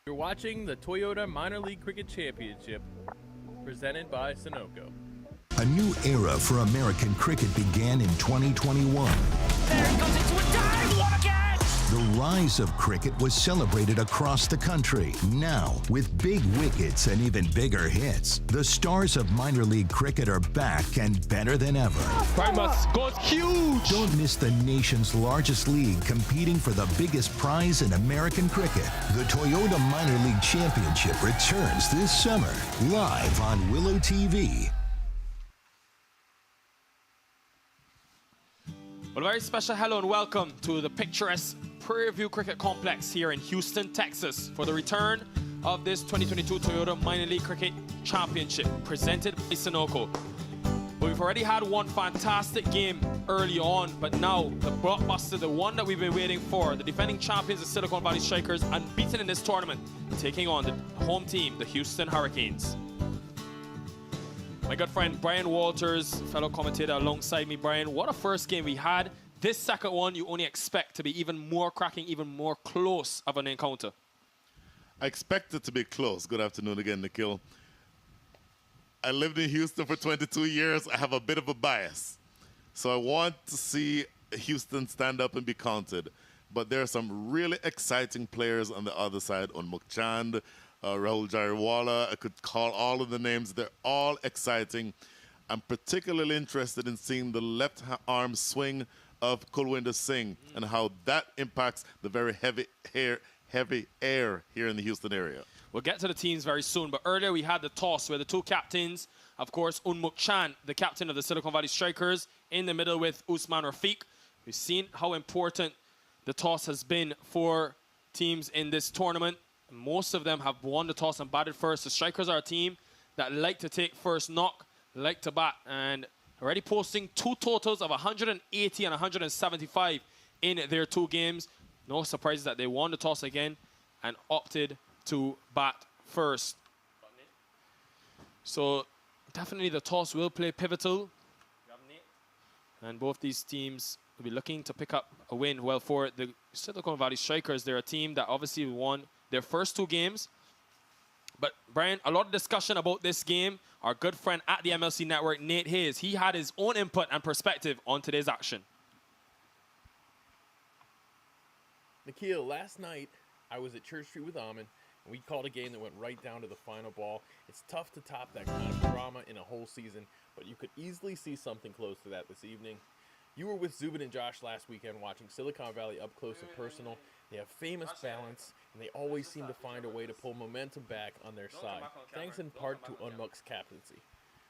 You're watching the Toyota Minor League Cricket Championship, presented by Sunoco. A new era for American cricket began in 2021. There it goes into a dive, what a catch! The rise of cricket was celebrated across the country. Now, with big wickets and even bigger hits, the stars of minor league cricket are back and better than ever. Primus goes huge! Don't miss the nation's largest league competing for the biggest prize in American cricket. The Toyota Minor League Championship returns this summer, live on Willow TV. Well, a very special hello and welcome to the picturesque Prairie View Cricket Complex here in Houston, Texas for the return of this 2022 Toyota Minor League Cricket Championship presented by Sunoco. Well, we've already had one fantastic game early on, but now the blockbuster, the one that we've been waiting for, the defending champions, the Silicon Valley Strikers, unbeaten in this tournament, taking on the home team, the Houston Hurricanes. My good friend Brian Walters, fellow commentator alongside me. Brian, what a first game we had. This second one, you only expect to be even more cracking, even more close of an encounter. I expect it to be close. Good afternoon again, Nikhil. I lived in Houston for 22 years. I have a bit of a bias. So I want to see Houston stand up and be counted. But there are some really exciting players on the other side. Unmuk Chand, Rahul Jariwala, I could call all of the names. They're all exciting. I'm particularly interested in seeing the left arm swing of Kulwinder Singh and how that impacts the very heavy air here in the Houston area. We'll get to the teams very soon, but earlier we had the toss where the two captains, of course, Unmuk Chand, the captain of the Silicon Valley Strikers, in the middle with Usman Rafiq. We've seen how important the toss has been for teams in this tournament. Most of them have won the toss and batted first. The Strikers are a team that like to take first knock, like to bat, and already posting two totals of 180 and 175 in their two games. No surprise that they won the toss again and opted to bat first. So definitely the toss will play pivotal. And both these teams will be looking to pick up a win. Well, for the Silicon Valley Strikers, they're a team that obviously won their first two games. But, Brian, a lot of discussion about this game. Our good friend at the MLC Network, Nate Hayes, he had his own input and perspective on today's action. Nikhil, last night I was at Church Street with Amin, and we called a game that went right down to the final ball. It's tough to top that kind of drama in a whole season, but you could easily see something close to that this evening. You were with Zubin and Josh last weekend watching Silicon Valley up close and personal. They have famous balance, and they always seem to find a way to pull momentum back on their side, thanks in part to Unmuk's captaincy.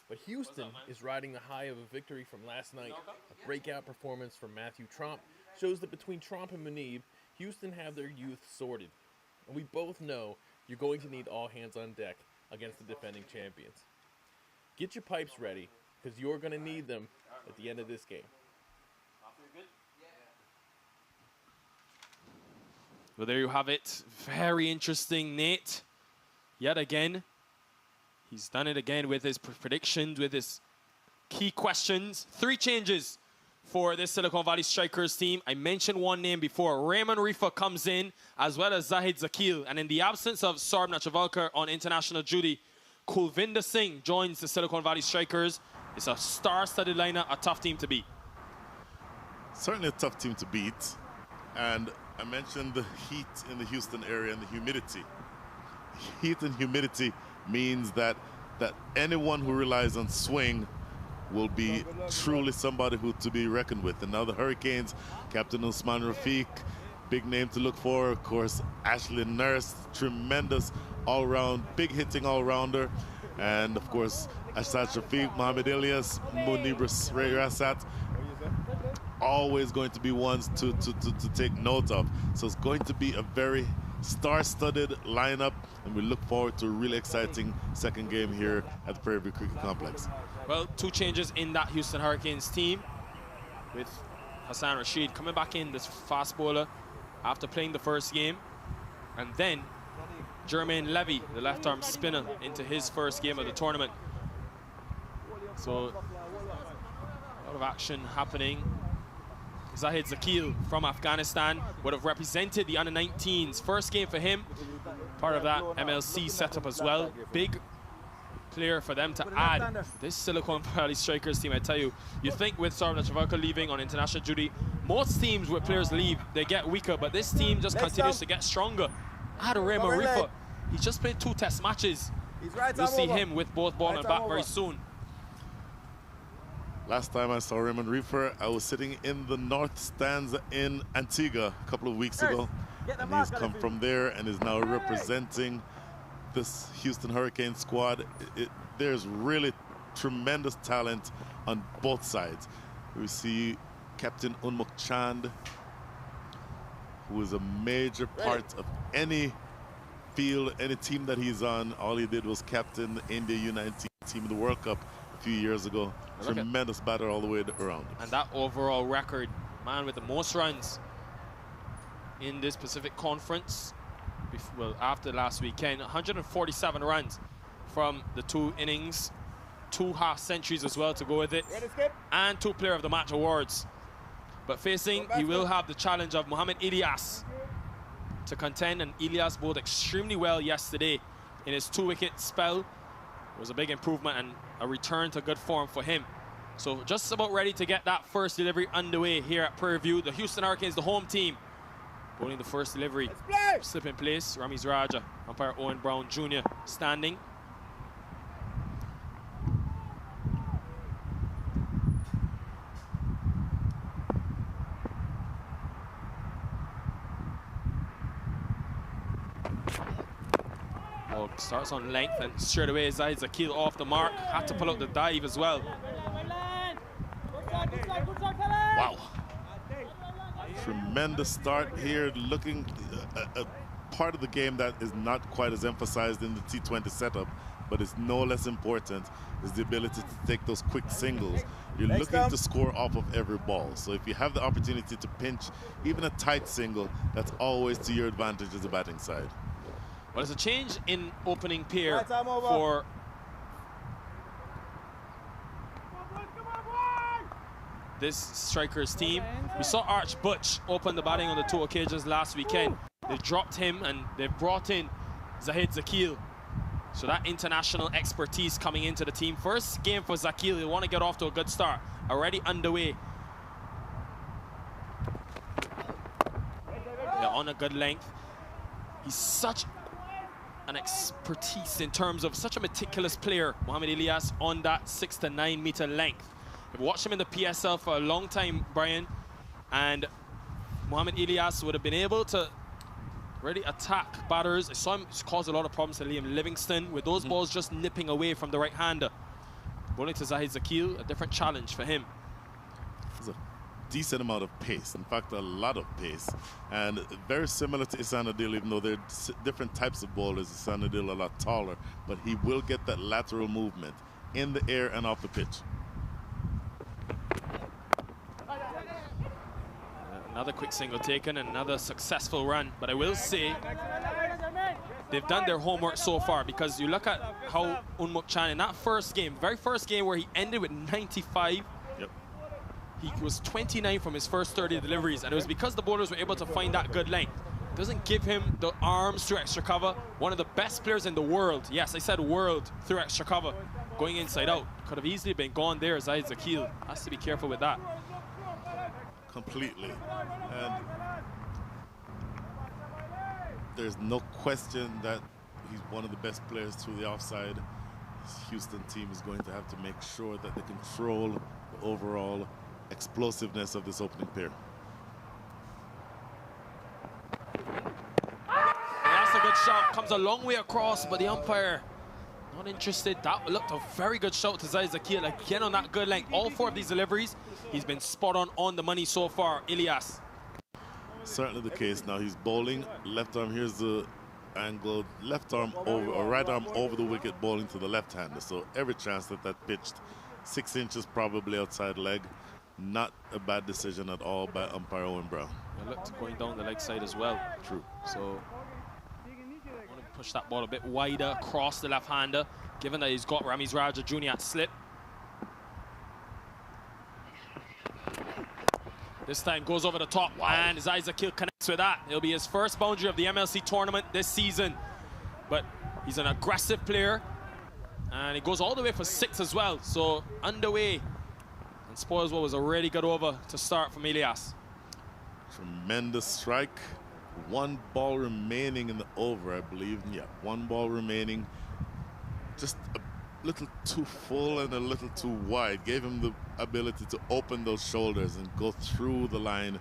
But Houston is riding the high of a victory from last night. A breakout performance from Matthew Tromp shows that between Tromp and Muneeb, Houston have their youth sorted. And we both know you're going to need all hands on deck against the defending champions. Get your pipes ready, because you're going to need them at the end of this game. Well, there you have it. Very interesting, Nate. Yet again, he's done it again with his predictions, with his key questions. 3 changes for this Silicon Valley Strikers team. I mentioned one name before. Raymond Rifa comes in, as well as Zahid Zakil. And in the absence of Saurabh Netravalkar on international duty, Kulwinder Singh joins the Silicon Valley Strikers. It's a star-studded lineup, a tough team to beat. Certainly a tough team to beat. And I mentioned the heat in the Houston area and the humidity. Heat and humidity means that anyone who relies on swing will be truly somebody who to be reckoned with. And now the Hurricanes, Captain Usman Rafiq, big name to look for. Of course, Ashley Nurse, tremendous all-round, big hitting all-rounder. And of course, Ashad Shafiq, Mohamed Ilyas, Munib Rasat, always going to be ones to take note of. So it's going to be a very star-studded lineup, and we look forward to a really exciting second game here at the Prairie View Cricket Complex. Well, 2 changes in that Houston Hurricanes team, with Hassan Rashid coming back in, this fast bowler, after playing the first game, and then Jermaine Levy, the left-arm spinner, into his first game of the tournament. So a lot of action happening Zahid Zakil from Afghanistan would have represented the under-19s. First game for him, part of that MLC setup as well. Big player for them to add. This Silicon Valley Strikers team, I tell you, you think with Sarvna Travalka leaving on international duty, most teams with players leave, they get weaker, but this team just continues to get stronger. Add Raymond Rifa. He's just played 2 test matches. We'll see him with both ball and bat very soon. Last time I saw Raymond Reefer, I was sitting in the North Stands in Antigua a couple of weeks ago. And he's come from there and is now representing this Houston Hurricane squad. There's really tremendous talent on both sides. We see Captain Unmuk Chand, who is a major part of any field, any team that he's on. All he did was captain the India U19 team in the World Cup a few years ago. Tremendous batter all the way around. And that overall record, man with the most runs in this Pacific Conference, well, after last weekend, 147 runs from the 2 innings, 2 half centuries as well to go with it, and 2 Player of the Match awards. But facing, he will have the challenge of Mohamed Ilyas to contend, and Ilyas bowled extremely well yesterday in his 2-wicket spell. It was a big improvement and a return to good form for him. So just about ready to get that first delivery underway here at Prairie View. The Houston Hurricanes, the home team, bowling the first delivery. Slip in place, Ramiz Raja, umpire Owen Brown Jr. standing. Ball starts on length and straight away Zahid Zakil off the mark. Had to pull out the dive as well. Wow. Tremendous start here, looking a part of the game that is not quite as emphasized in the T20 setup, but it's no less important, is the ability to take those quick singles. You're looking to score off of every ball. So if you have the opportunity to pinch even a tight single, that's always to your advantage as a batting side. Well, there's a change in opening pair for this Strikers team. We saw Arch Butch open the batting on the 2 occasions last weekend. They dropped him and they've brought in Zahid Zakil. So that international expertise coming into the team. First game for Zakil, he'll want to get off to a good start. Already underway. They're on a good length. He's such an expertise in terms of such a meticulous player, Mohamed Ilyas, on that 6 to 9 meter length. I've watched him in the PSL for a long time, Brian, and Mohamed Ilyas would have been able to really attack batters. I saw him cause a lot of problems to Liam Livingston with those balls just nipping away from the right-hander. Bowling to Zahid Zakil, a different challenge for him. There's a decent amount of pace, in fact a lot of pace, and very similar to Isan Adil, even though they're different types of bowlers. Isan Adil a lot taller, but he will get that lateral movement in the air and off the pitch. Another quick single taken, another successful run. But I will say, they've done their homework so far, because you look at how Unmuk Chan in that first game, very first game where he ended with 95, he was 29 from his first 30 deliveries, and it was because the bowlers were able to find that good length. Doesn't give him the arms through extra cover. One of the best players in the world, yes, I said world, through extra cover, going inside out. Could have easily been gone there. Zahid Zakil has to be careful with that. Completely. And there's no question that he's one of the best players through the offside. This Houston team is going to have to make sure that they control the overall explosiveness of this opening pair. That's a good shot. Comes a long way across, but the umpire not interested. That looked a very good shot to Zahid Zakil. Again on that good length. All 4 of these deliveries, he's been spot on the money so far, Ilyas. Certainly the case. Now he's bowling left arm. Here's the angle, left arm over, or right arm over the wicket, bowling to the left-hander. So every chance that pitched 6 inches probably outside leg. Not a bad decision at all by umpire Owen Brown. It looked going down the leg side as well. True. So want to push that ball a bit wider across the left-hander, given that he's got Ramiz Raja Jr. at slip. This time goes over the top, and Isaac connects with that. It'll be his first boundary of the MLC tournament this season. But he's an aggressive player, and he goes all the way for 6 as well. So underway, and spoils what was a really good over to start from Elias. Tremendous strike. 1 ball remaining in the over, I believe. Yeah, 1 ball remaining. Just a little too full and a little too wide. Gave him the ability to open those shoulders and go through the line.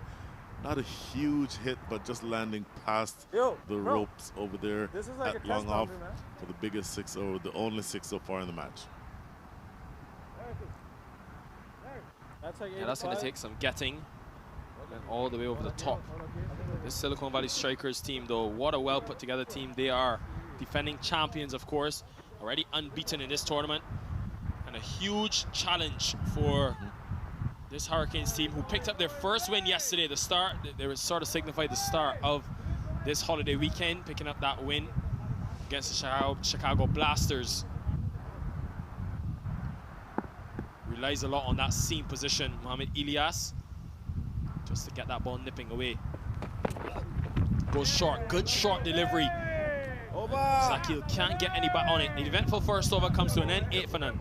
Not a huge hit, but just landing past the ropes over there at long off for the biggest 6 over, the only 6 so far in the match. Yeah, that's going to take some getting. And all the way over the top. This Silicon Valley Strikers team, though, what a well put together team they are. Defending champions, of course, already unbeaten in this tournament. And a huge challenge for this Hurricanes team, who picked up their first win yesterday. The start, they were sort of signified the start of this holiday weekend, picking up that win against the Chicago Blasters. Relies a lot on that seam position, Mohamed Elias, just to get that ball nipping away. Goes short, good short delivery. Zakil can't get any back on it. The eventful first over comes to an end, 8 for none.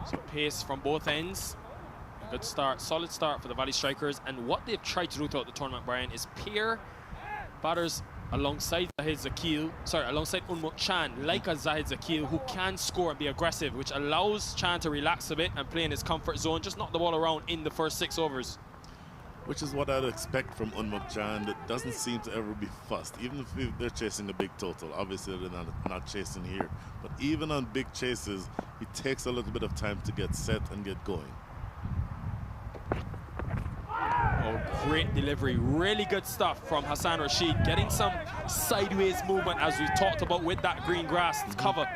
So pace from both ends. Good start, solid start for the Valley Strikers. And what they've tried to do throughout the tournament, Brian, is pair batters alongside alongside Unmuk Chan, like a Zahid Zakil, who can score and be aggressive, which allows Chan to relax a bit and play in his comfort zone, just knock the ball around in the first 6 overs. Which is what I'd expect from Unmuk Chan. That doesn't seem to ever be fussed, even if they're chasing a big total. Obviously, they're not chasing here. But even on big chases, it takes a little bit of time to get set and get going. Oh, great delivery. Really good stuff from Hassan Rashid. Getting some sideways movement, as we talked about, with that green grass cover.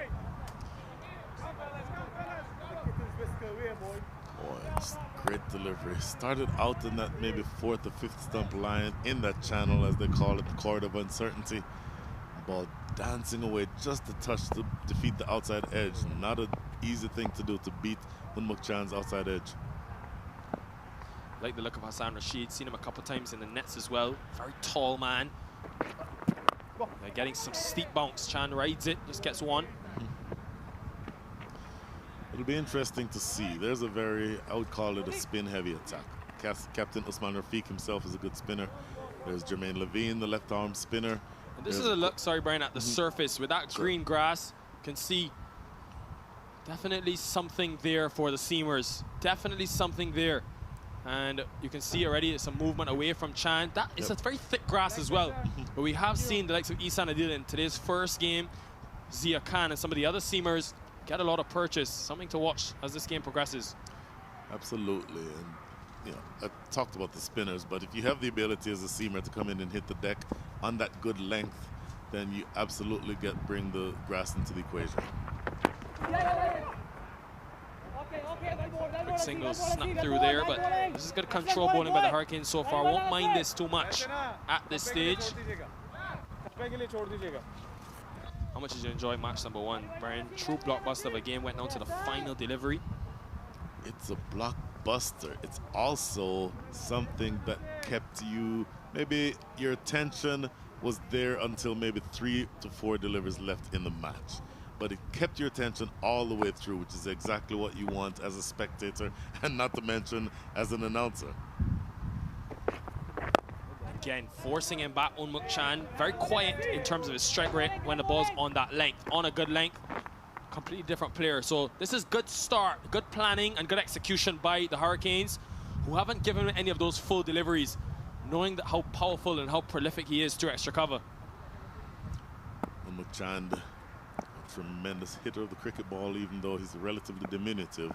Great delivery. Started out in that maybe 4th or 5th stump line in that channel, as they call it, the court of uncertainty. Ball dancing away just a touch to defeat the outside edge. Not an easy thing to do, to beat Unmuk Chan's outside edge. Like the look of Hassan Rashid. Seen him a couple times in the nets as well. Very tall man. They're getting some steep bounce. Chan rides it, just gets one. It'll be interesting to see. There's a very, I would call it a spin-heavy attack. Captain Usman Rafiq himself is a good spinner. There's Jermaine Levine, the left-arm spinner. And this is a look, sorry, Brian, at the surface with that green grass. You can see definitely something there for the seamers. Definitely something there. And you can see already some movement away from Chan. That is a very thick grass as well. But we have seen the likes of Isan Adil in today's first game, Zia Khan and some of the other seamers get a lot of purchase. Something to watch as this game progresses. Absolutely. And you know, I talked about the spinners, but if you have the ability as a seamer to come in and hit the deck on that good length, then you absolutely bring the grass into the equation. Quick singles snapped through there, but this is good control bowling by the Hurricanes so far. Won't mind this too much at this stage. How much did you enjoy match number 1, Brian? True blockbuster of a game, went down to the final delivery. It's a blockbuster. It's also something that kept you, maybe your attention was there until maybe 3 to 4 deliveries left in the match. But it kept your attention all the way through, which is exactly what you want as a spectator, and not to mention as an announcer. Again, forcing him back, Unmuk Chan. Very quiet in terms of his strike rate when the ball's on that length. On a good length, completely different player. So this is good start, good planning, and good execution by the Hurricanes, who haven't given him any of those full deliveries, knowing that how powerful and how prolific he is through extra cover. Mukchand, a tremendous hitter of the cricket ball, even though he's relatively diminutive,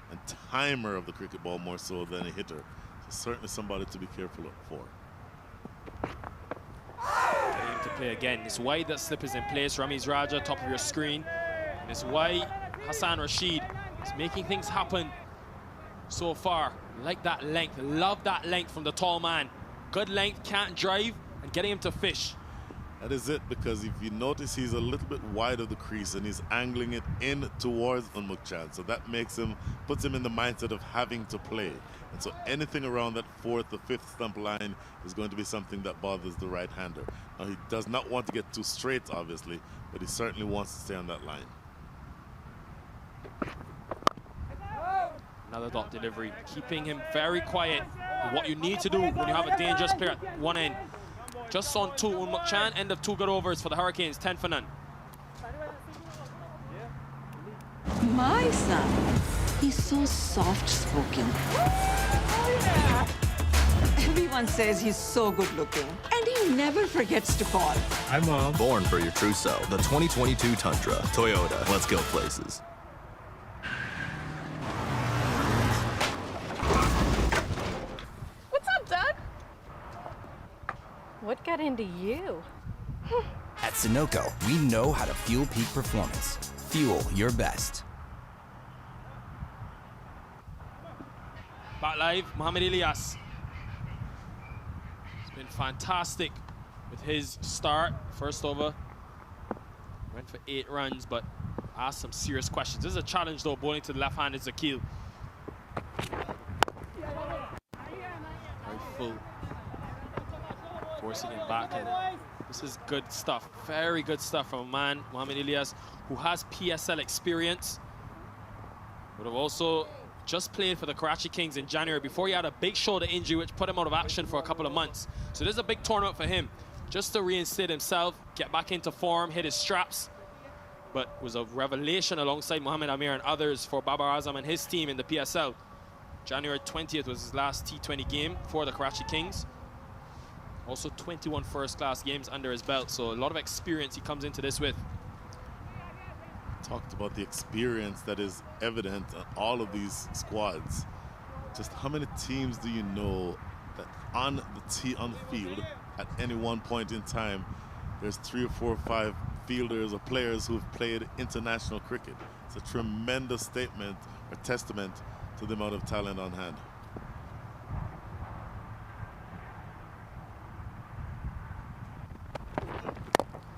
and timer of the cricket ball more so than a hitter. So certainly somebody to be careful for. Getting him to play again. It's why that slip is in place. Ramiz Raja, top of your screen. And it's why Hassan Rashid is making things happen so far. Like that length. Love that length from the tall man. Good length, can't drive, and getting him to fish. That is it, because if you notice, he's a little bit wide of the crease and he's angling it in towards Unmukhchan. So that puts him in the mindset of having to play. And so anything around that 4th or 5th stump line is going to be something that bothers the right-hander. Now, he does not want to get too straight, obviously, but he certainly wants to stay on that line. Another dot delivery, keeping him very quiet. What you need to do when you have a dangerous player at one end. Just on 2, Unmukhchan, end of 2 good overs for the Hurricanes, 10 for none. My son is so soft-spoken. Everyone says he's so good-looking, and he never forgets to call. Hi, Mom. Born for your true self. The 2022 Tundra. Toyota. Let's go places. What's up, Doug? What got into you? At Sunoco, we know how to fuel peak performance. Fuel your best. Back live, Mohamed Ilyas. He's been fantastic with his start. First over, went for 8 runs, but asked some serious questions. This is a challenge, though, bowling to the left-handed Zakil. Very full. Forcing him back, and this is good stuff. Very good stuff from a man, Mohamed Ilyas, who has PSL experience. Would have also just played for the Karachi Kings in January before he had a big shoulder injury which put him out of action for a couple of months. So this is a big tournament for him, just to reinstate himself, get back into form, hit his straps. But was a revelation alongside Mohamed Amir and others for Babar Azam and his team in the PSL. January 20th was his last T20 game for the Karachi Kings. Also 21 first-class games under his belt, so a lot of experience he comes into this with. Talked about the experience that is evident on all of these squads. Just how many teams do you know that on the field at any one point in time there's 3 or 4 or 5 fielders or players who've played international cricket? It's a tremendous statement or testament to the amount of talent on hand.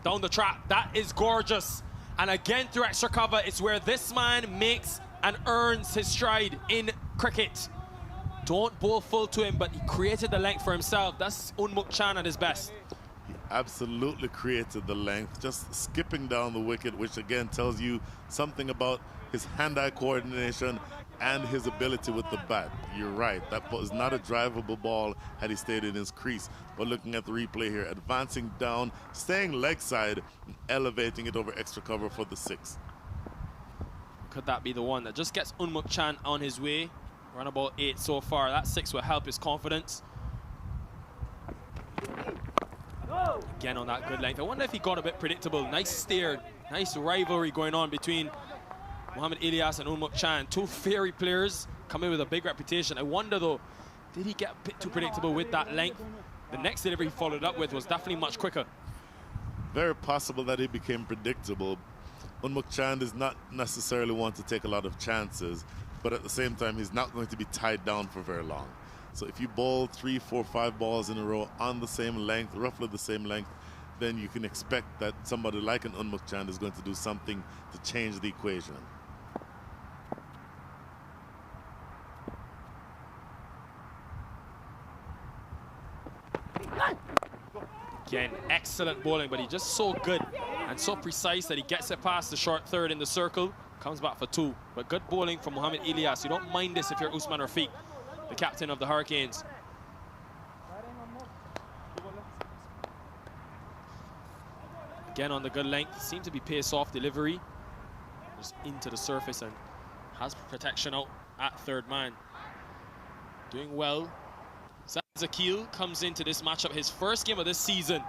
Down the track, that is gorgeous. And again, through extra cover, it's where this man makes and earns his stride in cricket. Don't bowl full to him, but he created the length for himself. That's Unmukhchan at his best. He absolutely created the length, just skipping down the wicket, which again tells you something about his hand-eye coordination and his ability with the bat. You're right, that was not a drivable ball had he stayed in his crease. But looking at the replay here, advancing down, staying leg side, and elevating it over extra cover for the 6. Could that be the one that just gets Unmukhchan on his way? Run about 8 so far. That 6 will help his confidence. Again on that good length. I wonder if he got a bit predictable. Nice steer, nice rivalry going on between Mohamed Ilyas and Unmukhchan. 2 fiery players coming with a big reputation. I wonder though, did he get a bit too predictable with that length? The next delivery he followed up with was definitely much quicker. Very possible that he became predictable. Unmukhchan does not necessarily want to take a lot of chances, but at the same time, he's not going to be tied down for very long. So if you bowl 3, 4, 5 balls in a row on the same length, roughly the same length, then you can expect that somebody like an Unmukhchan is going to do something to change the equation. Again, excellent bowling, but he's just so good and so precise that he gets it past the short third in the circle, comes back for 2. But good bowling from Mohamed Ilyas. You don't mind this if you're Usman Rafiq, the captain of the Hurricanes. Again on the good length, seems to be pace-off delivery. Just into the surface and has protection out at 3rd man. Doing well. Zakil comes into this matchup, his first game of this season.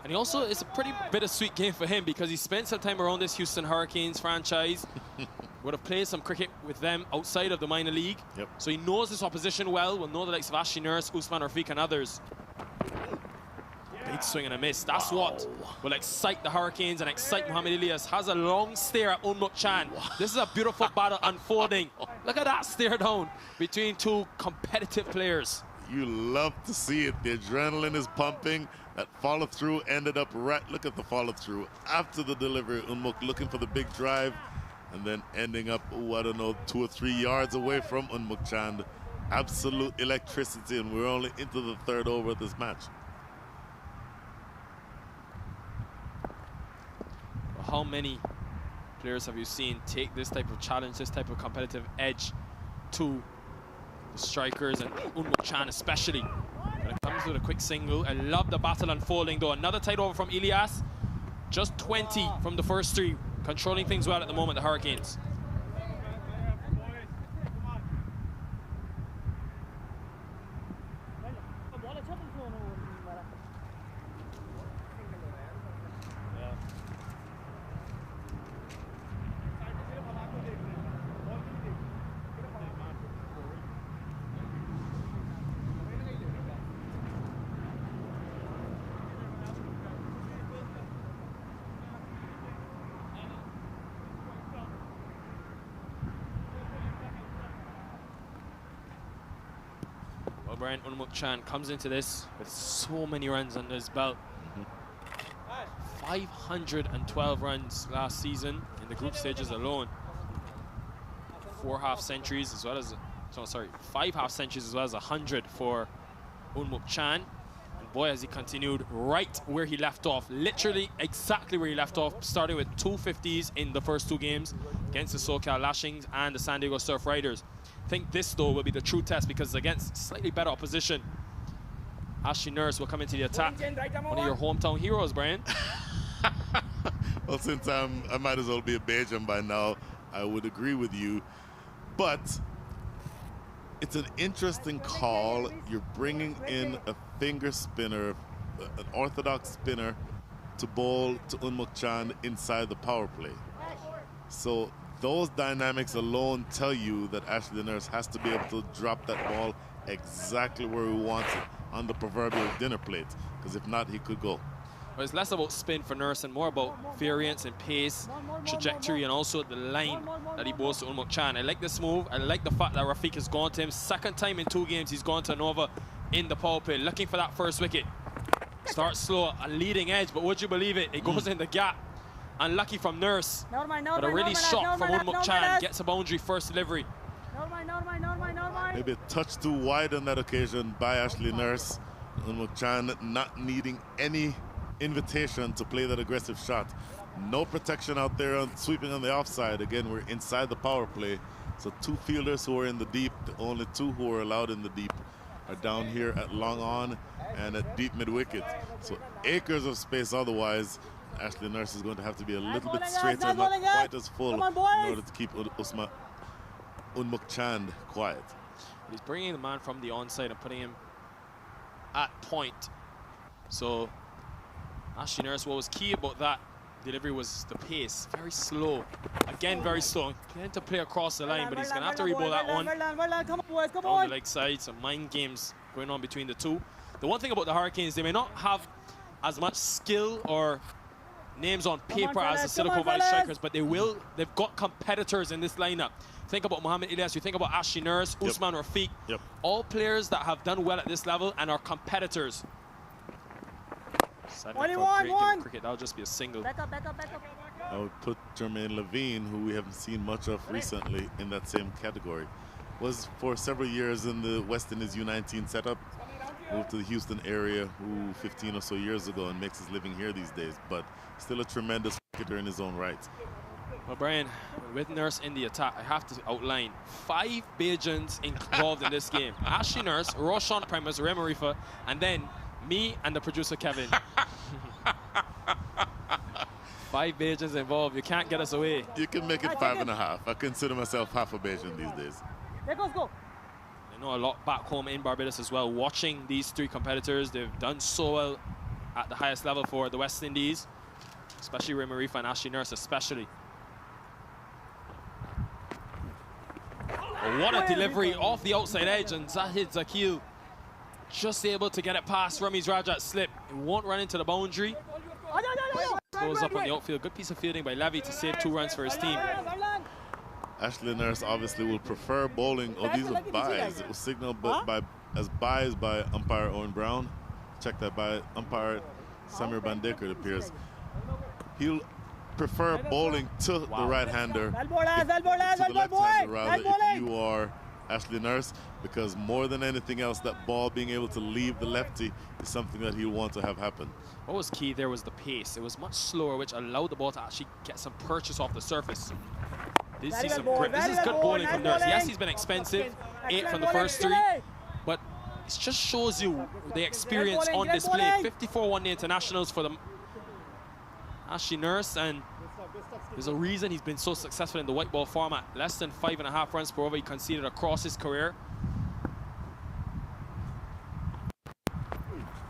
And he also, it's a pretty bittersweet game for him because he spent some time around this Houston Hurricanes franchise. Would have played some cricket with them outside of the minor league. Yep. So he knows this opposition well, will know the likes of Ashley Nurse, Usman Rafiq and others. Big swing and a miss. That's what will excite the Hurricanes and excite Muhammad Ilyas. Has a long stare at Unmuk Chan. This is a beautiful battle unfolding. Look at that stare down between two competitive players. You love to see it. The adrenaline is pumping. That follow-through ended up right. Look at the follow-through after the delivery. Unmuk looking for the big drive and then ending up, I don't know, 2 or 3 yards away from Unmuk Chan. Absolute electricity, and we're only into the 3rd over of this match. How many players have you seen take this type of challenge, this type of competitive edge to the strikers, and Unmuk Chan especially? When it comes with a quick single, I love the battle unfolding though. Another tight over from Ilyas. Just 20 from the first 3. Controlling things well at the moment, the Hurricanes. Brian Unmuk Chan comes into this with so many runs under his belt. 512 runs last season in the group stages alone. 4 half centuries as well as, 5 half centuries as well as 100 for Unmuk Chan. And boy, has he continued right where he left off, literally exactly where he left off, starting with 250s in the first 2 games against the SoCal Lashings and the San Diego Surf Riders. I think this, though, will be the true test because against slightly better opposition. Ashley Nurse will come into the attack. One of your hometown heroes, Brian. Well, since I might as well be a Bajan by now, I would agree with you. But it's an interesting call. You're bringing in a finger spinner, an orthodox spinner, to bowl to Unmuk Chan inside the power play. So those dynamics alone tell you that Ashley Nurse has to be able to drop that ball exactly where he wants it, on the proverbial dinner plate, because if not, he could go. Well, it's less about spin for Nurse and more about variance and pace, trajectory, and also the line that he bowls to Unmuk Chan. I like this move. I like the fact that Rafiq has gone to him. 2nd time in 2 games he's gone to Nova in the power play, looking for that first wicket. Starts slow, a leading edge, but would you believe it? It goes in the gap. Unlucky from Nurse, but a really shot from Unmuk Chan. Gets a boundary first delivery. Maybe a touch too wide on that occasion by Ashley Nurse. Unmuk Chan not needing any invitation to play that aggressive shot. No protection out there on sweeping on the offside. Again, we're inside the power play. So 2 fielders who are in the deep, the only 2 who are allowed in the deep, are down here at long on and at deep mid wicket. So acres of space otherwise. Ashley Nurse is going to have to be a little bit straighter, not quite as full in order to keep Unmuk Chan quiet. He's bringing the man from the onside and putting him at point. So Ashley Nurse, what was key about that delivery was the pace. Very slow. Again, very slow. Trying to play across the line, but he's going to have to rebowl that one. Down the leg side, some mind games going on between the 2. The one thing about the Hurricanes, they may not have as much skill or names on paper as the Silicon Valley strikers, but they've got competitors in this lineup. Think about Muhammad Ilyas, you think about Ashley Nurse, Usman Rafiq, all players that have done well at this level and are competitors. 21. Cricket, that'll just be a single. Back up. I would put Jermaine Levine, who we haven't seen much of recently, in that same category. Was for several years in the West Indies U19 setup, moved to the Houston area 15 or so years ago and makes his living here these days, but still a tremendous cricketer in his own right. Well, Brian, with Nurse in the attack, I have to outline 5 Bajans involved in this game. Ashley Nurse, Roshan Premise, Rem Arifa, and then me and the producer Kevin. 5 Bajans involved. You can't get us away. You can make it 5.5. I consider myself half a Bajan these days. Let's go. I know a lot back home in Barbados as well, watching these 3 competitors. They've done so well at the highest level for the West Indies, especially Ray Marifa and Ashley Nurse especially. Oh, what a delivery off the outside edge, and Zahid Zakil just able to get it past Ramiz Rajat slip. It won't run into the boundary. Goes up on the outfield. Good piece of fielding by Levy to save 2 runs for his team. Ashley Nurse obviously will prefer bowling. Oh, these are byes. It was signaled by as byes by umpire Owen Brown. Check that by umpire Samir Bandekar, it appears. He'll prefer bowling to the right-hander, to the left-hander rather, if you are Ashley Nurse, because more than anything else, that ball being able to leave the lefty is something that he'll want to have happen. What was key there was the pace. It was much slower, which allowed the ball to actually get some purchase off the surface. Did see some grip. This is good bowling from Nurse. Yes, he's been expensive, 8 from the first 3, but it just shows you the experience on display. 54 one-day internationals for the Ashley Nurse, and there's a reason he's been so successful in the white ball format. Less than 5.5 runs per over he conceded across his career.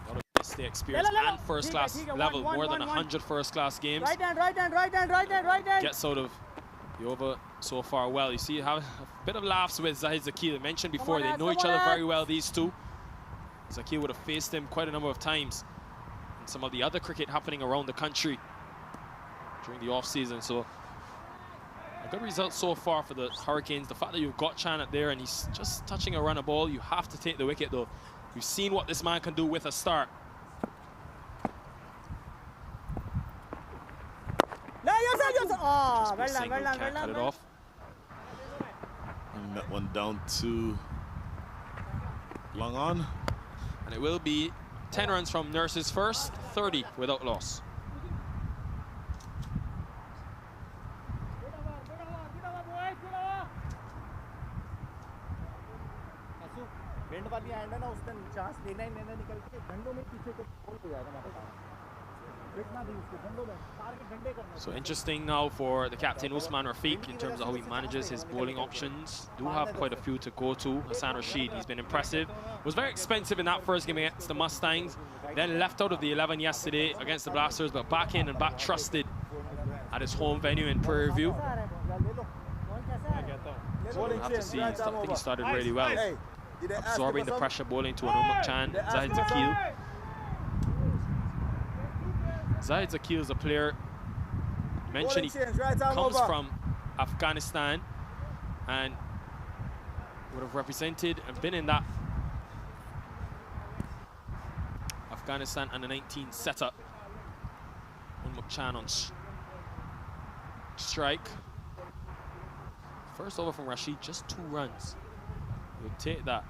A lot of stay experience and first class level, more than 100 first class games. Right hand. Gets out of the over so far well. You see how a bit of laughs with Zahid Zakil. I mentioned before, they know each other very well, these two. Zakil would have faced him quite a number of times in some of the other cricket happening around the country during the off-season. So a good result so far for the Hurricanes. The fact that you've got Chan up there and he's just touching a run of ball, you have to take the wicket though. You've seen what this man can do with a start. Well Can't cut it off. And that one down to long on. And it will be 10 runs from Nurse's first, 30 without loss. So interesting now for the captain Usman Rafiq in terms of how he manages his bowling options. Do have quite a few to go to. Hassan Rashid, he's been impressive. Was very expensive in that first game against the Mustangs. Then left out of the 11 yesterday against the Blasters, but back in and back trusted at his home venue in Prairie View. So we'll have to see. I think he started really well, absorbing the pressure, bowling to Anumuk Chan, Zahid Zakil. Zahid Zakil is a player, you mentioned he comes from Afghanistan and would have represented and been in that Afghanistan under 19 setup. Anumuk Chan on strike. First over from Rashid, just 2 runs. We'll take that.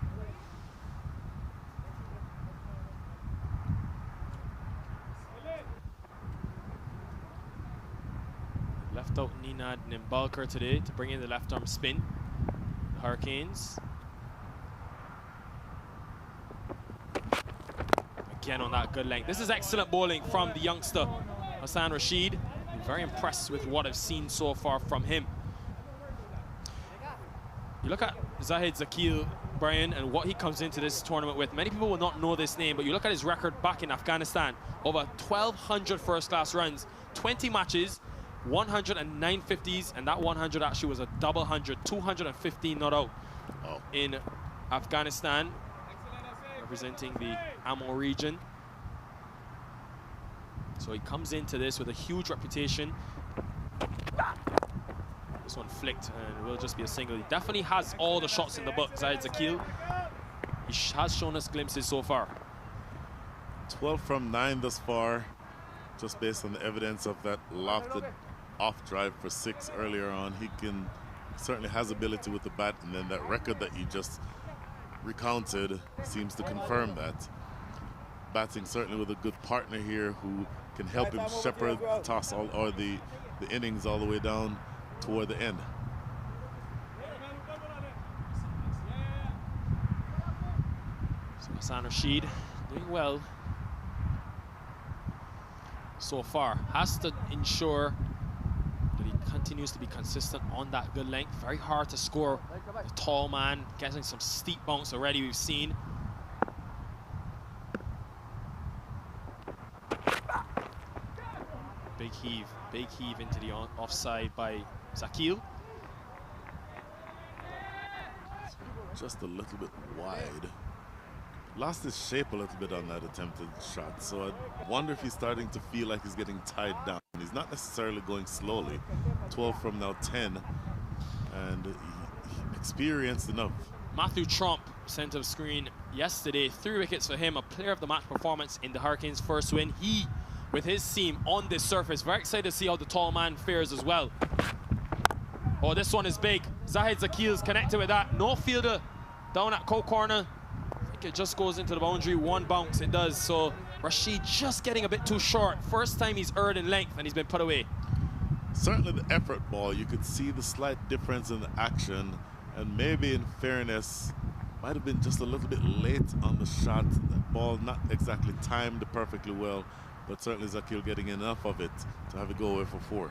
Left out Ninad Nimbalkar today to bring in the left arm spin. The Hurricanes. Again on that good length. This is excellent bowling from the youngster Hassan Rashid. I'm very impressed with what I've seen so far from him. You look at Zahid Zakil, Brian, and what he comes into this tournament with. Many people will not know this name, but you look at his record back in Afghanistan. Over 1,200 first-class runs, 20 matches, 109 50s, and that 100 actually was a double 100, 215 not out in Afghanistan, representing the Ammo region. So he comes into this with a huge reputation. This one flicked and it will just be a single. He definitely has all the shots in the book, Zahid Zakil. He has shown us glimpses so far. 12 from 9 thus far, just based on the evidence of that lofted off drive for 6 earlier on. He certainly has ability with the bat, and then that record that you just recounted seems to confirm that. Batting certainly with a good partner here who can help him shepherd the toss or the innings all the way down toward the end. So Hassan Rashid doing well so far. Has to ensure that he continues to be consistent on that good length. Very hard to score. The tall man getting some steep bounce already we've seen. Big heave into the offside by Zakil. Just a little bit wide. Lost his shape a little bit on that attempted shot, so I wonder if he's starting to feel like he's getting tied down. He's not necessarily going slowly. 12 from now 10, and he experienced enough. Matthew Trump, center of screen yesterday, 3 wickets for him, a player of the match performance in the Hurricanes' first win. He, with his seam on this surface, very excited to see how the tall man fares as well. Oh, this one is big. Zahid Zakil's connected with that. No fielder down at co-corner. I think it just goes into the boundary. 1 bounce, it does. So Rashid just getting a bit too short. First time he's erred in length and he's been put away. Certainly the effort ball, you could see the slight difference in the action, and maybe in fairness, might have been just a little bit late on the shot. That ball not exactly timed perfectly well, but certainly Zakil getting enough of it to have it go away for 4.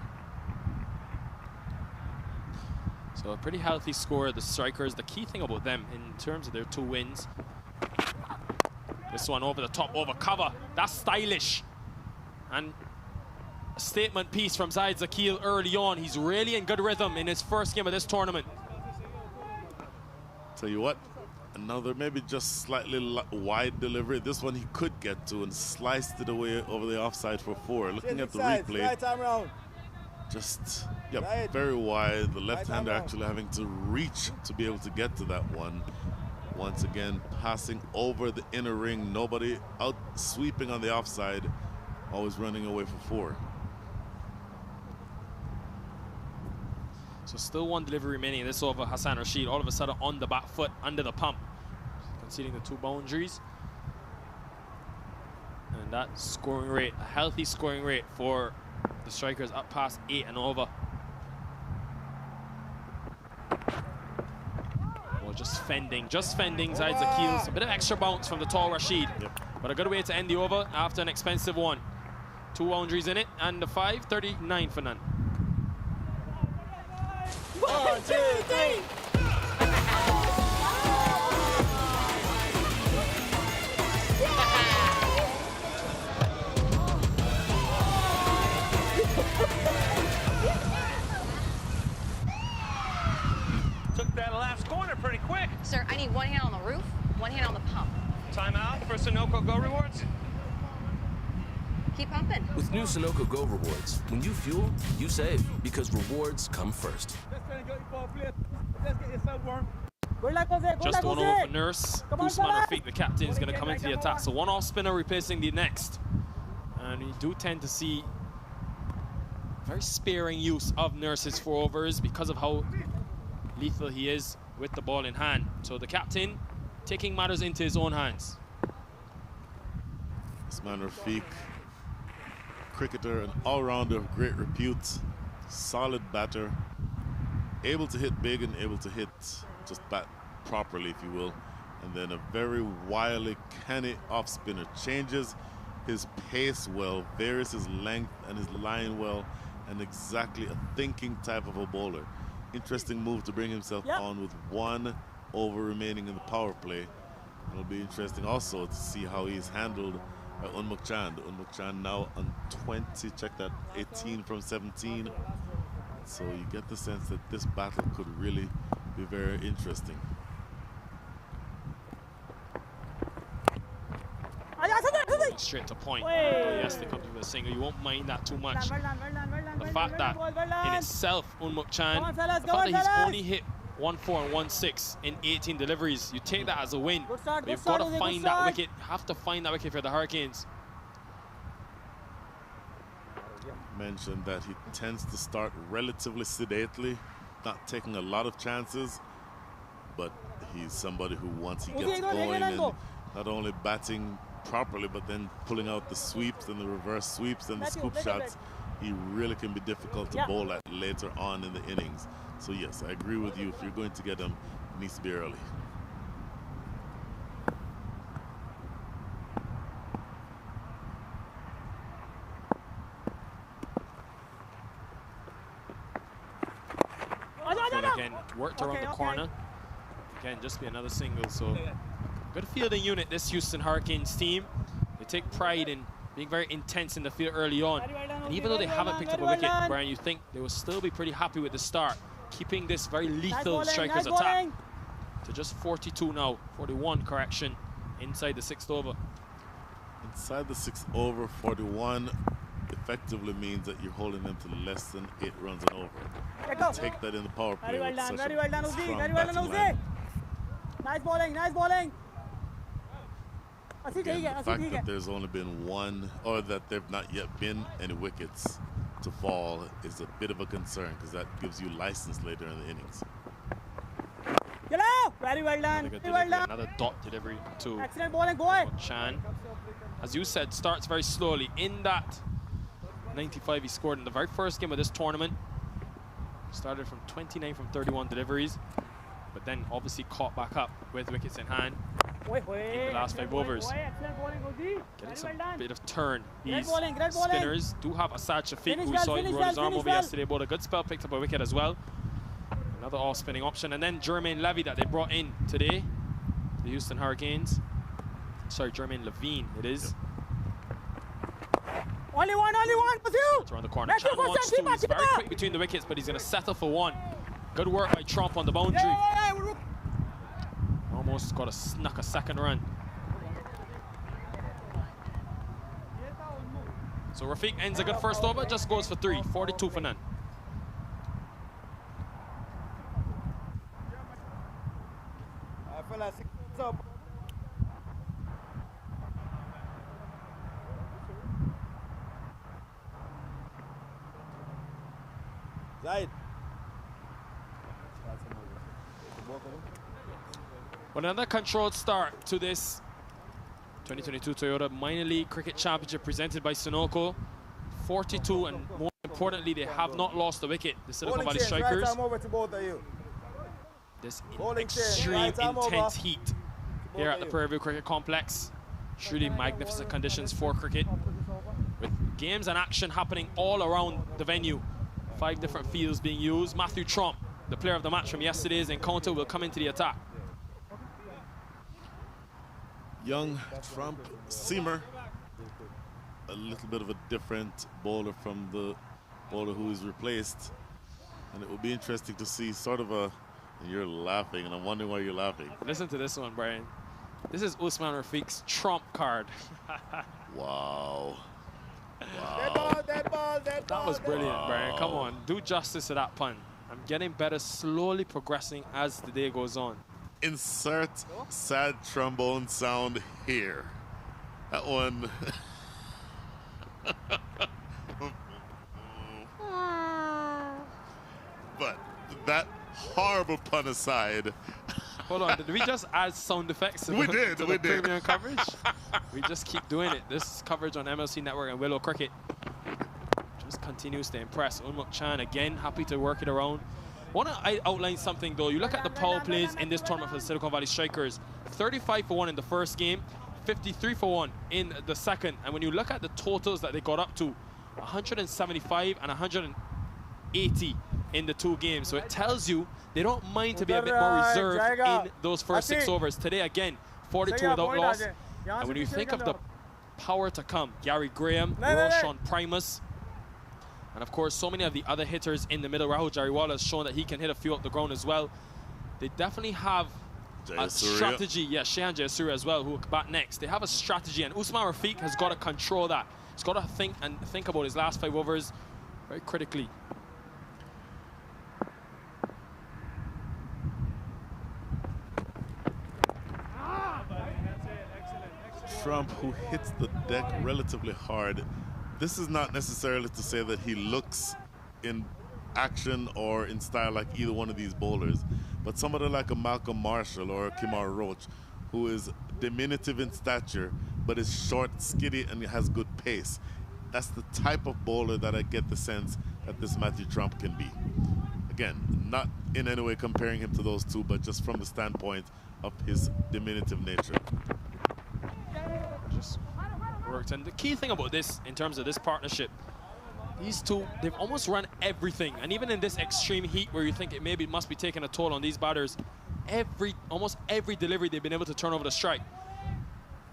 So a pretty healthy score. The strikers, the key thing about them in terms of their 2 wins. This one over the top, over cover. That's stylish. And a statement piece from Zahid Zakil early on. He's really in good rhythm in his first game of this tournament. Tell you what, another maybe just slightly wide delivery. This one he could get to and sliced it away over the offside for 4. Looking at the replay, just very wide. The left-hander actually having to reach to be able to get to that one. Once again, passing over the inner ring. Nobody out sweeping on the offside. Always running away for 4. So still 1 delivery remaining in this over. Hassan Rashid all of a sudden on the back foot, under the pump, conceding the 2 boundaries. And that scoring rate, a healthy scoring rate for the strikers up past 8 and over. Well, just fending Zahid Zakil. A bit of extra bounce from the tall Rashid. But a good way to end the over after an expensive one. 2 boundaries in it, and the 5, 39 for none. 1, 2, 3. Took that last corner pretty quick. Sir, I need 1 hand on the roof, 1 hand on the pump. Timeout for Sunoco Go Rewards. Keep pumping. With new Sunoco Go Rewards, when you fuel, you save, because rewards come first. Just one over for Nurse. Usman Rafiq, the captain, is going to come into the attack. So 1 off spinner replacing the next. And we do tend to see very sparing use of Nurse's 4 overs because of how lethal he is with the ball in hand. So the captain taking matters into his own hands. Usman Rafiq, cricketer, an all-rounder of great repute, solid batter, able to hit big and able to hit just bat properly, if you will. And then a very wily, canny off-spinner. Changes his pace well, varies his length and his line well, and exactly a thinking type of a bowler. Interesting move to bring himself on with 1 over remaining in the power play. It'll be interesting also to see how he's handled by Unmukt Chand. Unmukt Chand now on 20, check that, 18 from 17. So you get the sense that this battle could really be very interesting. Straight to point. Yes, they come to the single. You won't mind that too much. The fact that in itself, Unmukt Chand, the fact that he's only hit 1-4 and 1-6 in 18 deliveries, you take that as a win. But you've got to find that wicket. You have to find that wicket for the Hurricanes. Mentioned that he tends to start relatively sedately, not taking a lot of chances, but he's somebody who, once he gets going and not only batting properly, but then pulling out the sweeps and the reverse sweeps and the scoop shots, he really can be difficult to bowl at later on in the innings. So yes, I agree with you. If you're going to get him, it needs to be early. Again, worked around the corner. Again, just be another single. So good fielding unit, this Houston Hurricanes team. They take pride in being very intense in the field early on. And even though they haven't picked up a wicket, Brian, you think they will still be pretty happy with the start, keeping this very lethal strikers attack to just 42 now, 41 correction, inside the 6th over. Inside the 6th over, 41 effectively means that you're holding them to less than 8 runs and over. Take that in the power play. Very well done, very well done, Uzi. Strong Very well done, batting Uzi. line. Nice bowling, nice bowling. Again, the fact that there's only been one, or that there've not yet been any wickets to fall, is a bit of a concern, because that gives you license later in the innings. Yellow! Very well done. Very well done. Another dot delivery to Excellent bowling, boy. Chan. As you said, starts very slowly. In that 95 he scored in the very first game of this tournament. Started from 29 from 31 deliveries, but then obviously caught back up with wickets in hand in the last 5 overs. Getting some bit of turn. These spinners do have Asad Shafiq, who we saw he rode his arm over yesterday, bowled a good spell, picked up a wicket as well. Another off-spinning option, and then Jermaine Levy that they brought in today, the Houston Hurricanes. Sorry, Jermaine Levine it is. Only one with you. It's around the corner. Chan wants to. He's very quick between the wickets, but he's going to settle for 1. Good work by Trump on the boundary. Almost got snuck a 2nd run. So Rafiq ends a good first over, just goes for 3, 42 for none. Well, another controlled start to this 2022 Toyota Minor League Cricket Championship presented by Sunoco. 42, and more importantly, they have not lost a wicket, the Silicon Valley Strikers. This extreme intense heat here at the Prairie View Cricket Complex. Truly magnificent conditions for cricket, with games and action happening all around the venue. 5 different fields being used. Matthew Trump, the player of the match from yesterday's encounter, will come into the attack. Young Trump seamer, a little bit of a different bowler from the bowler who is replaced, and it will be interesting to see sort of a, and you're laughing, and I'm wondering why you're laughing. Listen to this one, Brian. This is Usman Rafiq's Trump card. Wow. Wow. Dead ball. That was brilliant, Brian. Come on, do justice to that pun. I'm getting better, slowly progressing as the day goes on. Insert sad trombone sound here. That one. But that horrible pun aside. Hold on, did we just add sound effects to the premium coverage? We just keep doing it. This coverage on MLC Network and Willow Cricket just continues to impress. Unmuk Chan again, happy to work it around. I want to outline something though. You look at the power plays in this tournament for the Silicon Valley Strikers. 35 for 1 in the first game, 53 for 1 in the second. And when you look at the totals that they got up to, 175 and 180 in the 2 games. So it tells you they don't mind to be a bit more reserved in those first 6 overs. Today again, 42 without loss. And when you think of the power to come, Gary Graham, Roshan Primus, and of course, so many of the other hitters in the middle. Rahul Jariwala has shown that he can hit a few up the ground as well. They definitely have a strategy. Yeah, Shehan Jayasuriya as well, who will bat next. They have a strategy, and Usman Rafiq has got to control that. He's got to think about his last 5 overs very critically. Trump, who hits the deck relatively hard. This is not necessarily to say that he looks in action or in style like either one of these bowlers, but somebody like a Malcolm Marshall or a Kimar Roach, who is diminutive in stature, but is short, skiddy, and has good pace. That's the type of bowler that I get the sense that this Matthew Trump can be. Again, not in any way comparing him to those two, but just from the standpoint of his diminutive nature. Just worked. And the key thing about this, in terms of this partnership, these two, they've almost run everything. And even in this extreme heat where you think it must be taking a toll on these batters, almost every delivery they've been able to turn over the strike.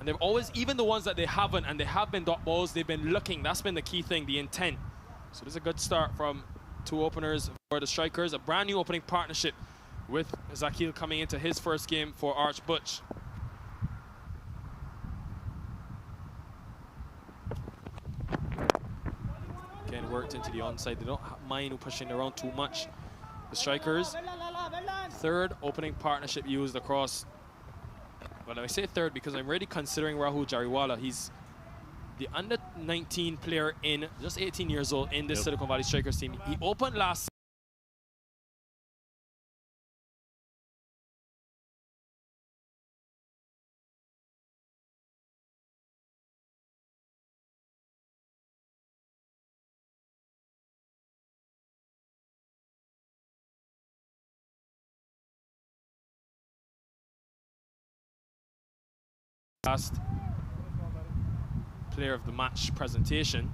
And they've always, even the ones that they haven't, and they have been dot balls, they've been looking. That's been the key thing, the intent. So this is a good start from two openers for the Strikers. A brand new opening partnership with Zakil coming into his first game for Arch Butch. Again, worked into the onside. They don't mind pushing around too much. The Strikers, third opening partnership used across. Well, I say third because I'm really considering Rahul Jariwala. He's the under-19 player in, just 18 years old, in this Silicon Valley Strikers team. He opened last player of the match presentation,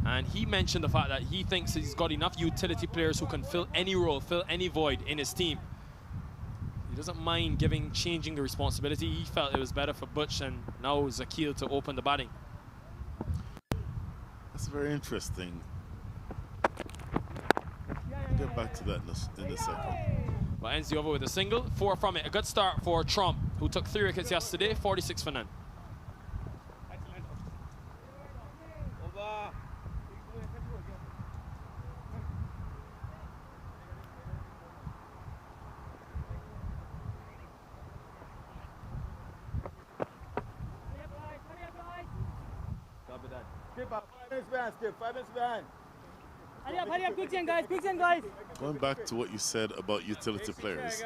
and he mentioned the fact that he thinks he's got enough utility players who can fill any role, fill any void in his team. He doesn't mind changing the responsibility. He felt it was better for Butch and now Zakil to open the batting. That's very interesting. We'll get back to that in a second. Well, ends the over with a single, 4 from it. A good start for Trump, who took 3 wickets yesterday, 46 for none. Skip up. 5 minutes behind, Skip. 5 minutes behind. Hurry up, quick change, guys, quick change, guys. Going back to what you said about utility players,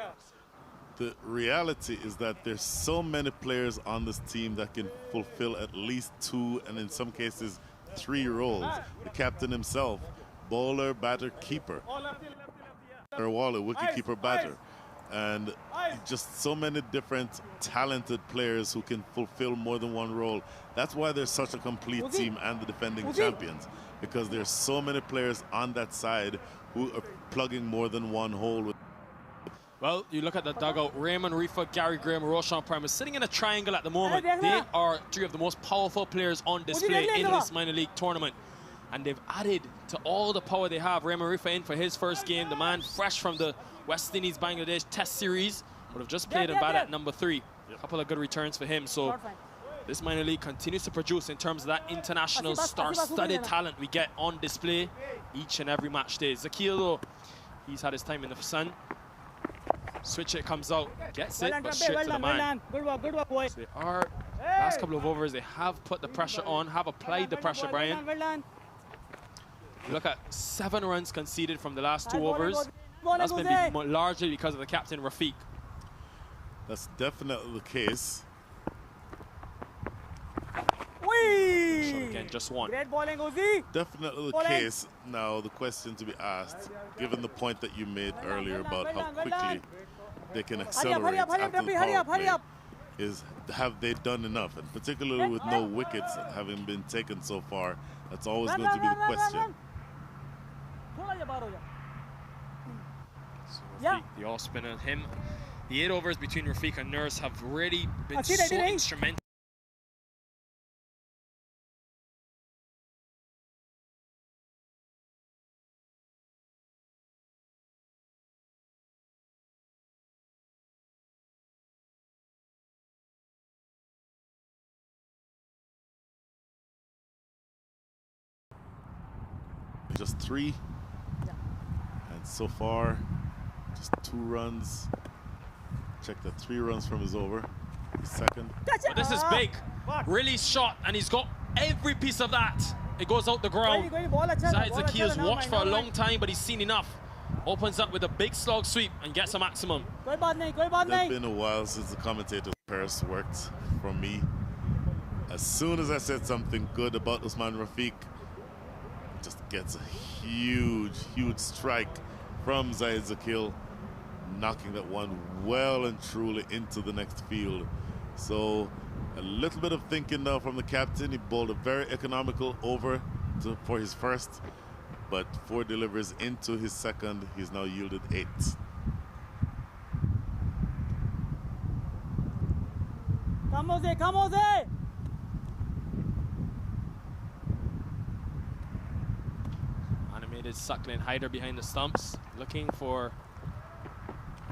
the reality is that there's so many players on this team that can fulfill at least 2 and in some cases 3 roles. The captain himself, bowler, batter, keeper. Or Waller, wicketkeeper, batter. And just so many different talented players who can fulfill more than one role. That's why they're such a complete team and the defending champions, because there's so many players on that side who are plugging more than one hole. Well, you look at the dugout, Raymond Reefer, Gary Graham, Roshan Primus sitting in a triangle at the moment. They are 3 of the most powerful players on display in this minor league tournament. And they've added to all the power they have. Raymond Reefer in for his first game, the man fresh from the West Indies Bangladesh Test Series, would have just played and batted at number 3. A couple of good returns for him. So this minor league continues to produce in terms of that international star-studded talent we get on display each and every match day. Zakil, though, he's had his time in the sun. Switch it, comes out, gets it, but straight to the man. Good work, boy. So they are, last couple of overs, they have put the pressure on, have applied the pressure, Brian. Look at 7 runs conceded from the last 2 overs. That's been largely because of the captain, Rafiq. That's definitely the case. Shot again, just 1. Great bowling, Uzi. Definitely the case. Now, the question to be asked, given the point that you made earlier about how quickly they can accelerate after the power play, is have they done enough? And particularly with no wickets having been taken so far, that's always going to be the question. So Rafiq, the off-spinner, him. The 8 overs between Rafiq and Nurse have really been so instrumental. Just 3, and so far, just 2 runs. Check that 3 runs from his over. His second. But this is big. Really shot, and he's got every piece of that. It goes out the ground. Zahid Zakil's watched for a long time, but he's seen enough. Opens up with a big slog sweep and gets a maximum. It's been a while since the commentator's purse worked for me. As soon as I said something good about Usman Rafiq, just gets a huge strike from Zahid Zakil, knocking that one well and truly into the next field. So a little bit of thinking now from the captain. He bowled a very economical over for his first, but 4 deliveries into his second, he's now yielded 8. Come, Jose, come, Jose. Made his suckling hider behind the stumps, looking for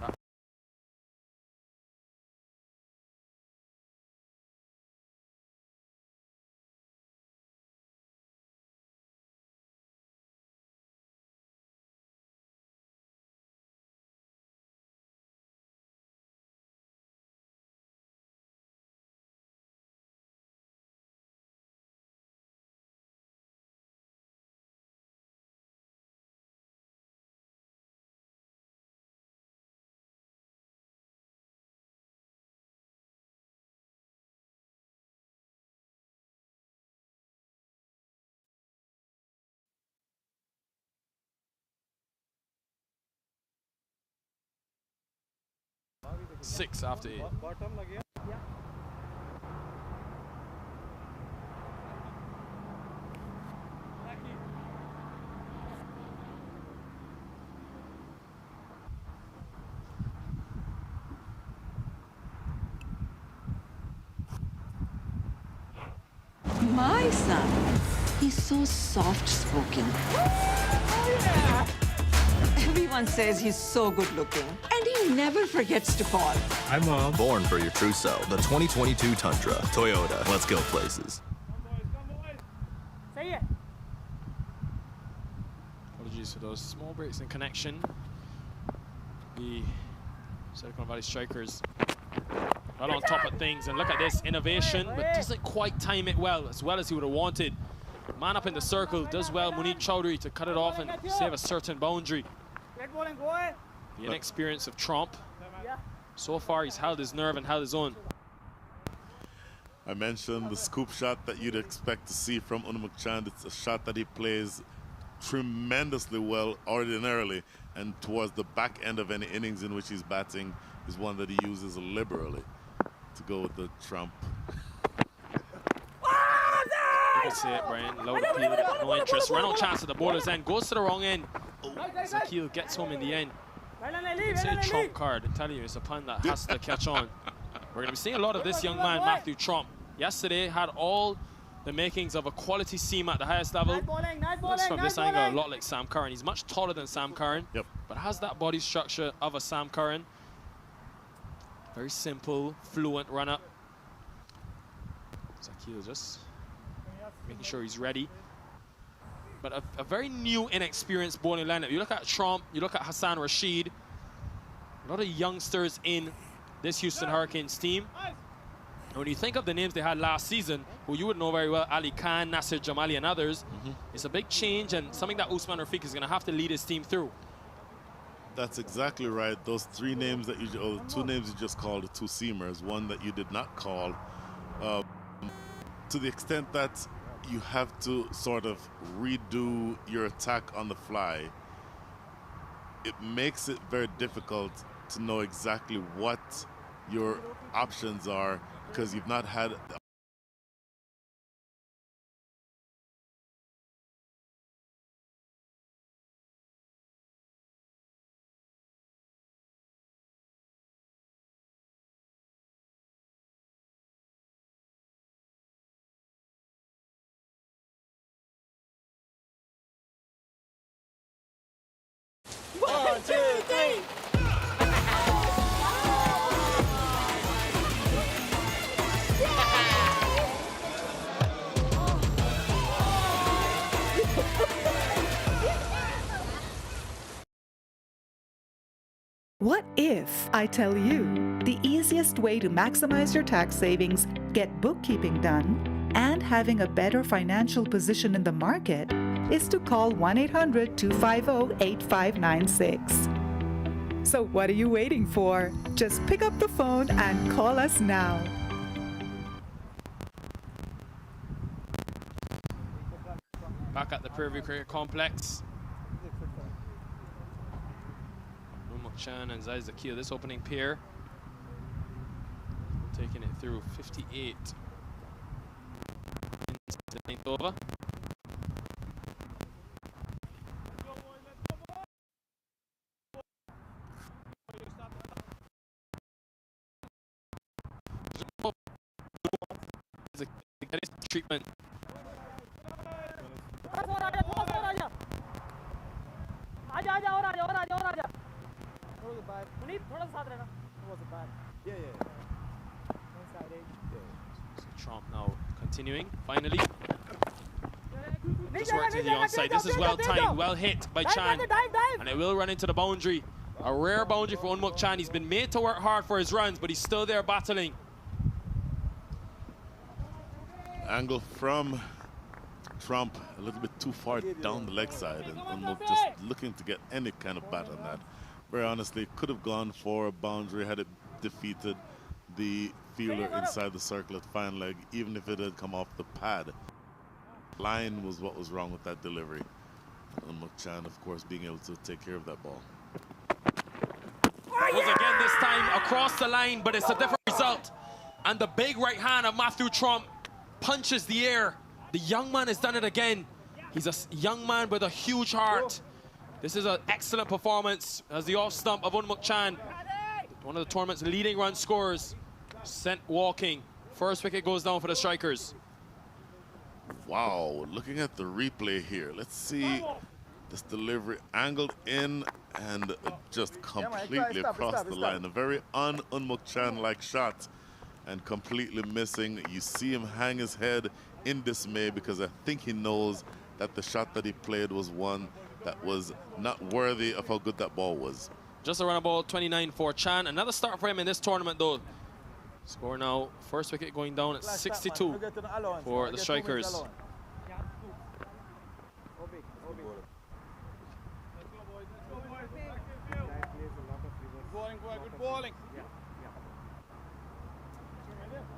that. Six after 8. My son, he's so soft-spoken. Everyone says he's so good-looking, and he never forgets to call. Hi, Mom. Born for your true self. The 2022 Tundra. Toyota. Let's go places. Apologies for those small breaks in connection. The Silicon Valley Strikers right on top of things, and look at this innovation, but doesn't quite time it well as he would have wanted. Man up in the circle, does well, Munir Chowdhury, to cut it off and save a certain boundary. The inexperience of Trump. So far, he's held his nerve and held his own. I mentioned the scoop shot that you'd expect to see from Unumukchand. It's a shot that he plays tremendously well ordinarily, and towards the back end of any innings in which he's batting is one that he uses liberally to go with the trump. You can see it, Brian. Low appeal, no interest. Run on chance at the bowler's end. Goes to the wrong end. Zakil gets home in the end. It's a trump card. I'm telling you, it's a pun that has to catch on. We're going to be seeing a lot of this young man, Matthew Trump. Yesterday had all the makings of a quality seam at the highest level. Looks from this angle a lot like Sam Curran. He's much taller than Sam Curran, but has that body structure of a Sam Curran. Very simple, fluent run-up. Zakil just making sure he's ready. But a very new, inexperienced bowling lineup. You look at Trump, you look at Hassan Rashid. A lot of youngsters in this Houston Hurricanes team. And when you think of the names they had last season, who you would know very well, Ali Khan, Nasir Jamali, and others, it's a big change and something that Usman Rafiq is going to have to lead his team through. That's exactly right. Those three names that you, or the two names you just called, the two seamers, one that you did not call, to the extent that you have to sort of redo your attack on the fly, it makes it very difficult to know exactly what your options are, because you've not had One, two, three. What if I tell you the easiest way to maximize your tax savings, get bookkeeping done, and having a better financial position in the market is to call 1-800-250-8596. So what are you waiting for? Just pick up the phone and call us now. Back at the Prairie Cricket Complex. Chan and Zai Zakil, this opening pair, taking it through 58 into the 9th over. Treatment. Trump now continuing, finally. Just worked to the onside. This is well timed, well hit by Chan. And it will run into the boundary. A rare boundary for Unmuk Chan. He's been made to work hard for his runs, but he's still there battling. Angle from Trump a little bit too far down the leg side, and Unmuk just looking to get any kind of bat on that. Very honestly, could have gone for a boundary had it defeated the fielder inside the circle at fine leg, even if it had come off the pad. Line was what was wrong with that delivery. Unmuk Chan, of course, being able to take care of that ball. Goes again this time across the line, but it's a different result. And the big right hand of Matthew Trump punches the air. The young man has done it again. He's a young man with a huge heart. This is an excellent performance as the off stump of Unmuk Chan, one of the tournament's leading run scorers, sent walking. First wicket goes down for the Strikers. Wow, looking at the replay here, let's see this delivery angled in and just completely across the line. A very un-Unmuk Chan-like shot and completely missing. You see him hang his head in dismay because I think he knows that the shot that he played was one that was not worthy of how good that ball was. Just around about 29 for Chan. Another start for him in this tournament though. Score now, first wicket going down at 62 for the Strikers.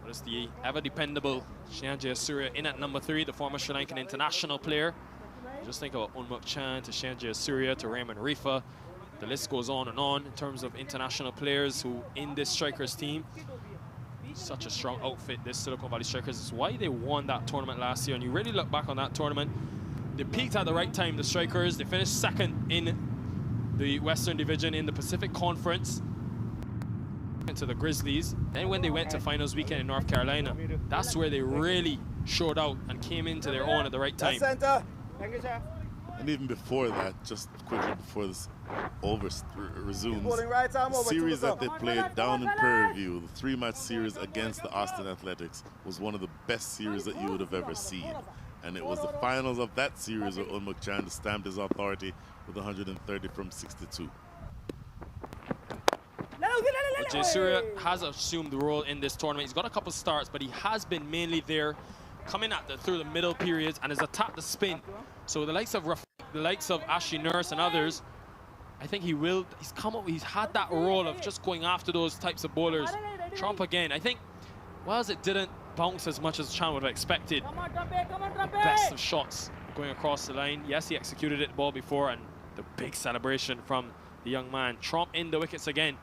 Notice the ever-dependable Shreya Jayasuriya in at number 3, the former Sri Lankan international player. Just think of Unmuk Chan to Shreya Jayasuriya to Raymond Rifa. The list goes on and on in terms of international players who in this Strikers team. Such a strong outfit, this Silicon Valley Strikers. It's why they won that tournament last year. And you really look back on that tournament, they peaked at the right time, the Strikers. They finished second in the Western Division in the Pacific Conference to the Grizzlies. Then when they went to finals weekend in North Carolina, that's where they really showed out and came into their own at the right time. And even before that, just quickly before this resumes, the series that they played down in Prairie View, the 3-match series against the Austin Athletics, was one of the best series that you would have ever seen. And it was the finals of that series where Unmuk Chan stamped his authority with 130 from 62. But Jayasuriya has assumed the role in this tournament. He's got a couple starts, but he has been mainly there, coming at through the middle periods and has attacked the spin. So the likes of Ashley Nurse and others, I think he's had that role of just going after those types of bowlers. Trump again, I think, whilst it didn't bounce as much as Chan would have expected, the best of shots going across the line. Yes, he executed it the ball before, and the big celebration from the young man. Trump in the wickets again.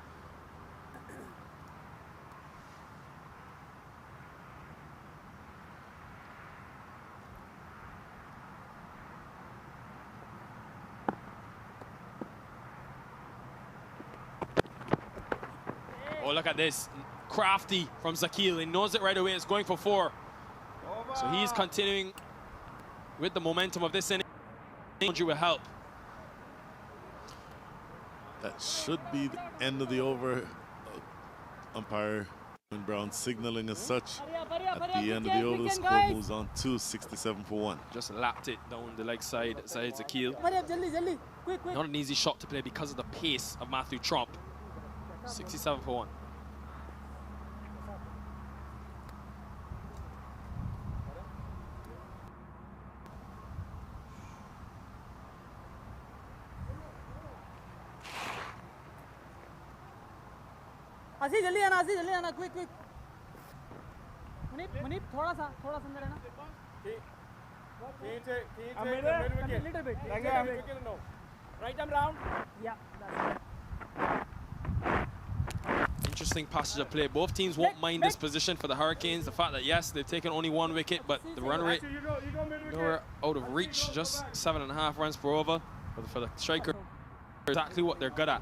Oh, look at this. Crafty from Zakil. He knows it right away. It's going for 4. So he's continuing with the momentum of this inning. Will help. That should be the end of the over. Umpire Brown signaling as such. At the end of the over, the score moves on to 67 for 1. Just lapped it down the leg side, Zakil. Not an easy shot to play because of the pace of Matthew Trump. 67 for 1. आसी जल्दी आना quick मुनीप थोड़ा सा अंदर है ना little bit right arm round yeah that's it. Interesting passage of play. Both teams won't mind this position for the Hurricanes. The fact that yes, they've taken only 1 wicket, but the run rate nowhere out of reach, just 7.5 runs per over for the Strikers. Exactly what they're good at.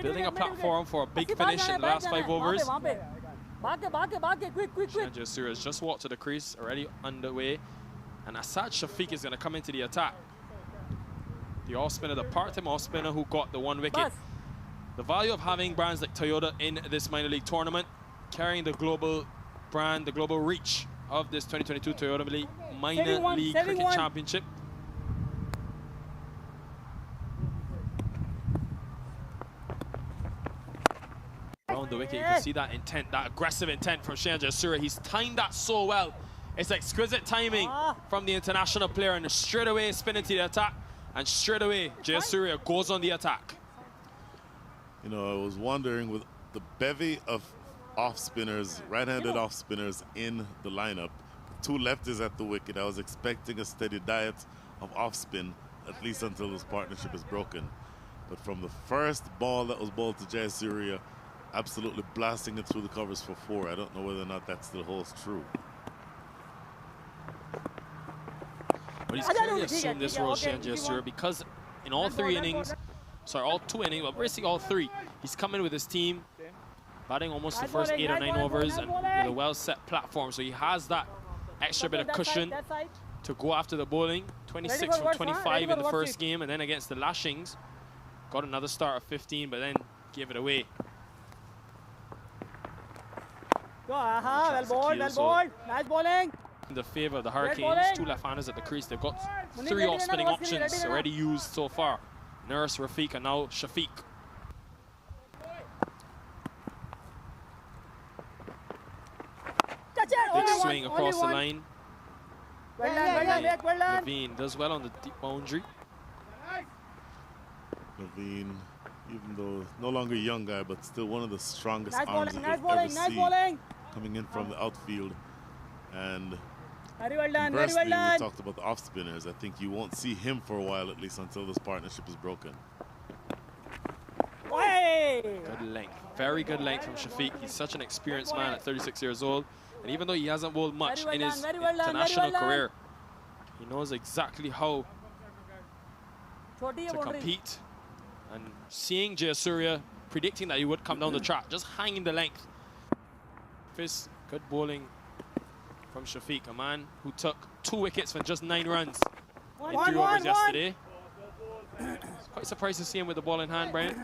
Building a platform for a big finish in the last 5 overs. Shreya Jayasuriya has just walked to the crease, already underway. And Asad Shafiq is going to come into the attack. the off spinner, the part-time off spinner who got the 1 wicket. The value of having brands like Toyota in this minor league tournament, carrying the global brand, the global reach of this 2022 Toyota Minor League Cricket Championship. Around the wicket, you can see that intent, that aggressive intent from Shane Jayasuriya. He's timed that so well. It's exquisite timing from the international player, and straight away spin into the attack, and straight away Jayasuriya goes on the attack. You know, I was wondering with the bevy of off spinners, right-handed off spinners in the lineup, 2 lefties at the wicket, I was expecting a steady diet of off spin, at least until this partnership is broken. But from the first ball that was bowled to Jayasuriya, absolutely blasting it through the covers for 4. I don't know whether or not that still holds true. But he's clearly assumed this role, Shane Jayasuriya, because in all 3 innings, sorry, all 2 innings, well, basically all 3, he's come in with his team, batting almost the first 8 or 9 overs, and with a well-set platform. So he has that extra bit of cushion to go after the bowling. 26 from 25 in the first game, and then against the Lashings, got another start of 15, but then gave it away. Well bowled, nice bowling. In the favor of the Hurricanes, 2 left-handers at the crease. They've got 3 off-spinning options already used so far. Nurse, Rafiq, and now Shafiq. Big swing across the line. Naveen does well on the deep boundary. Naveen, even though no longer a young guy, but still one of the strongest arms that you've ever seen, coming in from the outfield. And conversely, we talked about the off spinners. I think you won't see him for a while, at least until this partnership is broken. Good length, very good length from Shafiq. He's such an experienced man at 36 years old. And even though he hasn't bowled much in his international career, he knows exactly how to compete. And seeing Jayasuriya predicting that he would come down the track, just hanging the length. Fist, good bowling from Shafiq, a man who took 2 wickets for just 9 runs in 3 overs yesterday. Quite surprised to see him with the ball in hand, Brian.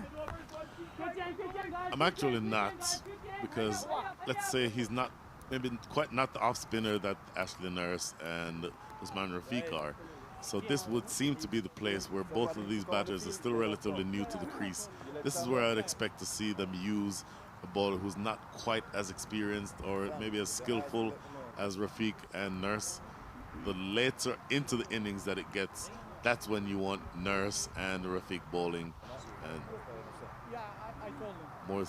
I'm actually not, because let's say he's not, maybe quite not the off spinner that Ashley Nurse and Usman Rafiq are. So this would seem to be the place where both of these batters are still relatively new to the crease. This is where I'd expect to see them use a bowler who's not quite as experienced or maybe as skillful as Rafiq and Nurse. The later into the innings that it gets, that's when you want Nurse and Rafiq bowling. And more.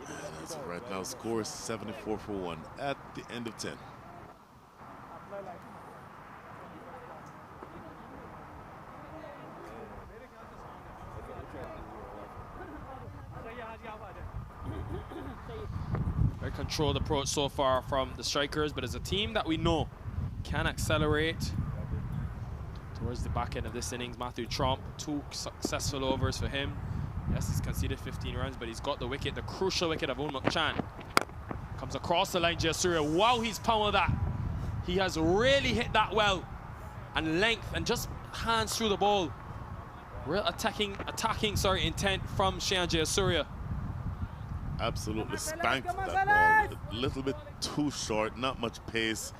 And as of right now, score is 74 for 1 at the end of 10. Very controlled approach so far from the strikers, but as a team that we know can accelerate towards the back end of this innings. Matthew Tromp, 2 successful overs for him. Yes, he's conceded 15 runs, but he's got the wicket, the crucial wicket of Unmukt Chan. Comes across the line, Jayasuriya. Wow, he's powered that. He has really hit that well. And length, and just hands through the ball. Real attacking intent from Shane Jayasuriya. Absolutely spanked that ball. A little bit too short, not much pace.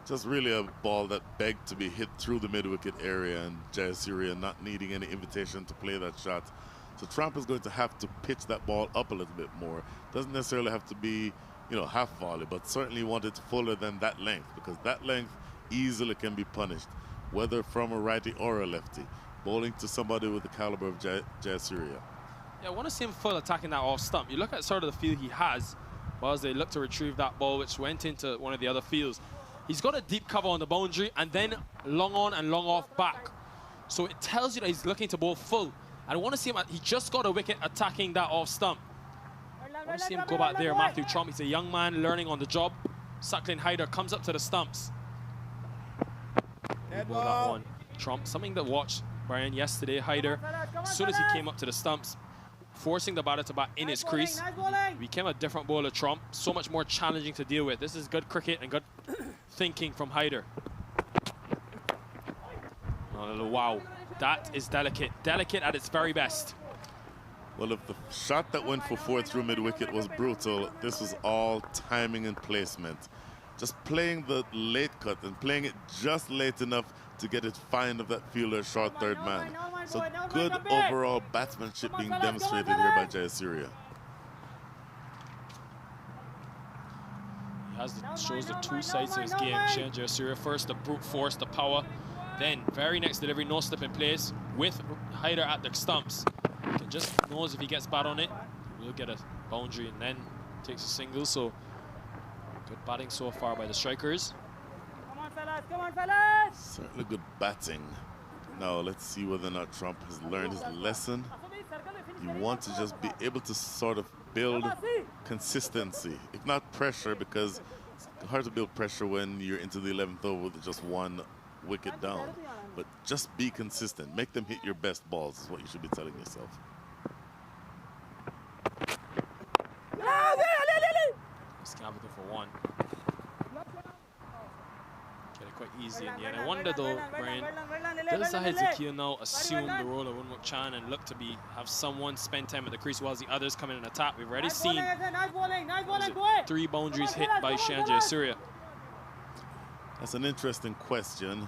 Just really a ball that begged to be hit through the mid-wicket area, and Jayasuriya not needing any invitation to play that shot. So Trump is going to have to pitch that ball up a little bit more. Doesn't necessarily have to be, you know, half volley, but certainly want it fuller than that length, because that length easily can be punished, whether from a righty or a lefty. Bowling to somebody with the caliber of Jayasuriya. Yeah, I want to see him full attacking that off stump. You look at sort of the field he has, whilst they look to retrieve that ball, which went into one of the other fields. He's got a deep cover on the boundary, and then long on and long off back. So it tells you that he's looking to bowl full. I want to see him, he just got a wicket attacking that off stump. I want to see him go back there, Matthew Trump. He's a young man learning on the job. Suckling Haider comes up to the stumps. That one. Trump, something to watch, Brian, yesterday. Haider, as soon as he came up to the stumps, forcing the batter to bat in his crease, became a different bowler, Trump. So much more challenging to deal with. This is good cricket and good thinking from Haider. Oh, wow, that is delicate. Delicate at its very best. Well, if the shot that went for 4 through mid-wicket was brutal, this was all timing and placement. Just playing the late cut and playing it just late enough to get it fine of that fielder short third man. So good overall batsmanship being demonstrated here by Jayasuriya. Shows the two sides of his game. Shayan Jayasuriya first the brute force, the power. Then very next delivery, no slip in place with Haider at the stumps. He just knows if he gets bad on it, he'll get a boundary and then takes a single. So good batting so far by the strikers. Come on, fellas, come on, fellas! Certainly good batting. Now let's see whether or not Trump has learned his lesson. You want to just be able to sort of build consistency, if not pressure, because it's hard to build pressure when you're into the 11th over with just 1 wicket down. But just be consistent. Make them hit your best balls is what you should be telling yourself. Everything for 1. Get it quite easy in the end. I wonder though, Brian, does Zahid Zakir now assume the role of Unmukt Chan and look to have someone spend time at the crease while the others come in and attack? We've already seen 3 boundaries hit by Shayan Jayasuriya. That's an interesting question.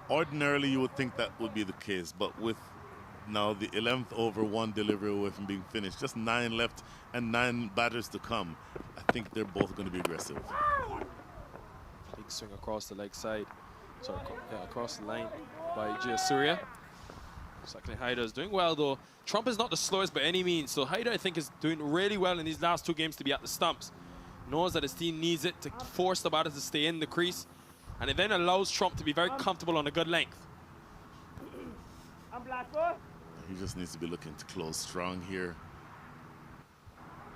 Ordinarily, you would think that would be the case, but with now the 11th over, 1 delivery away from being finished, just 9 left and 9 batters to come, I think they're both going to be aggressive. Big swing across the leg side, sorry, yeah, across the line by Jayasuriya. Second, Haider is doing well though. Trump is not the slowest by any means, so Haider I think is doing really well in these last 2 games to be at the stumps. Knows that his team needs it to force the batters to stay in the crease, and it then allows Trump to be very comfortable on a good length. He just needs to be looking to close strong here.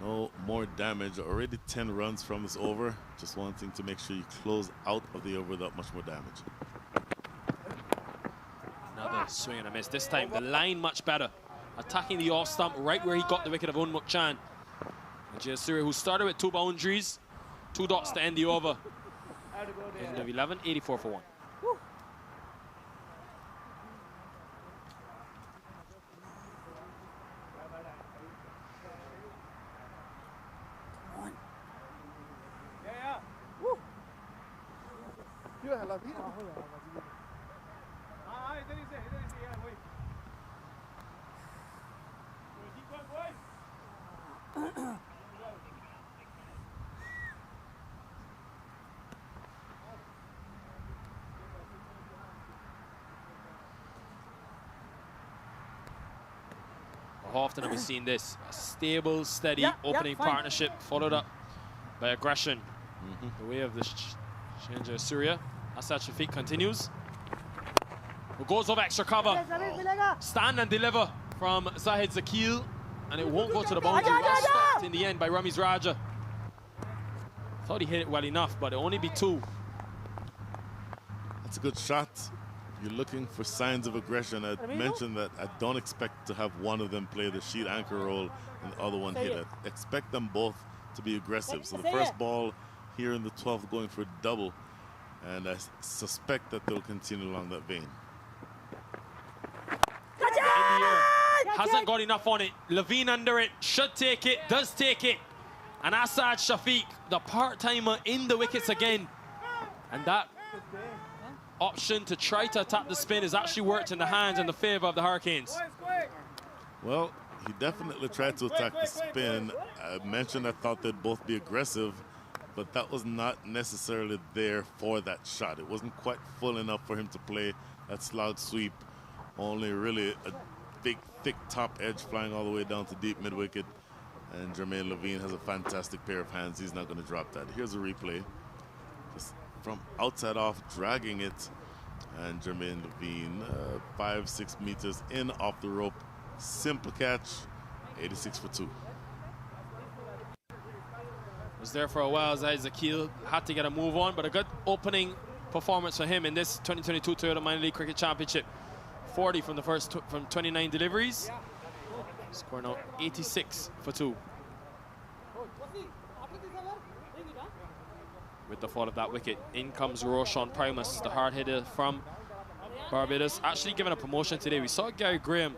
No more damage. Already 10 runs from this over. Just wanting to make sure you close out of the over without much more damage. Another swing and a miss. This time the line much better. Attacking the off stump right where he got the wicket of Unmukt Chan. And Jayasuriya, who started with 2 boundaries, 2 dots to end the over. End of 11, 84 for 1. How often have we seen this? A stable, steady opening partnership followed up by aggression. The way of the Shayan Jayasuriya. Asad Shafiq continues. Who goes over extra cover. Stand and deliver from Zahid Zakir. And it won't go to the boundary. Well stopped in the end by Ramiz Raja. Thought he hit it well enough, but it'll only be 2. That's a good shot. You're looking for signs of aggression. I mentioned that I don't expect to have one of them play the sheet anchor role and the other one hit it. Expect them both to be aggressive. So the first ball here in the 12th going for a double, and I suspect that they'll continue along that vein. In the air. Hasn't got enough on it. Levine under it, should take it, does take it. And Asad Shafiq, the part-timer, in the wickets again. And that option to try to attack the spin has actually worked in the hands in the favor of the Hurricanes. Well, he definitely tried to attack the spin. I mentioned I thought they'd both be aggressive, but that was not necessarily there for that shot. It wasn't quite full enough for him to play that slog sweep. Only really a big, thick top edge flying all the way down to deep mid-wicket. And Jermaine Levine has a fantastic pair of hands. He's not going to drop that. Here's a replay. Just from outside off, dragging it. And Jermaine Levine, 5-6 meters in off the rope. Simple catch, 86 for 2. Was there for a while. Zahid Zakir had to get a move on, but a good opening performance for him in this 2022 Toyota Minor League Cricket Championship. 40 from the first from 29 deliveries. Scoring out 86 for 2. With the fall of that wicket, in comes Roshan Primus, the hard hitter from Barbados actually given a promotion today. We saw Gary Graham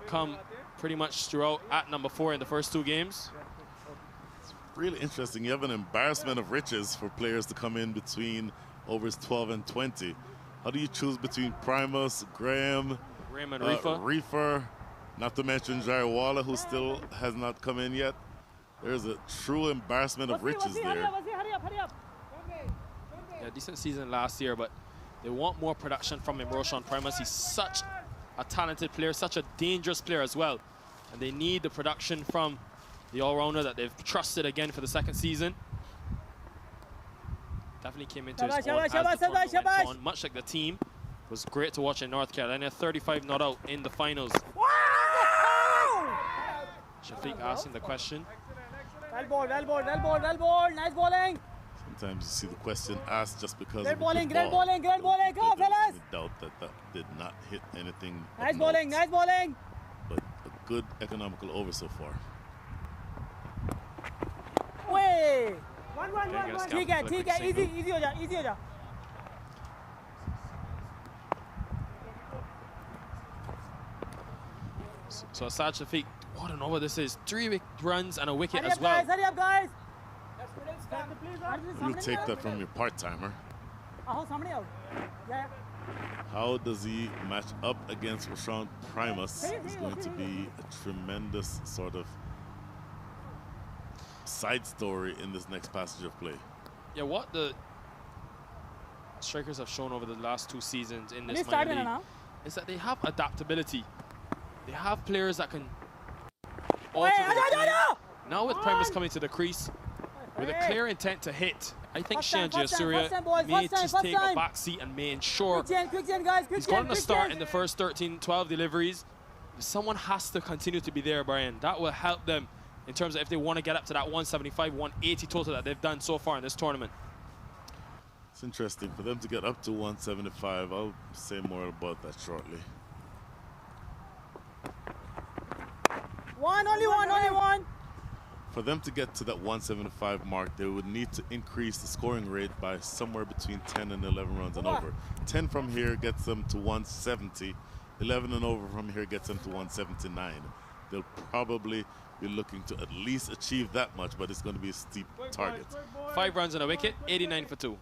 come pretty much throughout at number 4 in the first 2 games. It's really interesting. You have an embarrassment of riches for players to come in between overs 12 and 20. How do you choose between Primus, Graham, and Reefer, not to mention Jaiwala, who still has not come in yet? There's a true embarrassment of riches there. Hurry up. Yeah, decent season last year, but they want more production from him, Roshan Primus. He's such a talented player, such a dangerous player as well. And they need the production from the all-rounder that they've trusted again for the 2nd season. Definitely came into his own as the tournament went on, much like the team. It was great to watch in North Carolina. 35 not out in the finals. Shafiq asking the question. Well ball. Nice bowling. Sometimes you see the question asked just because Great of bowling. the ball. Go, fellas. Doubt that did not hit anything. Nice bowling. But a good economical over so far. Way. 1. ठीक है, easy हो जा. So Asad Shafiq, what an over this is. 3 runs and a wicket Hurry as up, well. Hurry up, guys. You'll take that from your part-timer. How does he match up against Roshan Primus is going to be a tremendous sort of side story in this next passage of play. Yeah, what the strikers have shown over the last 2 seasons in this minor league is that they have adaptability. They have players that can alter Now with Primus coming to the crease with a clear intent to hit, I think Shian Jayasuriya may just take a back seat and may ensure he's going to start in the first 13-12 deliveries. Someone has to continue to be there, Brian. That will help them in terms of if they want to get up to that 175, 180 total that they've done so far in this tournament. It's interesting for them to get up to 175. I'll say more about that shortly. Only one. For them to get to that 175 mark, they would need to increase the scoring rate by somewhere between 10 and 11 runs and over. 10 from here gets them to 170. 11 and over from here gets them to 179. They'll probably be looking to at least achieve that much, but it's going to be a steep target. 5 runs and a wicket, 89 for 2.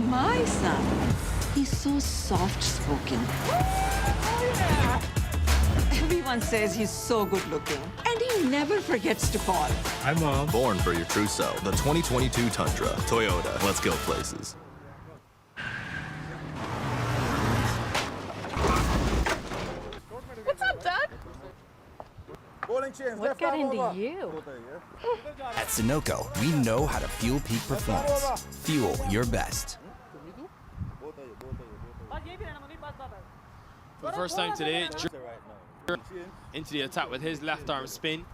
My son, he's so soft-spoken. Everyone says he's so good-looking, and he never forgets to call. Hi, Mom. Born for your true self. The 2022 Tundra. Toyota. Let's go places. What's up, Doug? What got into you? At Sunoco, we know how to fuel peak performance. Fuel your best. For the first time today, into the attack with his left arm spin.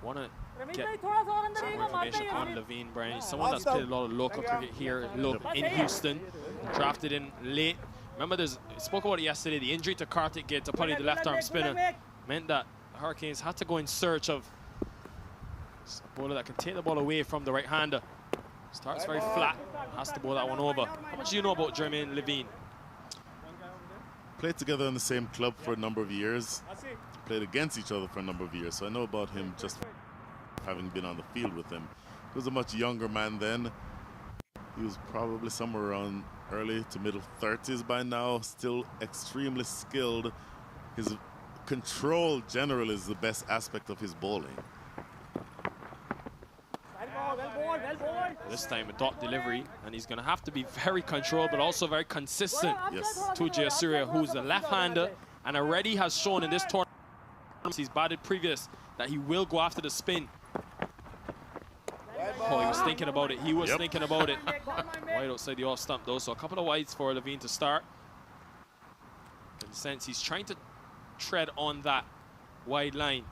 Want to get some more information on Levine, Brian. Someone that's played a lot of local cricket here in Houston, drafted in late. Remember, spoke about it yesterday, the injury to Karthik Gatapalli, the left arm spinner, meant that the Hurricanes had to go in search of a bowler that can take the ball away from the right-hander. Starts very flat, has to bowl that one over. How much do you know about Jermaine Levine? Played together in the same club for a number of years. Played against each other for a number of years, so I know about him just having been on the field with him. He was a much younger man then. He was probably somewhere around early to middle 30s by now, still extremely skilled. His control generally is the best aspect of his bowling. This time a dot delivery, and he's going to have to be very controlled but also very consistent to Jayasuriya, who's a left-hander and already has shown in this tournament, he's batted previous, that he will go after the spin. Oh, he was thinking about it. He was thinking about it. Wide outside the off stump though, so a couple of wides for Levine to start. In a sense, he's trying to tread on that wide line.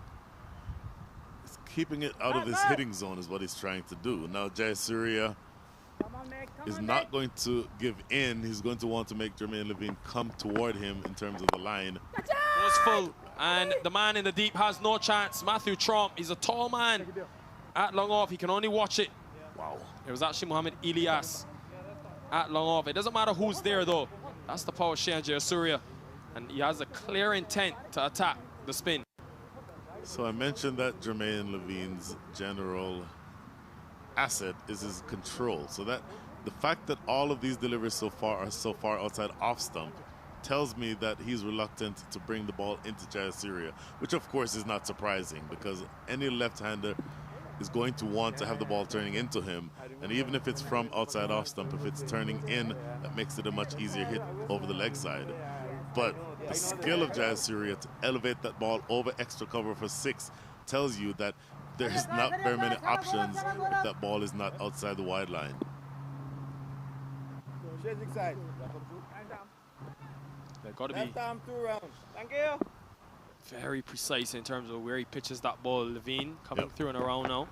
He's keeping it out of his hitting zone is what he's trying to do. Now Jayasuriya is not going to give in. He's going to want to make Jermaine Levine come toward him in terms of the line. Was full, and the man in the deep has no chance. Matthew Tromp, he's a tall man. at long off. He can only watch it. Wow. It was actually Mohamed Ilyas at long off. It doesn't matter who's there, though. That's the power of Shehan Jayasuriya. And he has a clear intent to attack the spin. So I mentioned that Jermaine Levine's general asset is his control. So that the fact that all of these deliveries so far are so far outside off stump tells me that he's reluctant to bring the ball into Jayasuriya, which of course is not surprising because any left-hander is going to want to have the ball turning into him, and even if it's from outside off stump, if it's turning in, that makes it a much easier hit over the leg side. But the skill of Jayasuriya to elevate that ball over extra cover for 6 tells you that there's not very many options if that ball is not outside the wide line. They've got to be very precise in terms of where he pitches that ball. Levine coming through and around now.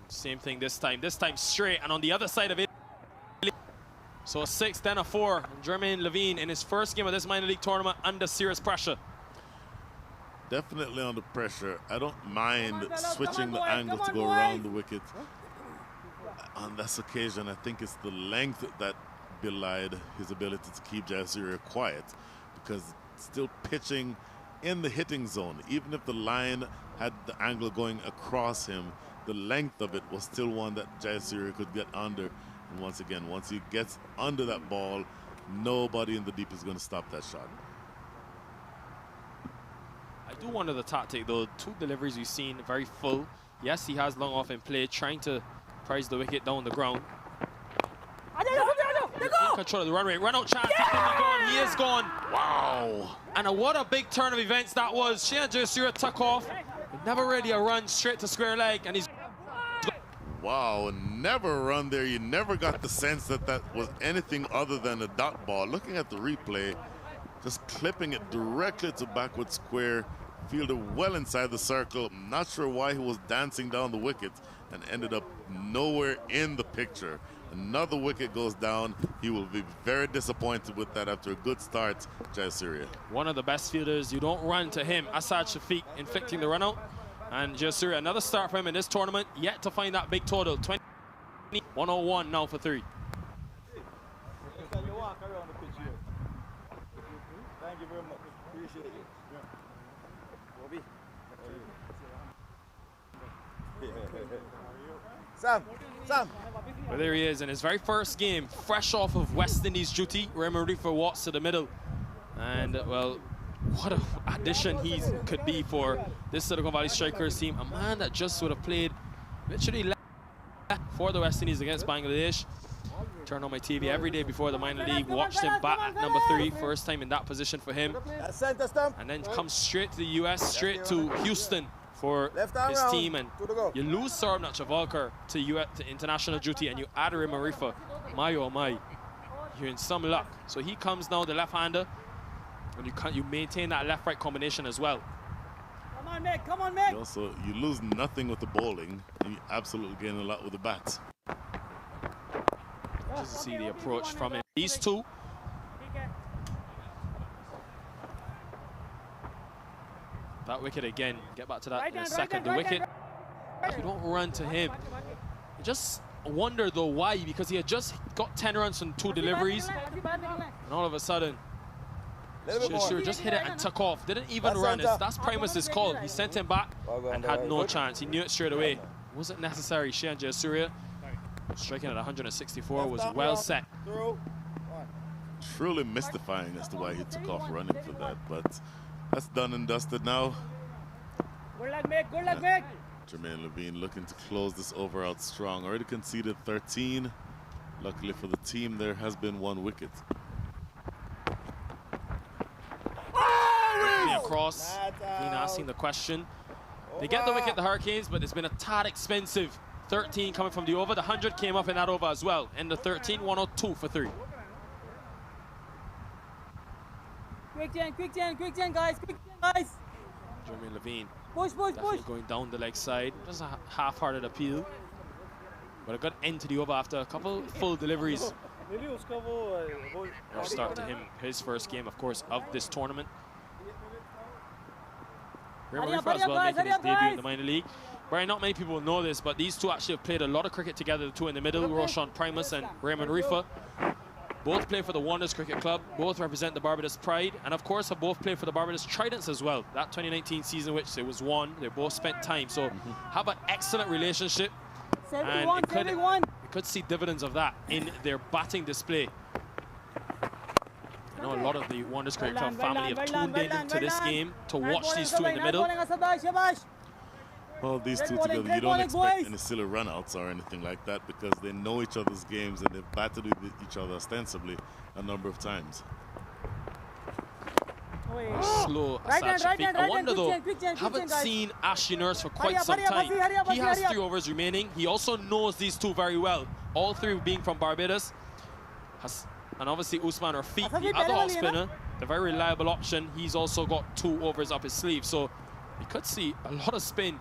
Same thing this time. This time straight and on the other side of it. So a 6, then a 4. And Jermaine Levine in his first game of this minor league tournament under serious pressure. Definitely under pressure. I don't mind switching the angle to go around the wicket. On this occasion, I think it's the length that belied his ability to keep Jayasuriya quiet, because still pitching in the hitting zone, even if the line had the angle going across him, the length of it was still one that Jayasuriya could get under. And once again, once he gets under that ball, nobody in the deep is going to stop that shot. I do wonder the tactic though. 2 deliveries we've seen very full. Yes, he has long off in play, trying to prize the wicket down the ground. In control of the run rate. Run out chance. Yeah! He is gone. Wow. And what a big turn of events that was. Shehan Jayasuriya took off. Never really a run straight to square leg, and he's. Wow, never run there. You never got the sense that that was anything other than a dot ball. Looking at the replay, just clipping it directly to backward square, fielder well inside the circle. I'm not sure why he was dancing down the wicket and ended up nowhere in the picture. Another wicket goes down. He will be very disappointed with that after a good start, Jayasuriya. One of the best fielders. You don't run to him. Asad Shafiq inflicting the run out. And Jayasuriya, another start for him in this tournament, yet to find that big total. 101 now for 3. Thank you very much. Appreciate it. Bobby. Sam. Well, there he is in his very first game, fresh off of West Indies duty. Raymond Rifa walks to the middle. And, well, what an addition he could be for this Silicon Valley Strikers team. A man that just would have played literally left for the West Indies against Bangladesh. Turn on my TV every day before the minor league. Watched him bat at number 3. First time in that position for him. And then comes straight to the US, straight to Houston for his team. And you lose Saurabh Chavalkar to international duty, and you add Raymond Rifa. My oh my, you're in some luck. So he comes now, the left-hander, and you maintain that left-right combination as well. Come on, Mick. Come on, Mick. Also, you lose nothing with the bowling, and you absolutely gain a lot with the bats. Just to see the approach from him. These 2. That wicket again. Get back to that in a second. The wicket, you don't run to him. You just wonder though why, because he had just got 10 runs from 2 deliveries, and all of a sudden, Jayasuriya just hit it and took off. Didn't even run. That's Primus's call. He sent him back and had no chance. He knew it straight away. Wasn't necessary. Shehan Jayasuriya striking at 164 was well set. Truly mystifying as to why he took off running for that, but that's done and dusted now. Good luck, Mick. Good luck, Mick. Jermaine Levine looking to close this over out strong. Already conceded 13. Luckily for the team, there has been 1 wicket. Across, Levine asking the question. They get the wicket, the Hurricanes, but it's been a tad expensive. 13 coming from the over. The 100 came up in that over as well. End of 13, 102 for 3. Quick gen, guys. Jermaine Levine. Push. Going down the leg side. Just a half-hearted appeal. But a good end to the over after a couple full deliveries. Rough start to him. His first game, of course, of this tournament. Raymond Rifa as well making his debut in the minor league. Brian, not many people know this, but these two actually have played a lot of cricket together, the two in the middle, Roshan Primus and Raymond Rifa. Both play for the Wanderers Cricket Club, both represent the Barbados Pride, and of course have both played for the Barbados Tridents as well. That 2019 season, which it was won, they both spent time. So have an excellent relationship, and it could see dividends of that in their batting display. I know a lot of the Wanderers Cricket Club family have tuned in into this game to watch these two in the middle. Well, these two together, you don't expect any silly runouts or anything like that because they know each other's games and they've battled with each other ostensibly a number of times. Slow Asad Shafiq. I wonder though, haven't seen Ashley Nurse for quite some time. He has 3 overs remaining. He also knows these two very well. All 3 being from Barbados. And obviously Usman Rafiq, the other off spinner, the very reliable option. He's also got 2 overs up his sleeve. So we could see a lot of spin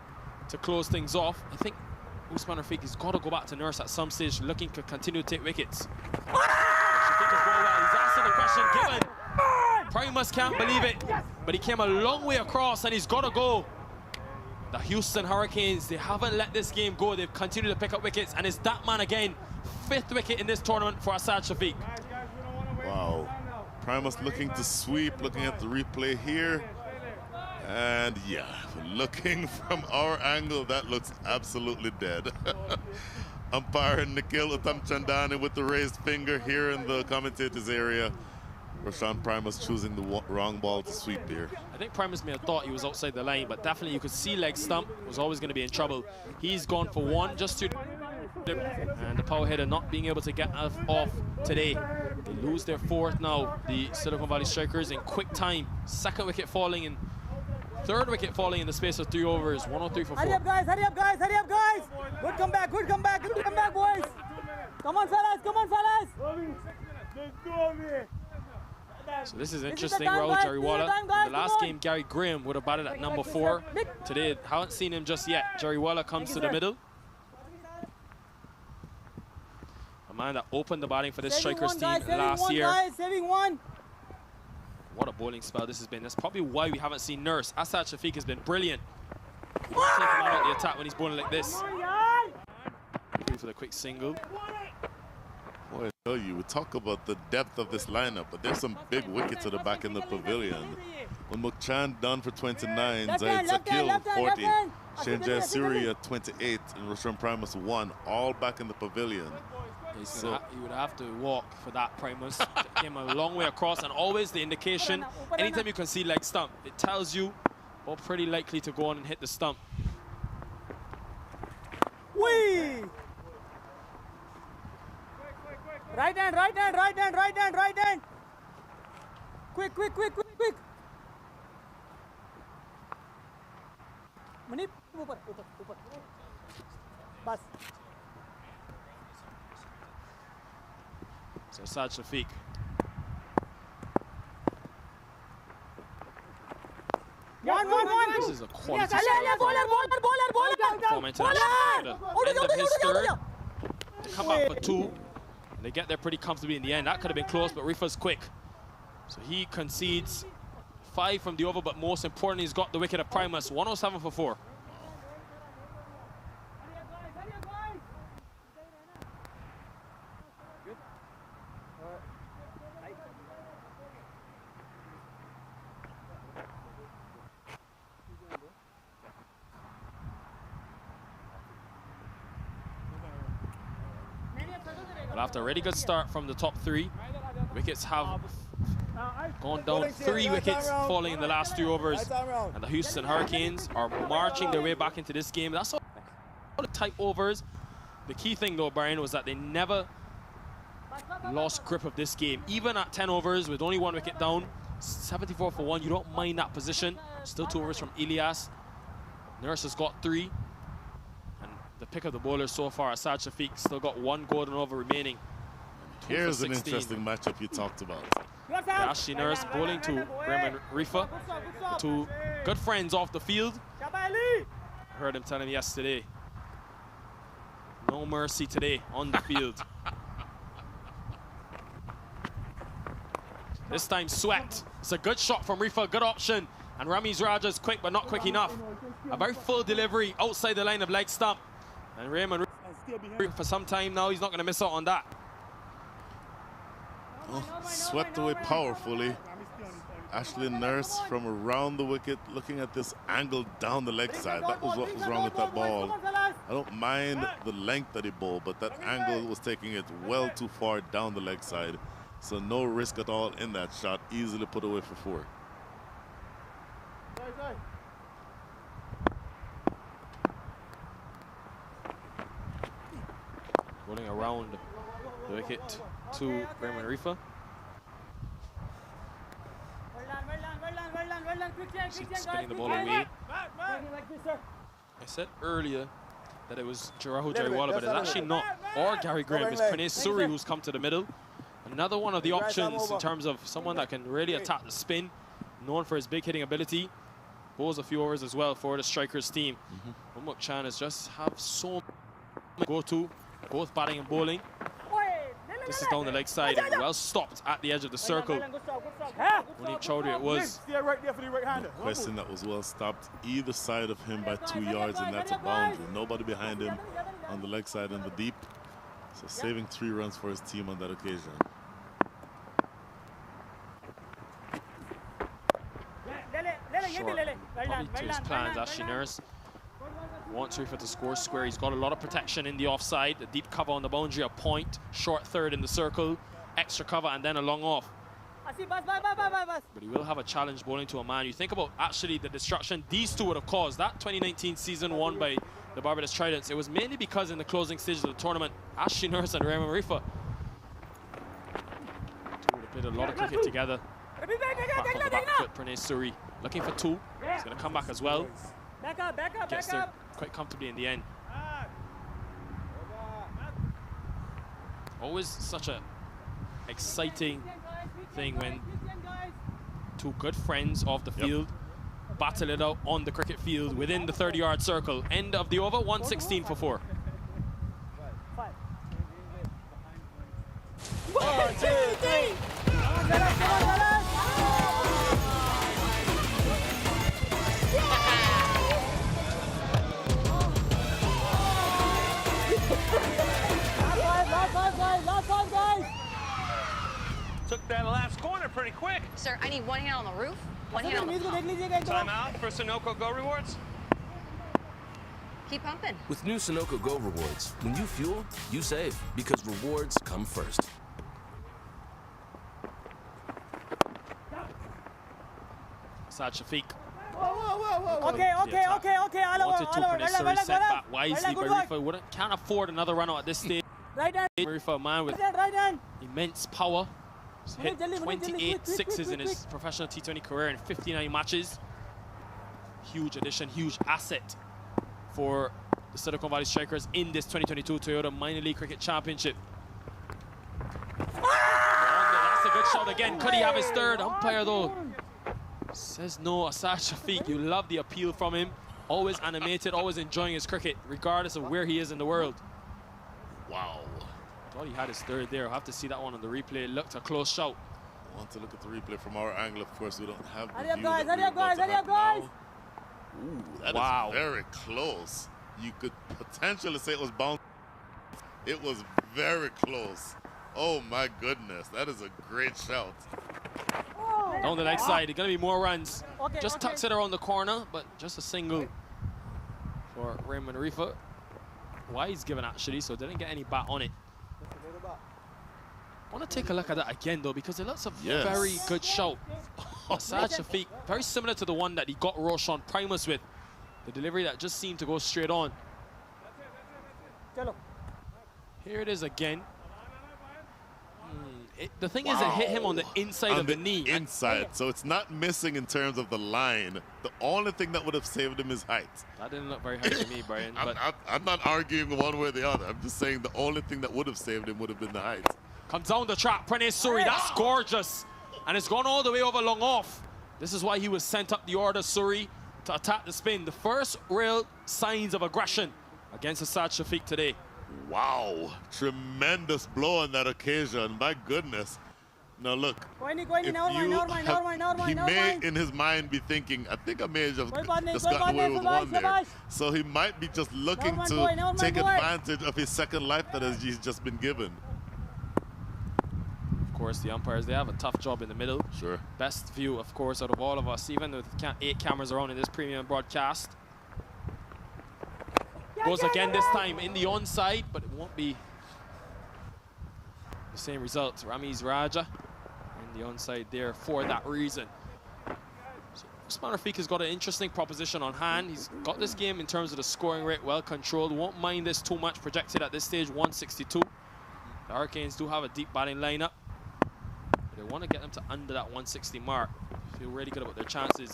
to close things off. I think Usman Rafiq has got to go back to Nurse at some stage, looking to continue to take wickets. Shafiq has bowled well. He's answered the question given. Primus can't believe it, but he came a long way across and he's got to go. The Houston Hurricanes, they haven't let this game go. They've continued to pick up wickets, and it's that man again. 5th wicket in this tournament for Asad Shafiq. Wow. Primus looking to sweep, looking at the replay here. And yeah, looking from our angle, that looks absolutely dead. Umpire Nikhil Uttamchandani with the raised finger here in the commentator's area. Roshan Primus choosing the wrong ball to sweep here. I think Primus may have thought he was outside the line, but definitely you could see leg stump was always going to be in trouble. He's gone for 1 just to... And the power hitter not being able to get off today. They lose their 4th now, the Silicon Valley Strikers, in quick time. 2nd wicket falling and 3rd wicket falling in the space of 3 overs. 103 for 4. Hurry up, guys, hurry up, guys, hurry up, guys. Good comeback, good comeback, good comeback, boys. Come on, fellas, come on, fellas. So this is interesting, Raul Jariwala. In the last game, Gary Graham would have batted at number 4. Today, haven't seen him just yet. Jariwala comes to the middle. A man that opened the batting for this Strikers team last year. What a bowling spell this has been. That's probably why we haven't seen Nurse. Asad Shafiq has been brilliant. You want to take him out of the attack when he's bowling like this. Free for the quick single. Boy, I tell you, we talk about the depth of this lineup, but there's some big wickets at the back in the pavilion. When Mukchand done for 29, Zaid Zakil 40, Shane Jayasuri at 28, and Roshan Primus 1, all back in the pavilion. He would have to walk for that, Primus. Came a long way across, and always the indication, anytime you can see leg stump, it tells you ball pretty likely to go on and hit the stump. Whee! Right hand, right hand, right hand, right hand, right hand. Quick, quick, quick, quick, quick. Manip, ऊपर, ऊपर, ऊपर. Bas. So Asad Shafiq. One. This is a quality start. Former international. End of his 3rd. They come back for 2. They get there pretty comfortably in the end. That could have been close, but Rifa's quick. So he concedes 5 from the over, but most importantly, he's got the wicket of Primus. 107 for 4. But after a really good start from the top 3, wickets have gone down. 3 wickets falling in the last 3 overs. And the Houston Hurricanes are marching their way back into this game. That's all the tight overs. The key thing though, Brian, was that they never lost grip of this game. Even at 10 overs with only 1 wicket down, 74 for 1, you don't mind that position. Still 2 overs from Ilyas. Nurse has got 3. The pick of the bowlers so far, Asad Shafiq still got 1 golden over remaining. Here's an interesting matchup you talked about. Ashley Nurse bowling to Raymond Rifa. 2 good friends off the field. I heard him telling me yesterday, no mercy today on the field. This time swept. It's a good shot from Rifa, good option. And Ramiz Raja's quick, but not quick enough. A very full delivery outside the line of leg stump. And Raymond, for some time now, he's not going to miss out on that. Oh, swept away powerfully. Ashley Nurse from around the wicket, looking at this angle down the leg side. That was what was wrong with that ball. I don't mind the length that he bowled, but that angle was taking it well too far down the leg side. So no risk at all in that shot. Easily put away for 4. Rolling around the wicket to Raymond Rifa. Spinning the ball away. I said earlier that it was Jaraho Jariwala, but it's actually not. Or Gary Graham. It's Pranesh Suri who's come to the middle. Another one of the options in terms of someone that can really attack the spin, known for his big hitting ability. Bowls a few overs as well for the strikers team. Umuk Chan has just have so much go to, both batting and bowling. This is down the leg side and well stopped at the edge of the circle. Monique Chowdhury it was. No question, that was well stopped either side of him by 2 yards, and that's a boundary. Nobody behind him on the leg side in the deep. So saving 3 runs for his team on that occasion. Short, probably to his plans, Ashley Nurse. Wants Rifa to score square. He's got a lot of protection in the offside. The deep cover on the boundary, a point. Short third in the circle. Extra cover and then a long off. But he will have a challenge bowling to a man. You think about actually the destruction these two would have caused. That 2019 season won by the Barbados Tridents. It was mainly because in the closing stages of the tournament, Ashley Nurse and Raymond Rifa would have played a lot of cricket together. Back on the back foot, Pranesh Suri looking for 2. He's going to come back as well. Gets there quite comfortably in the end. Always such a exciting thing when 2 good friends off the field battle it out on the cricket field within the 30-yard circle. End of the over, 116 for 4. 1, 2, 3. Last one, guys. Took that last corner pretty quick. Sir, I need 1 hand on the roof, 1 hand on the pump. Time out for Sunoco Go Rewards. Keep pumping. With new Sunoco Go Rewards, when you fuel, you save, because rewards come first. Saad Shafiq. Okay. Wanted to Pranesh Suri set back wisely, but Rifa can't afford another run out at this stage. Rifa, a man with immense power. He's hit 28 sixes in his professional T20 career in 59 matches. Huge addition, huge asset for the Silicon Valley Strikers in this 2022 Toyota Minor League Cricket Championship. That's a good shot again. Could he have his third? Umpire though says no. Asad Shafiq, you love the appeal from him. Always animated, always enjoying his cricket, regardless of where he is in the world. Wow. Thought he had his third there. I'll have to see that one on the replay. It looked a close shout. I want to look at the replay from our angle. Of course, we don't have the Hurry up, view guys, that hurry up, we're about guys, to hurry up, have guys. now. Ooh, that Wow. is very close. You could potentially say it was bound. It was very close. Oh my goodness, that is a great shout. Down the leg side, there's gonna be more runs. Okay, Just tucks it around the corner, but just a single for Raymond Rifa. Wise given actually, so didn't get any bat on it. I want to take a look at that again though, because it looks a very good shout. Asad Shafiq, very similar to the one that he got Roshan Primus with. The delivery that just seemed to go straight on. Here it is again. The thing is, it hit him on the inside of the knee. Inside, so it's not missing in terms of the line. The only thing that would have saved him is height. That didn't look very high to me, Brian. But I'm not arguing one way or the other. I'm just saying the only thing that would have saved him would have been the height. comes down the track, Pranesh Suri, that's gorgeous. And it's gone all the way over long off. This is why he was sent up the order, Suri, to attack the spin. The first real signs of aggression against Asad Shafiq today. Wow, tremendous blow on that occasion. My goodness. Now look, कोई नहीं, if he may in his mind be thinking, I think I may have just gotten away with one there. So he might be just looking to take advantage of his second life that he's just been given. Of course, the umpires, they have a tough job in the middle. Sure. Best view, of course, out of all of us, even with 8 cameras around in this premium broadcast. Goes again this time in the onside, but it won't be the same result. Ramiz Raja in the onside there for that reason. So Usman Rafiq has got an interesting proposition on hand. He's got this game in terms of the scoring rate well controlled. Won't mind this too much. Projected at this stage 162. The Hurricanes do have a deep batting lineup. They want to get them to under that 160 mark. Feel really good about their chances.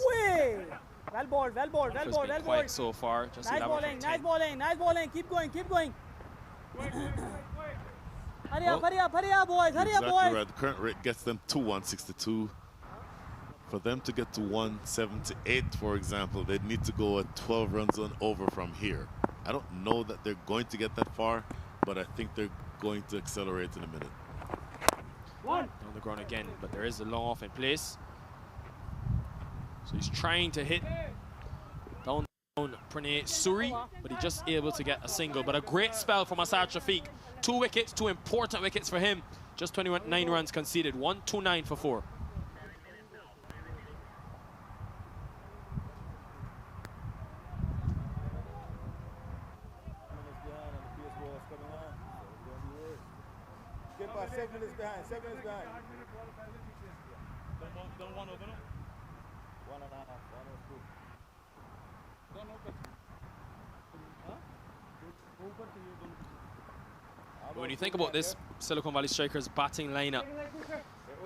Well bowled, well bowled, well bowled, well Quiet bowled. so far. Just Nice 11 bowling, from 10. nice bowling, nice bowling. Keep going, keep going. Hurry up, hurry up, hurry up, boys, hurry up, Exactly boys. right. The current rate gets them to 162. For them to get to 178, for example, they'd need to go at 12 runs and over from here. I don't know that they're going to get that far, but I think they're going to accelerate in a minute. On the ground again, but there is a long off in place. So he's trying to hit down Pranay Suri, but he's just able to get a single. But a great spell from Asad Shafiq. 2 wickets, 2 important wickets for him. Just 29 runs conceded, 129 for 4. Skipper, 7 minutes behind, 7 minutes behind. Don't one open up. 1.5, 1 or 2. When you think about this Silicon Valley Strikers batting lineup,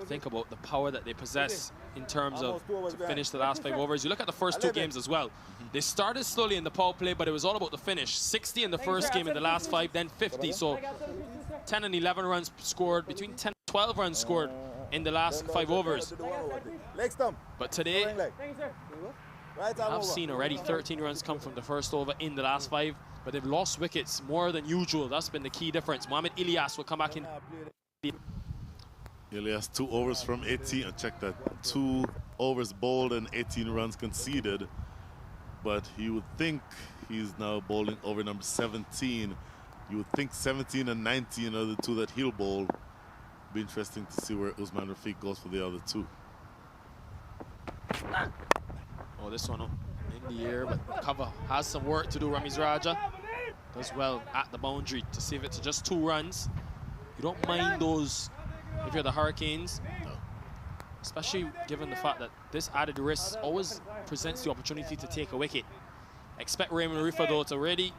think about the power that they possess in terms of to finish the last 5 overs. You look at the first 2 games as well. They started slowly in the power play, but it was all about the finish. 60 in the first game, in the last 5, then 50. So 10 and 11 runs scored, between 10 and 12 runs scored in the last 5 overs. But today, I've seen already 13 runs come from the first over in the last 5, but they've lost wickets more than usual. That's been the key difference. Mohamed Ilyas will come back in. Ilyas 2 overs from 18, and check that, 2 overs bowled and 18 runs conceded. But you would think he's now bowling over number 17. You would think 17 and 19 are the 2 that he'll bowl. Be interesting to see where Usman Rafiq goes for the other 2. Oh, this one in the air, but cover has some work to do. Ramiz Raja does well at the boundary to save it to just 2 runs. You don't mind those if you're the Hurricanes, especially given the fact that this added risk always presents the opportunity to take a wicket. Expect Raymond Rifa, though, to really,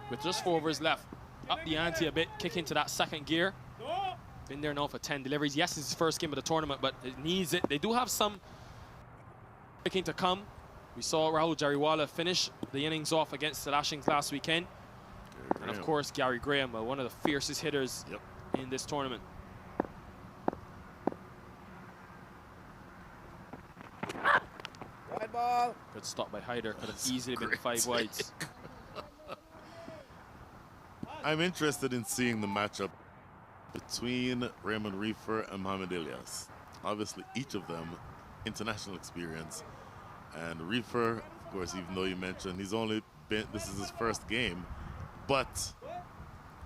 with just 4 overs left, up the ante a bit, kick into that second gear. Been there now for 10 deliveries. Yes, it's his first game of the tournament, but it needs it. They do have some picking to come. We saw Rahul Jariwala finish the innings off against the Lashings last weekend. And of course, Gary Graham, one of the fiercest hitters in this tournament. Wide ball. Good stop by Hyder. Could have easily been 5 wides. I'm interested in seeing the matchup between Raymond Reefer and Mohamed Ilyas. Obviously, each of them international experience. And Reefer, of course, even though you mentioned he's only been, this is his first game, but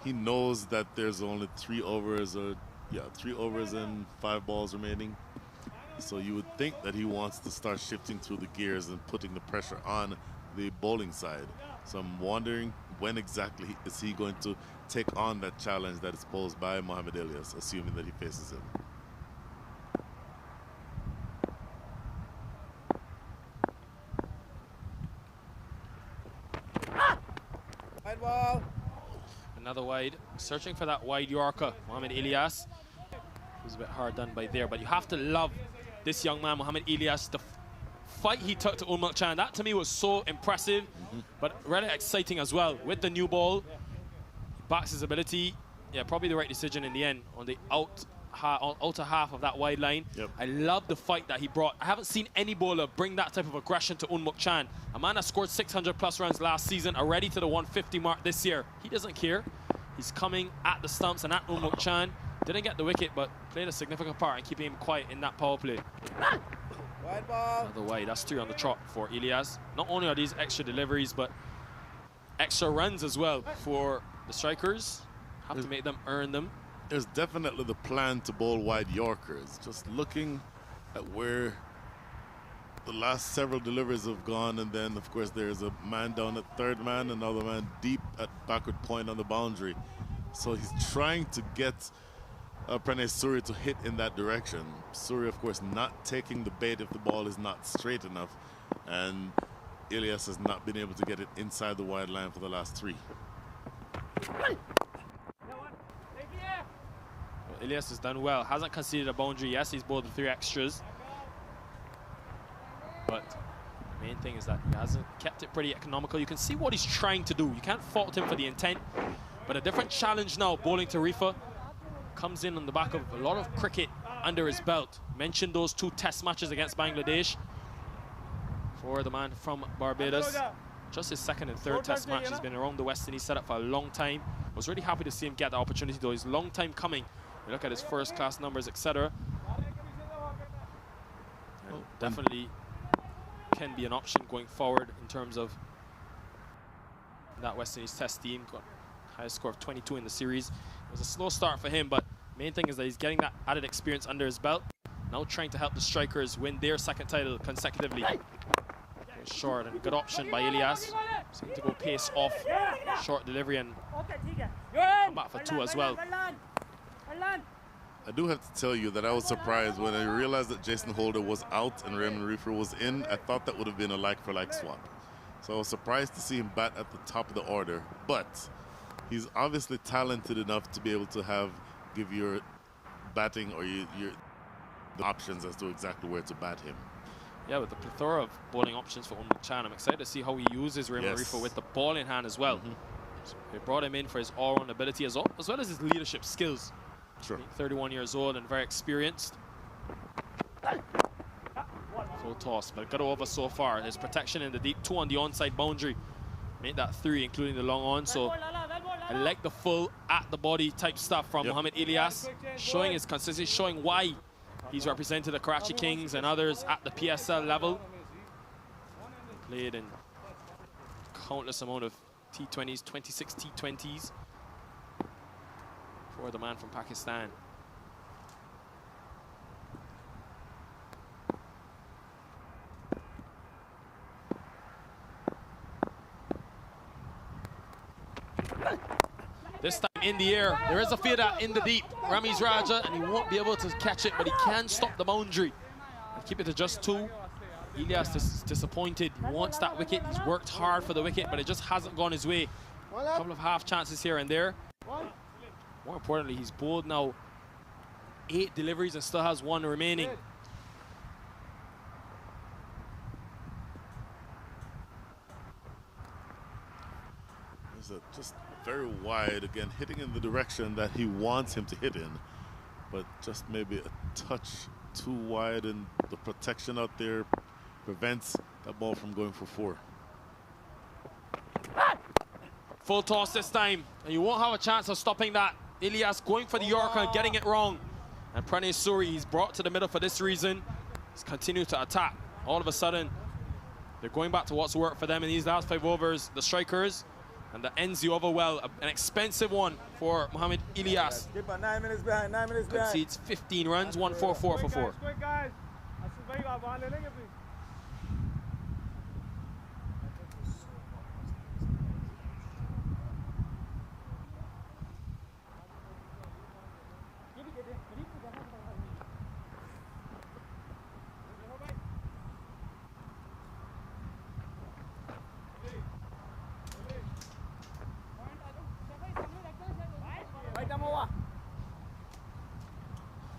he knows that there's only 3 overs or 3 overs and 5 balls remaining. So you would think that he wants to start shifting through the gears and putting the pressure on the bowling side. So I'm wondering when exactly is he going to take on that challenge that is posed by Mohamed Ilyas, assuming that he faces him. Wide ball. Another wide, searching for that wide Yorker, Mohamed Ilyas. It was a bit hard done by there, but you have to love this young man, Mohamed Ilyas. The fight he took to Unmukt Chan, that to me was so impressive, but really exciting as well. With the new ball, he backs his ability. Yeah, probably the right decision in the end on the outer half of that wide line. I love the fight that he brought. I haven't seen any bowler bring that type of aggression to Unmukt Chan. A man that scored 600+ runs last season, already to the 150 mark this year. He doesn't care. He's coming at the stumps and at Unmukt Chan. Didn't get the wicket, but played a significant part in keeping him quiet in that power play. Wide ball. Another wide. That's 3 on the trot for Elias. Not only are these extra deliveries, but extra runs as well for the strikers. Have to make them earn them. There's definitely the plan to bowl wide Yorkers. Just looking at where the last several deliveries have gone, and then of course there's a man down at third man, another man deep at backward point on the boundary. So he's trying to get Pranay Suri to hit in that direction. Suri, of course, not taking the bait if the ball is not straight enough, and Elias has not been able to get it inside the wide line for the last 3. Well, Elias has done well. Hasn't conceded a boundary. Yes, he's bowled the 3 extras. But the main thing is that he hasn't kept it pretty economical. You can see what he's trying to do. You can't fault him for the intent. But a different challenge now, bowling to Tarifa. Comes in on the back of a lot of cricket under his belt. Mentioned those 2 test matches against Bangladesh for the man from Barbados. Just his 2nd and 3rd test match. He's been around the West Indies setup for a long time. Was really happy to see him get the opportunity, though. He's a long time coming. You look at his first-class numbers, etc. Definitely can be an option going forward in terms of that West Indies test team. Got highest score of 22 in the series. It was a slow start for him, but main thing is that he's getting that added experience under his belt. Now trying to help the strikers win their 2nd title consecutively. Short and good option by Elias. Seemed to go pace off. Short delivery and come back for 2 as well. I do have to tell you that I was surprised when I realized that Jason Holder was out and Raymond Reefer was in. I thought that would have been a like-for-like swap. So I was surprised to see him bat at the top of the order. But he's obviously talented enough to be able to give your batting or the options as to exactly where to bat him. Yeah, with the plethora of bowling options for Umduk Chan, I'm excited to see how he uses Raymond Reefer with the ball in hand as well. So they brought him in for his all-round ability as well as his leadership skills. Sure. 31 years old and very experienced. Full toss, but got over so far. His protection in the deep, 2 on the onside boundary. Made that 3, including the long on. So I like the full at the body type stuff from Mohamed Elias, showing his consistency, showing why he's represented the Karachi Kings and others at the PSL level. Played in countless amount of T20s, 26 T20s for the man from Pakistan. This time in the air, there is a fielder in the deep, Ramiz Raja, and he won't be able to catch it, but he can stop the boundary and keep it to just 2. Elias is disappointed. He wants that wicket. He's worked hard for the wicket, but it just hasn't gone his way. A couple of half chances here and there. More importantly, he's bowled now 8 deliveries and still has 1 remaining. Just very wide, again, hitting in the direction that he wants him to hit in, but just maybe a touch too wide, and the protection out there prevents that ball from going for 4. Full toss this time, and you won't have a chance of stopping that. Elias going for the Yorker and getting it wrong. And Pranay Suri, he's brought to the middle for this reason. He's continued to attack. All of a sudden, they're going back to what's worked for them in these last 5 overs, the strikers. And that ends the over well. An expensive one for Mohamed Elias. 9 minutes behind, 9 minutes behind. Concedes 15 runs, 144 for 4.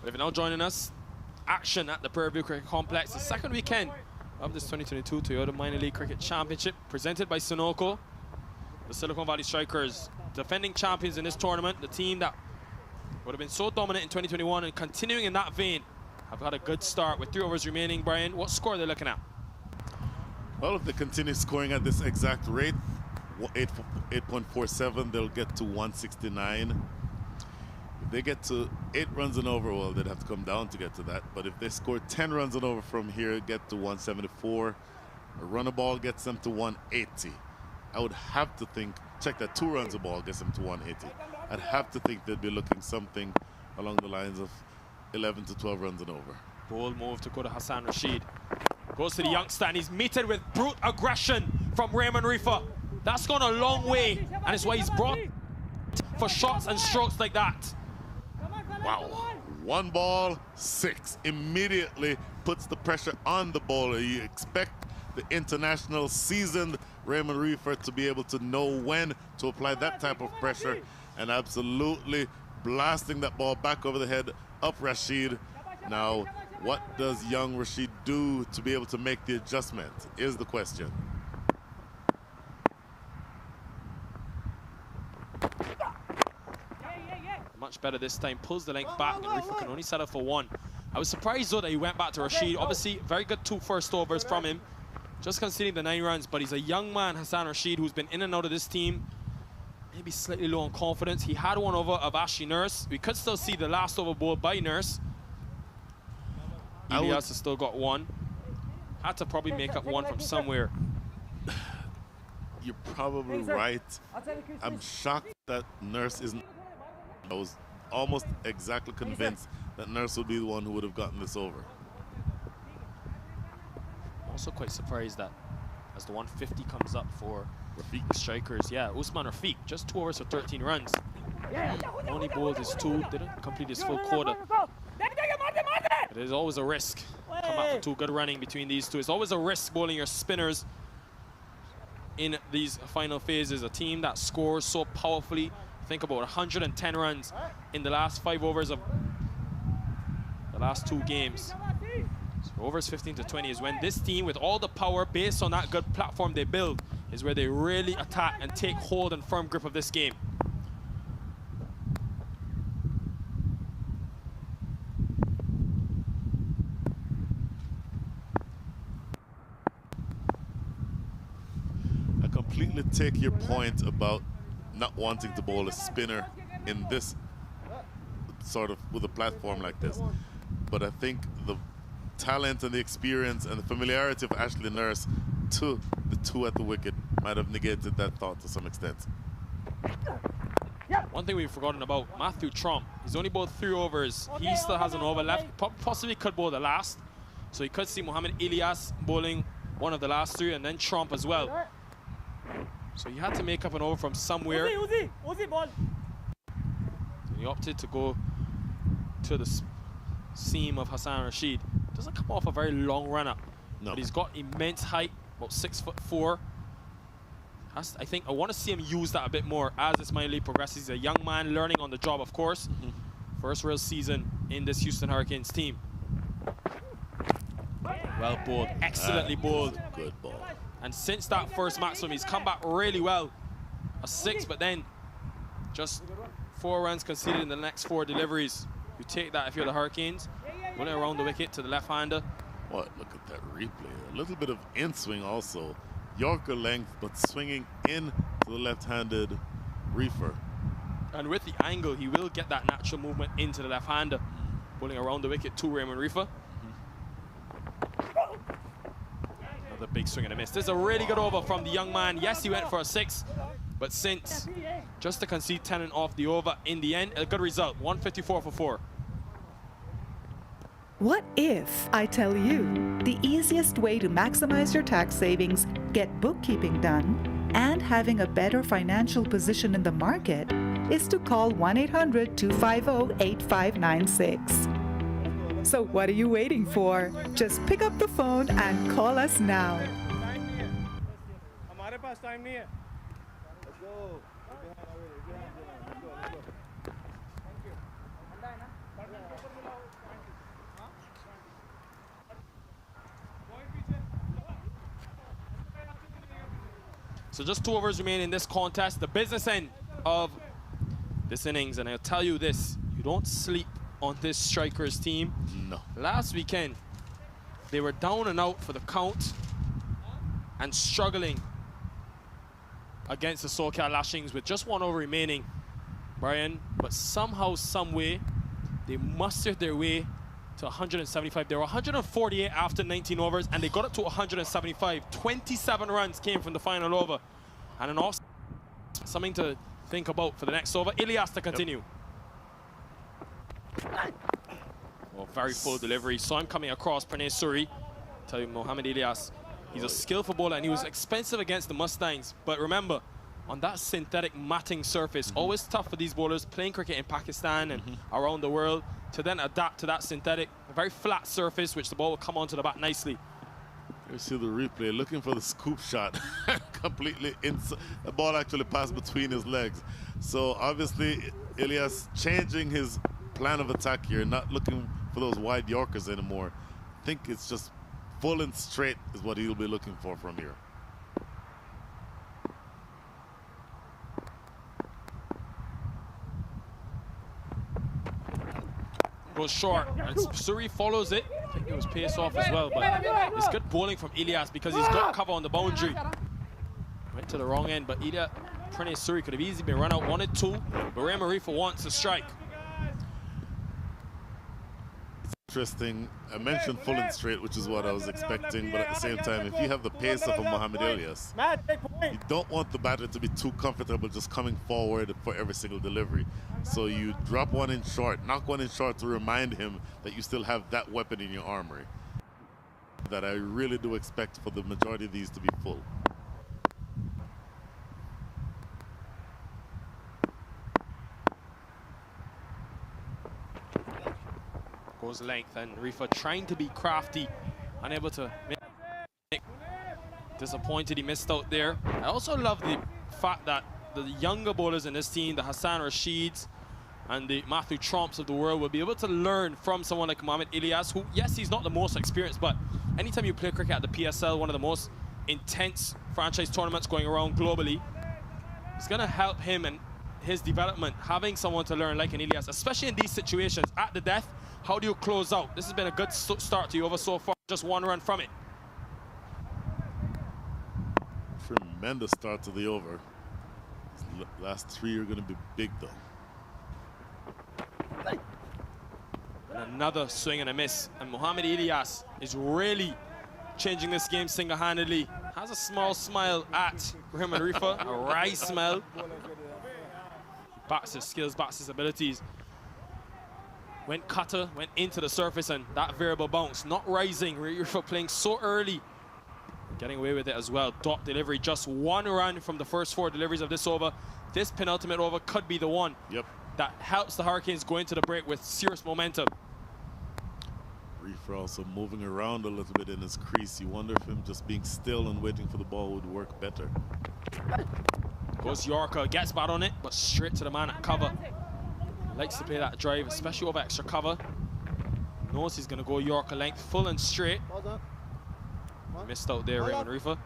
But if you're now joining us, action at the Prairie View Cricket Complex, the 2nd weekend of this 2022 Toyota Minor League Cricket Championship, presented by Sunoco. The Silicon Valley Strikers, defending champions in this tournament, the team that would have been so dominant in 2021 and continuing in that vein, have had a good start with 3 overs remaining. Brian, what score are they looking at? Well, if they continue scoring at this exact rate, 8.47, they'll get to 169. If they get to 8 runs and over, well, they'd have to come down to get to that. But if they score 10 runs and over from here, get to 174, a run a ball gets them to 180. I would have to think, check that 2 runs a ball gets them to 180. I'd have to think they'd be looking something along the lines of 11 to 12 runs and over. Bold move to go to Hassan Rashid. Goes to the youngster and he's meted with brute aggression from Raymond Reefer. That's gone a long way, and it's why he's brought for shots and strokes like that. Wow. 1 ball, 6. Immediately puts the pressure on the bowler. You expect the international seasoned Raymond Reefer to be able to know when to apply that type of pressure, and absolutely blasting that ball back over the head of Rashid. Now, what does young Rashid do to be able to make the adjustment is the question. Much better this time, pulls the length back, and Reefer can only settle for 1. I was surprised though that he went back to Rashid. Obviously, very good 2 first overs from him. Just conceding the 9 runs, but he's a young man, Hassan Rashid, who's been in and out of this team. Maybe slightly low on confidence. He had 1 over of Ashley Nurse. We could still see the last over bowled by Nurse. Elias has still got 1. Had to probably make up 1 from somewhere. You're probably right. I'm shocked that Nurse isn't. I was almost exactly convinced that Nurse would be the one who would have gotten this over. Also quite surprised that as the 150 comes up for Rafiq strikers, yeah, Usman Rafiq, just 2 overs for 13 runs. Only bowled his 2, didn't complete his full quarter. But there's always a risk. Come out for 2, good running between these 2. It's always a risk bowling your spinners in these final phases. A team that scores so powerfully. Think about 110 runs in the last 5 overs of the last 2 games. So overs 15 to 20 is when this team, with all the power based on that good platform they build, is where they really attack and take hold and firm grip of this game. I completely take your point about not wanting to bowl a spinner in this sort of, with a platform like this. But I think the talent and the experience and the familiarity of Ashley Nurse to the 2 at the wicket might have negated that thought to some extent. One thing we've forgotten about, Matthew Trump. He's only bowled 3 overs. He still has an over left. Possibly could bowl the last. So you could see Mohamed Ilyas bowling 1 of the last 3, and then Trump as well. So he had to make up an over from somewhere. Uzi ball. And he opted to go to the seam of Hassan Rashid. Doesn't come off a very long run-up. No. But he's got immense height, about 6'4". I think I want to see him use that a bit more as this minor league progresses. He's a young man learning on the job, of course. First real season in this Houston Hurricanes team. Well bowled, excellently bowled. Good ball. And since that first maximum, he's come back really well. A 6, but then just 4 runs conceded in the next 4 deliveries. You take that if you're the Hurricanes. Running around the wicket to the left-hander. What? Look at that replay. A little bit of in-swing also. Yorker length, but swinging in to the left-handed Reefer. And with the angle, he will get that natural movement into the left-hander. Pulling around the wicket to Raymond Reefer. Another big swing and a miss. This is a really good over from the young man. Yes, he went for a 6, but since just to concede 10 and off the over in the end, a good result. 154 for 4. What if I tell you the easiest way to maximize your tax savings, get bookkeeping done, and having a better financial position in the market is to call 1-800-250-8596. So what are you waiting for? Just pick up the phone and call us now. हमारे पास time नहीं है. Let's go. So just 2 overs remain in this contest, the business end of this innings. And I'll tell you this, you don't sleep on this Strikers team. No. Last weekend, they were down and out for the count and struggling against the SoCal Lashings with just 1 over remaining. Brian, but somehow, some way, they mustered their way to 175. They were 148 after 19 overs, and they got it to 175. 27 runs came from the final over. And an off, something to think about for the next over. Ilyas to continue. Well, very full delivery. Saw him coming across Pranay Suri. Tell you, Mohamed Ilyas, he's a skillful bowler, and he was expensive against the Mustangs. But remember, on that synthetic matting surface, always tough for these bowlers playing cricket in Pakistan and around the world to then adapt to that synthetic, a very flat surface, which the ball will come onto the bat nicely. You see the replay, looking for the scoop shot. Completely inside. The ball actually passed between his legs. So obviously, Ilyas changing his plan of attack here, not looking for those wide Yorkers anymore. I think it's just full and straight is what he'll be looking for from here. Goes short, and Suri follows it. I think it was pace off as well, but it's good bowling from Ilyas because he's got cover on the boundary. Went to the wrong end, but Pranay Suri could have easily been run out, wanted to, but Ray Marifa wants to strike. Interesting. I mentioned full and straight, which is what I was expecting, but at the same time, if you have the pace of a Mohamed Ilyas, you don't want the batter to be too comfortable just coming forward for every single delivery. So you drop one in short, knock one in short to remind him that you still have that weapon in your armory. That I really do expect for the majority of these to be full. Goes length, and Rifa trying to be crafty, unable to make. Disappointed he missed out there. I also love the fact that the younger bowlers in this team, the Hassan Rasheeds and the Matthew Tromps of the world, will be able to learn from someone like Mohamed Ilyas, who, yes, he's not the most experienced, but anytime you play cricket at the PSL, one of the most intense franchise tournaments going around globally, it's going to help him and his development, having someone to learn like an Ilyas, especially in these situations. At the death, how do you close out? This has been a good start to you over so far, just one run from it. Tremendous start to the over. These last three are going to be big, though. And another swing and a miss. And Mohamed Ilyas is really changing this game single-handedly. Has a small smile at Rahman Rifa, a wry smile. Backs his skills, backs his abilities. Went cutter, went into the surface, and that variable bounce, not rising. Rifa playing so early, getting away with it as well. Dot delivery, just one run from the first four deliveries of this over. This penultimate over could be the one that helps the Hurricanes go into the break with serious momentum. Rifa also moving around a little bit in his crease. You wonder if him just being still and waiting for the ball would work better. Goes Yorker, gets bat on it, but straight to the man at cover. Likes to play that drive, especially over extra cover. Knows he's going to go Yorker length, full and straight. Missed out there, Raymond Rifa.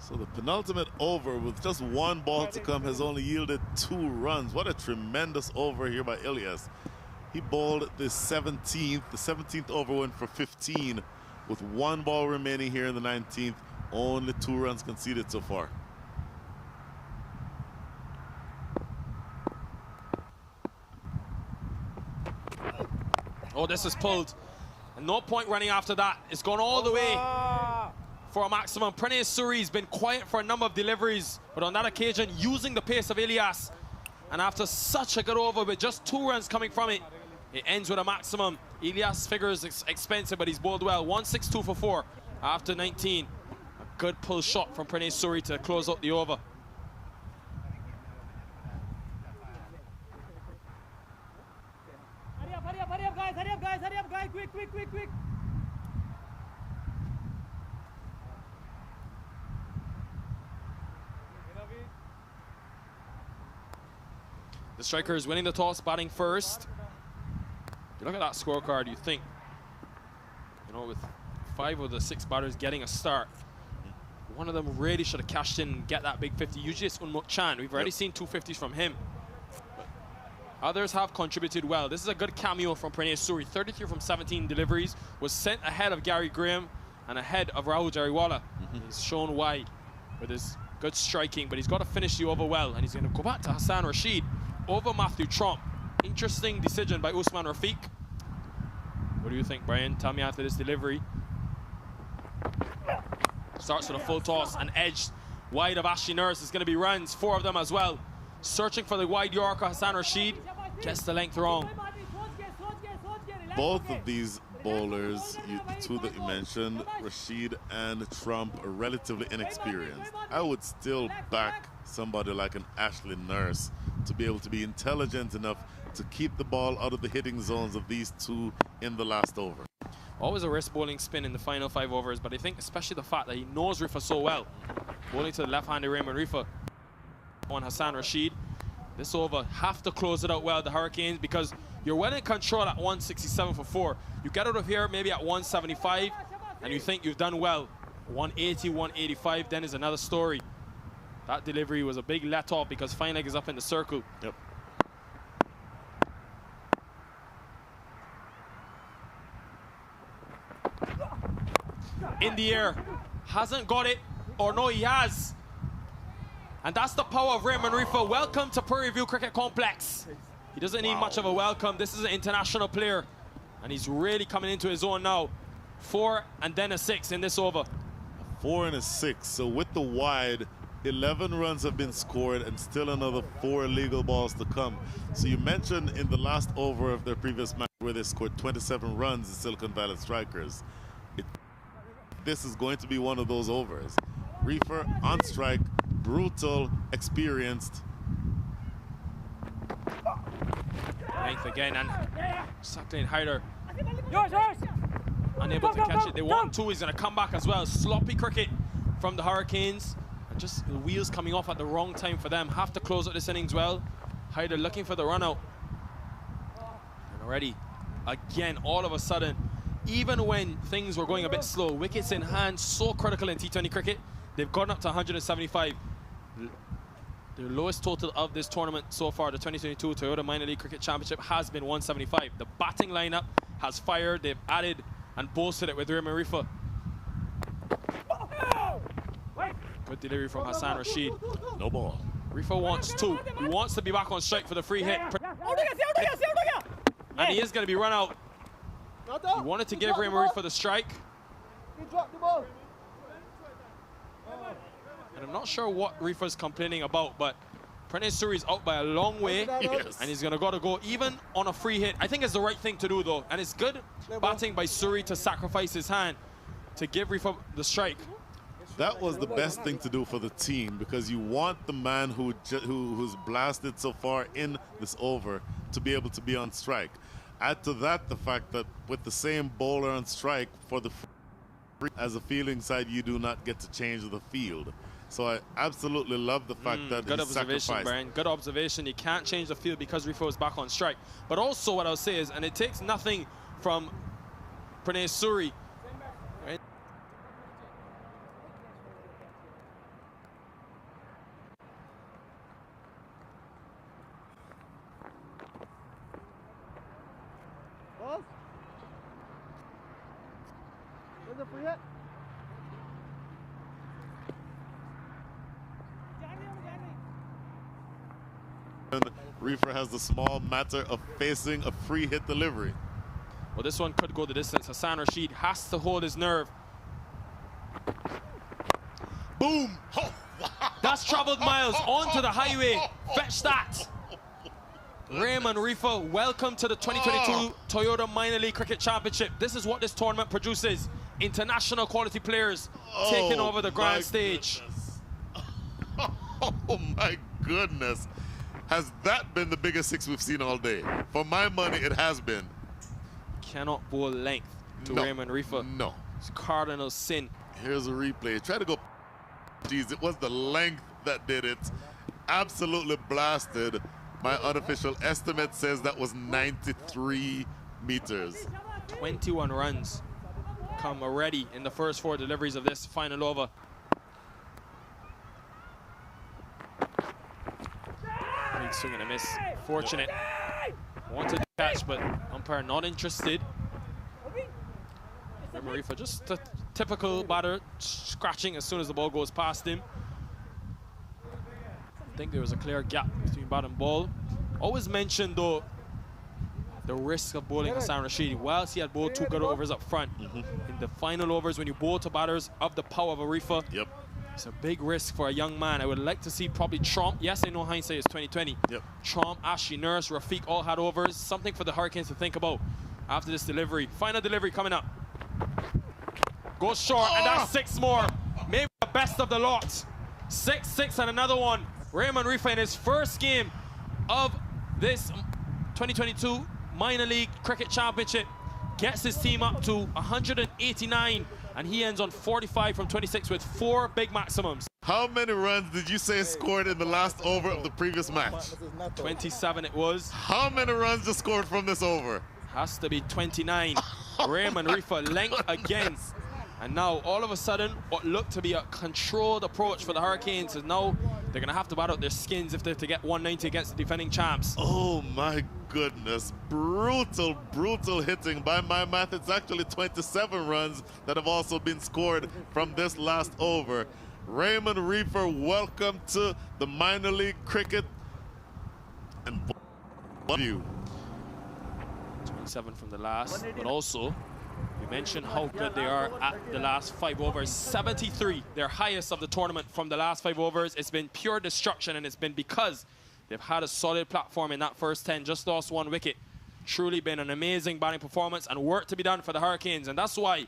So the penultimate over with just one ball to come has only yielded 2 runs. What a tremendous over here by Ilyas. He bowled the 17th. The 17th over went for 15 with 1 ball remaining here in the 19th. Only 2 runs conceded so far. Oh, this is pulled. And no point running after that. It's gone all the way for a maximum. Pranay Suri's been quiet for a number of deliveries, but on that occasion, using the pace of Ilyas. And after such a good over with just 2 runs coming from it, it ends with a maximum. Ilyas figures expensive, but he's bowled well. 162 for 4 after 19. A good pull shot from Pranay Suri to close out the over. Hurry up, guys, quick. The striker is winning the toss, batting first. If you look at that scorecard, you think, you know, with 5 of the 6 batters getting a start, one of them really should have cashed in and get that big 50. Usually it's Unmuk Chan. We've already seen 2 50s from him. But others have contributed well. This is a good cameo from Pranay Suri. 33 from 17 deliveries. Was sent ahead of Gary Graham and ahead of Rahul Jariwala. He's shown why with his Good striking, but he's got to finish the over well, and he's going to go back to Hassan Rashid over Matthew Trump. Interesting decision by Usman Rafiq. What do you think, Brian? Tell me after this delivery. Starts with a full toss and edged wide of Ashley Nurse. It's going to be runs, 4 of them as well. Searching for the wide Yorker, Hassan Rashid gets the length wrong. Both of these bowlers, two that you mentioned, Rashid and Trump, are relatively inexperienced. I would still back somebody like an Ashley Nurse to be able to be intelligent enough to keep the ball out of the hitting zones of these two in the last over. Always a wrist bowling spin in the final 5 overs, but I think especially the fact that he knows Rifa so well. Bowling to the left-handed Raymond Rifa on Hassan Rashid. This over, have to close it out well, the Hurricanes, because you're well in control at 167 for 4. You get out of here maybe at 175, and you think you've done well. 180, 185, then is another story. That delivery was a big let-off because fine leg is up in the circle. Yep. In the air, hasn't got it, or no, he has. And that's the power of Raymond Rifa. Welcome to Prairie View Cricket Complex. He doesn't need much of a welcome. This is an international player, and he's really coming into his own now. 4 and then a 6 in this over. 4 and a 6. So with the wide, 11 runs have been scored and still another 4 illegal balls to come. So you mentioned in the last over of their previous match where they scored 27 runs, the Silicon Valley Strikers. This is going to be one of those overs. Reefer on strike, brutal, experienced. Length again, and Suckling Hyder unable to catch it. They want 2, he's going to come back as well. Sloppy cricket from the Hurricanes. And just the wheels coming off at the wrong time for them. Have to close out this innings well. Hyder looking for the run out. And already, again, all of a sudden, even when things were going a bit slow, wickets in hand, so critical in T20 cricket. They've gone up to 175. The lowest total of this tournament so far, the 2022 Toyota Minor League Cricket Championship, has been 175. The batting lineup has fired. They've added and bolstered it with Raymond Rifa. Good delivery from Hassan Rashid. No ball. Rifa wants 2. He wants to be back on strike for the free hit. And he is going to be run out. He wanted to give Raymond Rifa the strike. And I'm not sure what Rifa's complaining about, but Pranay Suri's out by a long way, yes. And he's going to go even on a free hit. I think it's the right thing to do, though. And it's good batting by Suri to sacrifice his hand to give Rifa the strike. That was the best thing to do for the team, because you want the man who's blasted so far in this over to be able to be on strike. Add to that the fact that with the same bowler on strike for the as a fielding side, you do not get to change the field. So I absolutely love the fact that good observation, Brian. Good observation. You can't change the field because Rifa is back on strike. But also what I'll say is, and it takes nothing from Pranay Suri. Right? Where's the free hit? Reefer has the small matter of facing a free hit delivery. Well, this one could go the distance. Hassan Rashid has to hold his nerve. Boom! Oh, wow. That's traveled miles onto the highway. Fetch that. Raymond Rifa, welcome to the 2022 Toyota Minor League Cricket Championship. This is what this tournament produces. International quality players taking over the grand stage. Oh my goodness. Has that been the biggest 6 we've seen all day? For my money, it has been. Cannot bowl length to Raymond Rifa. No. It's cardinal sin. Here's a replay. Try to go. Geez, it was the length that did it. Absolutely blasted. My unofficial estimate says that was 93 meters. 21 runs come already in the first 4 deliveries of this final over. Big swing and a miss. Fortunate. Wanted to catch, but umpire not interested. Marifa just a typical batter, scratching as soon as the ball goes past him. think there was a clear gap between bat and ball. Always mentioned, though, the risk of bowling Hassan Rashidi. Whilst he had bowled 2 good overs up front, in the final overs, when you bowl to batters of the power of Arifa, it's a big risk for a young man. I would like to see probably Trump. Yes, I know hindsight is 2020. Trump, Ashley Nurse, Rafiq all had overs. Something for the Hurricanes to think about after this delivery. Final delivery coming up. Goes short, and that's 6 more. Maybe the best of the lot. 6-6 and another one. Raymond Rifa in his first game of this 2022 Minor League Cricket Championship gets his team up to 189, and he ends on 45 from 26 with 4 big maximums. How many runs did you say scored in the last over of the previous match? 27 it was. How many runs just scored from this over? Has to be 29. Raymond Rifa length again. And now, all of a sudden, what looked to be a controlled approach for the Hurricanes is now they're going to have to bat out their skins if they're to get 190 against the defending champs. Oh, my goodness. Brutal, brutal hitting. By my math, it's actually 27 runs that have also been scored from this last over. Raymond Rifa, welcome to the minor league cricket. And you. 27 from the last, but also, we mentioned how good they are at the last 5 overs. 73, their highest of the tournament from the last 5 overs. It's been pure destruction, and it's been because they've had a solid platform in that first 10, just lost 1 wicket. Truly been an amazing batting performance and work to be done for the Hurricanes, and that's why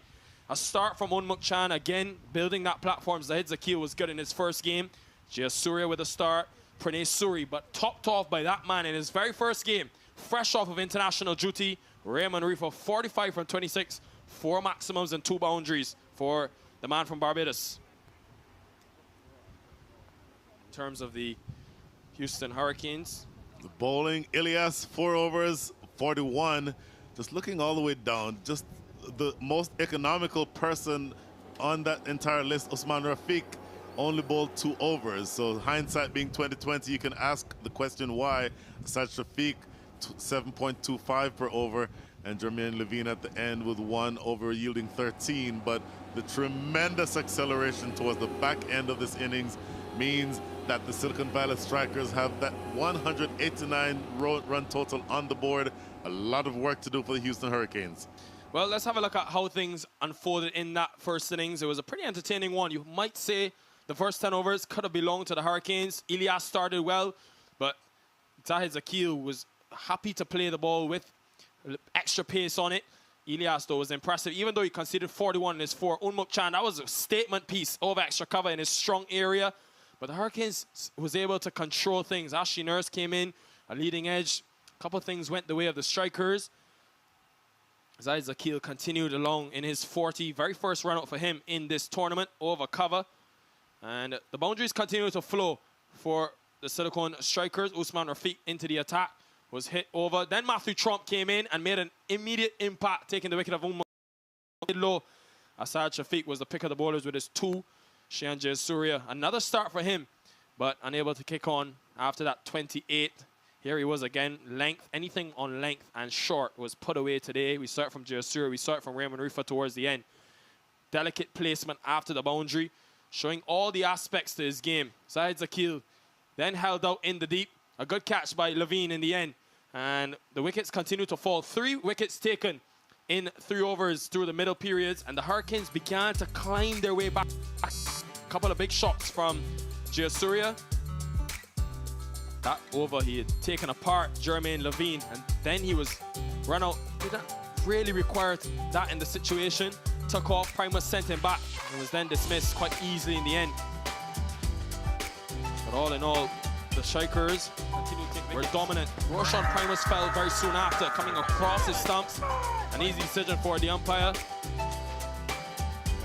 a start from Unmukt Chan, again, building that platform. Zahid Zakil was good in his first game. Jayas Surya with a start, Pranay Suri, but topped off by that man in his very first game, fresh off of international duty. Raymond Rifa, 45 from 26, 4 maximums and 2 boundaries for the man from Barbados. In terms of the Houston Hurricanes, the bowling, Ilyas, 4 overs, 41. Just looking all the way down, just the most economical person on that entire list, Usman Rafiq, only bowled 2 overs. So hindsight being 2020, you can ask the question why. Asad Shafiq, 7.25 per over, and Jermaine Levine at the end with 1 over yielding 13. But the tremendous acceleration towards the back end of this innings means that the Silicon Valley Strikers have that 189 run total on the board. A lot of work to do for the Houston Hurricanes. Well, let's have a look at how things unfolded in that first innings. It was a pretty entertaining one. You might say the first 10 overs could have belonged to the Hurricanes. Ilyas started well, but Zahid Zakil was happy to play the ball with extra pace on it. Ilyas, though, was impressive. Even though he conceded 41 in his 4, Unmukt Chan, that was a statement piece of extra cover in his strong area. But the Hurricanes was able to control things. Ashley Nurse came in, a leading edge. A couple of things went the way of the Strikers. Zahid Zakil continued along in his 40, very first run out for him in this tournament over cover. And the boundaries continue to flow for the Silicon Strikers. Usman Rafiq into the attack, was hit over. Then Matthew Trump came in and made an immediate impact, taking the wicket of low. Asad Shafiq was the pick of the bowlers with his 2. Shian Jayas Surya, another start for him, but unable to kick on after that 28. Here he was again, length, anything on length and short was put away today. We saw it from Jayas Surya, we saw it from Raymond Rifa towards the end. Delicate placement after the boundary, showing all the aspects to his game. Zahid Zakil then held out in the deep. A good catch by Levine in the end. And the wickets continue to fall. 3 wickets taken in 3 overs through the middle periods. And the Hurricanes began to climb their way back. A couple of big shots from Jayas Surya. That over, he had taken apart Jermaine Levine. And then he was run out. Did not really require that in the situation. Took off, Primus sent him back. And was then dismissed quite easily in the end. But all in all, the Strikers were dominant. Roshan Primus fell very soon after, coming across his stumps. An easy decision for the umpire.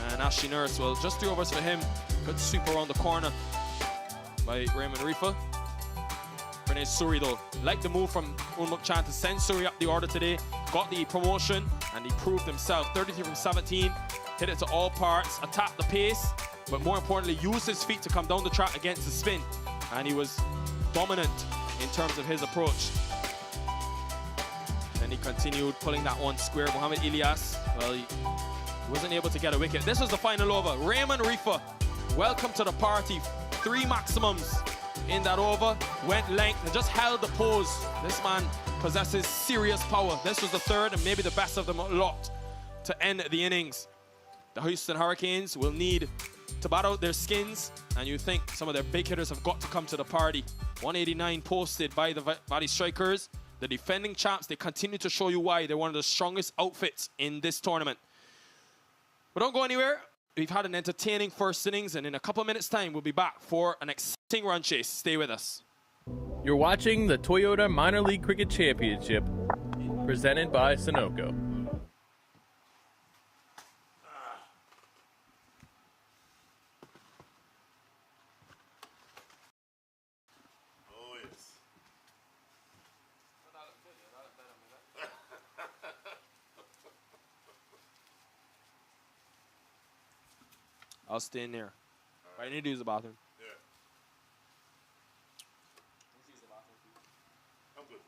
And Ashley Nurse, well, just 3 overs for him. Good sweep around the corner by Raymond Rifa. Pranay Suri, though, liked the move from Unmukt Chan to send Suri up the order today. Got the promotion, and he proved himself. 33 from 17, hit it to all parts, attacked the pace, but more importantly, used his feet to come down the track against the spin. And he was dominant in terms of his approach. Then he continued pulling that one square. Mohamed Ilyas, well, he wasn't able to get a wicket. This was the final over. Raymond Rifa, welcome to the party. 3 maximums in that over, went length and just held the pose. This man possesses serious power. This was the third and maybe the best of them lot to end the innings. The Houston Hurricanes will need to bat out their skins, and you think some of their big hitters have got to come to the party. 189 posted by the Valley Strikers. The defending champs, they continue to show you why they're one of the strongest outfits in this tournament. But don't go anywhere. We've had an entertaining first innings, and in a couple of minutes' time, we'll be back for an exciting run chase. Stay with us. You're watching the Toyota Minor League Cricket Championship, presented by Sunoco. Oh, yes. I'll stay in there. Right, I need to use the bathroom. Yeah. I'm good.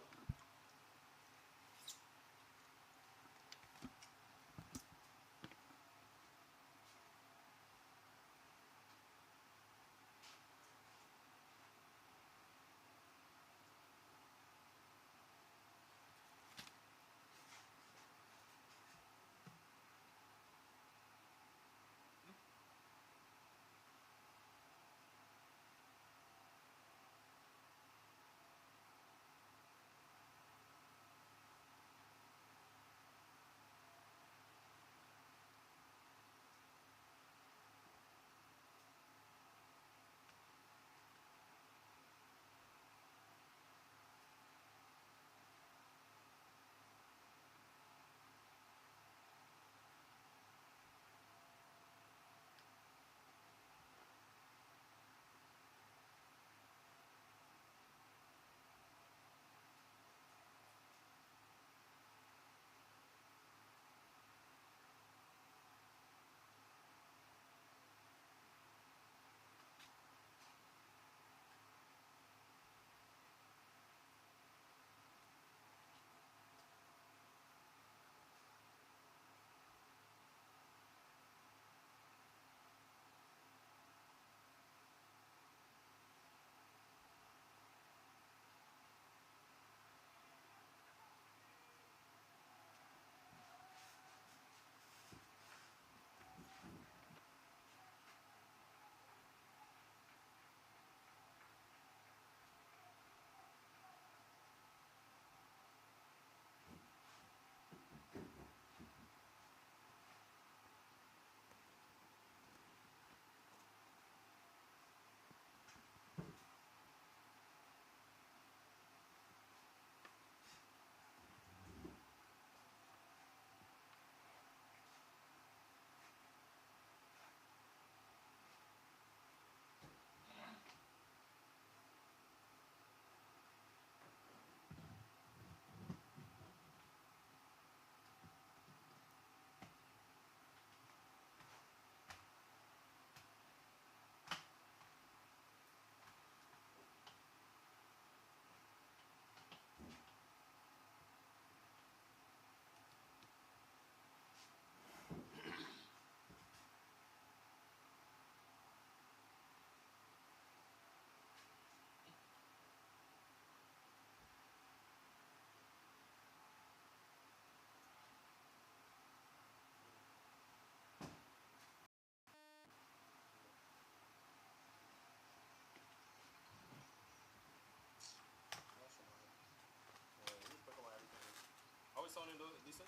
How is sounding decent?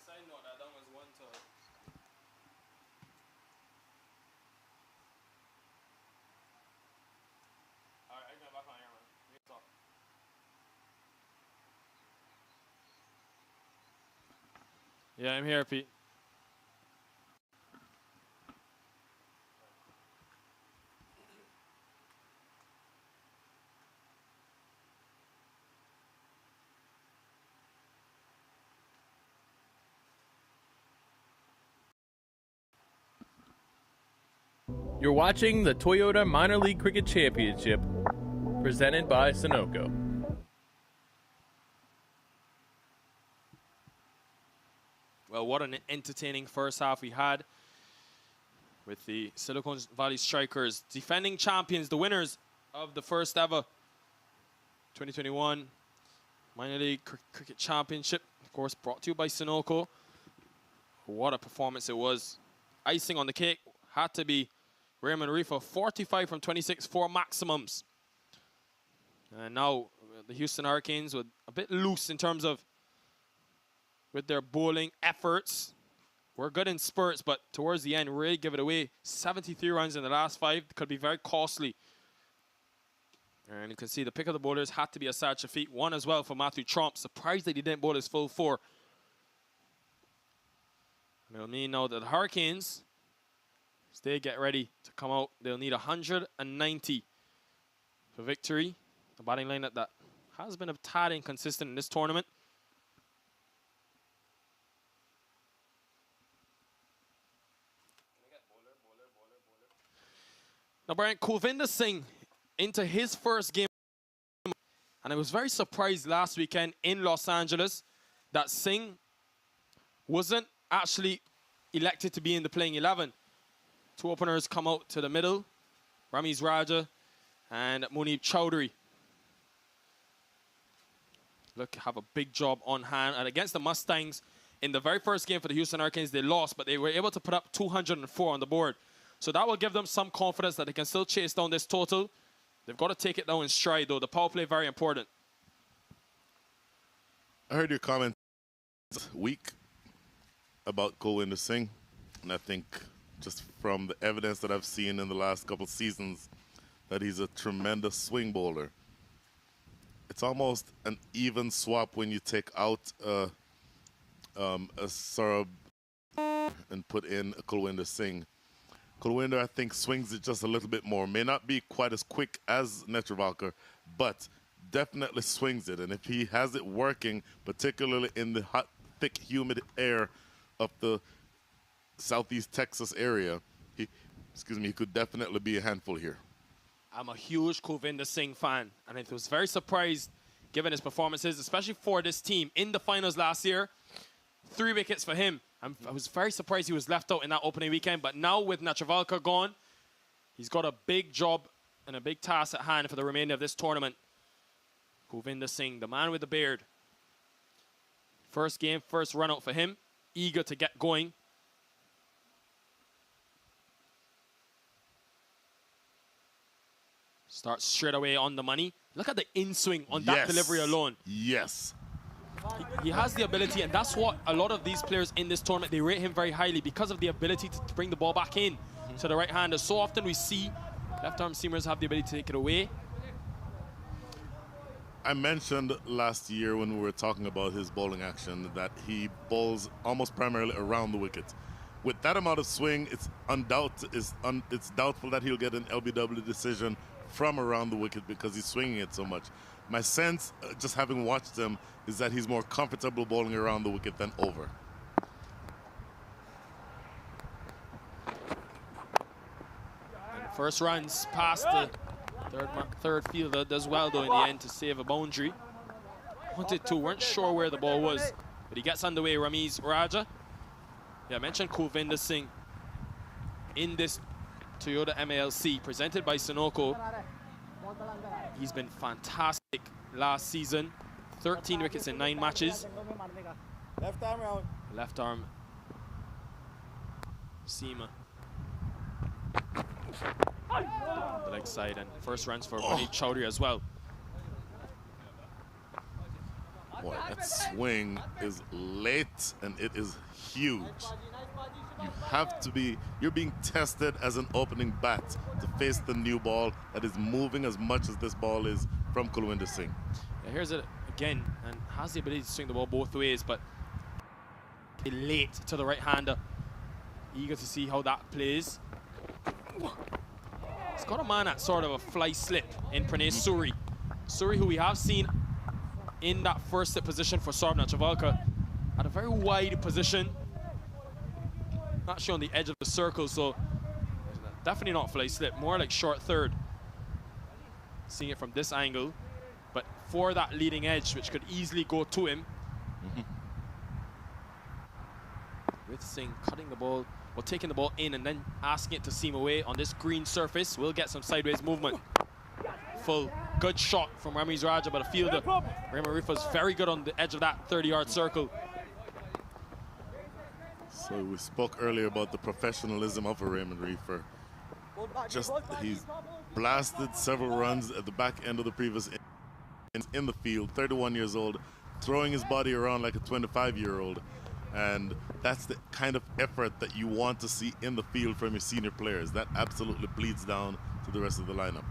I know that was one to. Alright, I can back on here, man. We can talk. Yeah, I'm here, Pete. You're watching the Toyota Minor League Cricket Championship, presented by Sunoco. Well, what an entertaining first half we had with the Silicon Valley Strikers, defending champions, the winners of the first ever 2021 Minor League Cricket Championship, of course, brought to you by Sunoco. What a performance it was. Icing on the cake had to be Raymond Reefer, 45 from 26, 4 maximums. And now the Houston Hurricanes were a bit loose in terms of with their bowling efforts. We're good in spurts, but towards the end, really give it away. 73 runs in the last 5 could be very costly. And you can see the pick of the bowlers had to be Asad Shafiq. 1 as well for Matthew Trump. Surprised that he didn't bowl his full 4. It'll mean now that the Hurricanes, as they get ready to come out, they'll need 190 for victory. A batting lineup that has been a tad inconsistent in this tournament. Now, Brian, Kulvinder Singh into his first game, and I was very surprised last weekend in Los Angeles that Singh wasn't actually elected to be in the playing 11. 2 openers come out to the middle, Ramiz Raja and Munib Chowdhury. Look, have a big job on hand. And against the Mustangs, in the very first game for the Houston Hurricanes, they lost, but they were able to put up 204 on the board. So that will give them some confidence that they can still chase down this total. They've got to take it down in stride, though. The power play, very important. I heard your comment this week about Kulvinder Singh, and I think just from the evidence that I've seen in the last couple seasons that he's a tremendous swing bowler. It's almost an even swap when you take out a Saurabh and put in a Kulvinder Singh. Kulvinder, I think, swings it just a little bit more. May not be quite as quick as Netravalkar, but definitely swings it. And if he has it working, particularly in the hot, thick, humid air of the southeast Texas area, he could definitely be a handful here. I'm a huge Kulvinder Singh fan, and I was very surprised given his performances, especially for this team in the finals last year. 3 wickets for him. I was very surprised he was left out in that opening weekend, but now with Netravalkar gone, he's got a big job and a big task at hand for the remainder of this tournament. Kulvinder Singh, the man with the beard. First game, first run out for him. Eager to get going. Starts straight away on the money. Look at the in-swing on that delivery alone. Yes. He has the ability, and that's what a lot of these players in this tournament, they rate him very highly because of the ability to bring the ball back in to the right-hander. So often we see left-arm seamers have the ability to take it away. I mentioned last year when we were talking about his bowling action that he bowls almost primarily around the wicket. With that amount of swing, it's doubtful that he'll get an LBW decision from around the wicket because he's swinging it so much. My sense, just having watched him, is that he's more comfortable bowling around the wicket than over. And first runs past the third fielder, does well though in the end to save a boundary. Wanted to, weren't sure where the ball was, but he gets underway. Ramiz Raja. Yeah, I mentioned Kulvinder Singh in this Toyota MLC presented by Sunoco. He's been fantastic last season. 13 wickets in 9 matches. Left arm seamer. The leg side, and first runs for Munib Chowdhury as well. Boy, that swing is late and it is huge. You have to be, you're being tested as an opening bat to face the new ball that is moving as much as this ball is from Kulvinder Singh. Yeah, here's it again, and has the ability to swing the ball both ways, but late to the right-hander. Eager to see how that plays. He's got a man at sort of a fly slip in Pranay Suri. Suri, who we have seen in that first sit position for Saurabh Netravalkar, at a very wide position. Actually on the edge of the circle, so Definitely not fly slip, more like short third. Seeing it from this angle, but for that leading edge, which could easily go to him. With Singh cutting the ball, or taking the ball in and then asking it to seam away on this green surface. We'll get some sideways movement. Full good shot from Ramiz Raja, but a fielder. Raymond Rifa's very good on the edge of that 30-yard circle. So we spoke earlier about the professionalism of a Raymond Rifa. He's blasted several runs at the back end of the previous innings in the field, 31 years old, throwing his body around like a 25-year-old. And that's the kind of effort that you want to see in the field from your senior players. That absolutely bleeds down to the rest of the lineup.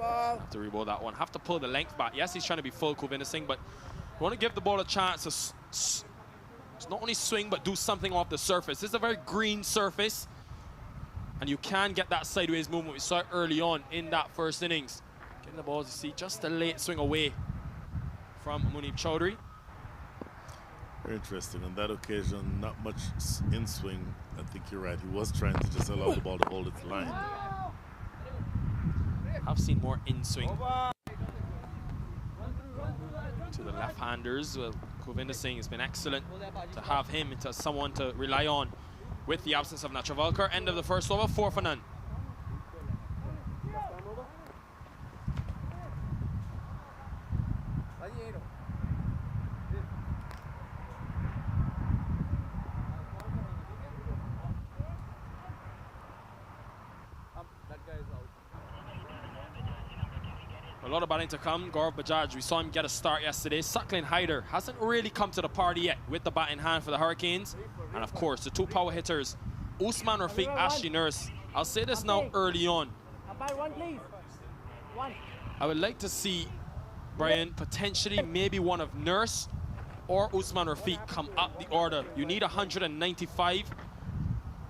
Have to reball that one. Have to pull the length back. Yes, he's trying to be full Govinda Singh, but you want to give the ball a chance to not only swing, but do something off the surface. This is a very green surface, and you can get that sideways movement we saw early on in that first innings. Getting the ball, as you see, just a late swing away from Munib Chowdhury. Very interesting. On that occasion, not much in swing. I think you're right. He was trying to just allow the ball to hold its line. I've seen more in swing to the left-handers. Well, Govinda Singh has been excellent to have him into someone to rely on with the absence of Natravalkar. End of the first over, 4 for none. A lot of batting to come. Gaurav Bajaj, we saw him get a start yesterday. Suckling Haider hasn't really come to the party yet with the bat in hand for the Hurricanes. And of course, the two power hitters, Usman Rafiq, Ashley Nurse. I'll say this now early on. I would like to see, Brian, potentially maybe one of Nurse or Usman Rafiq come up the order. You need 195.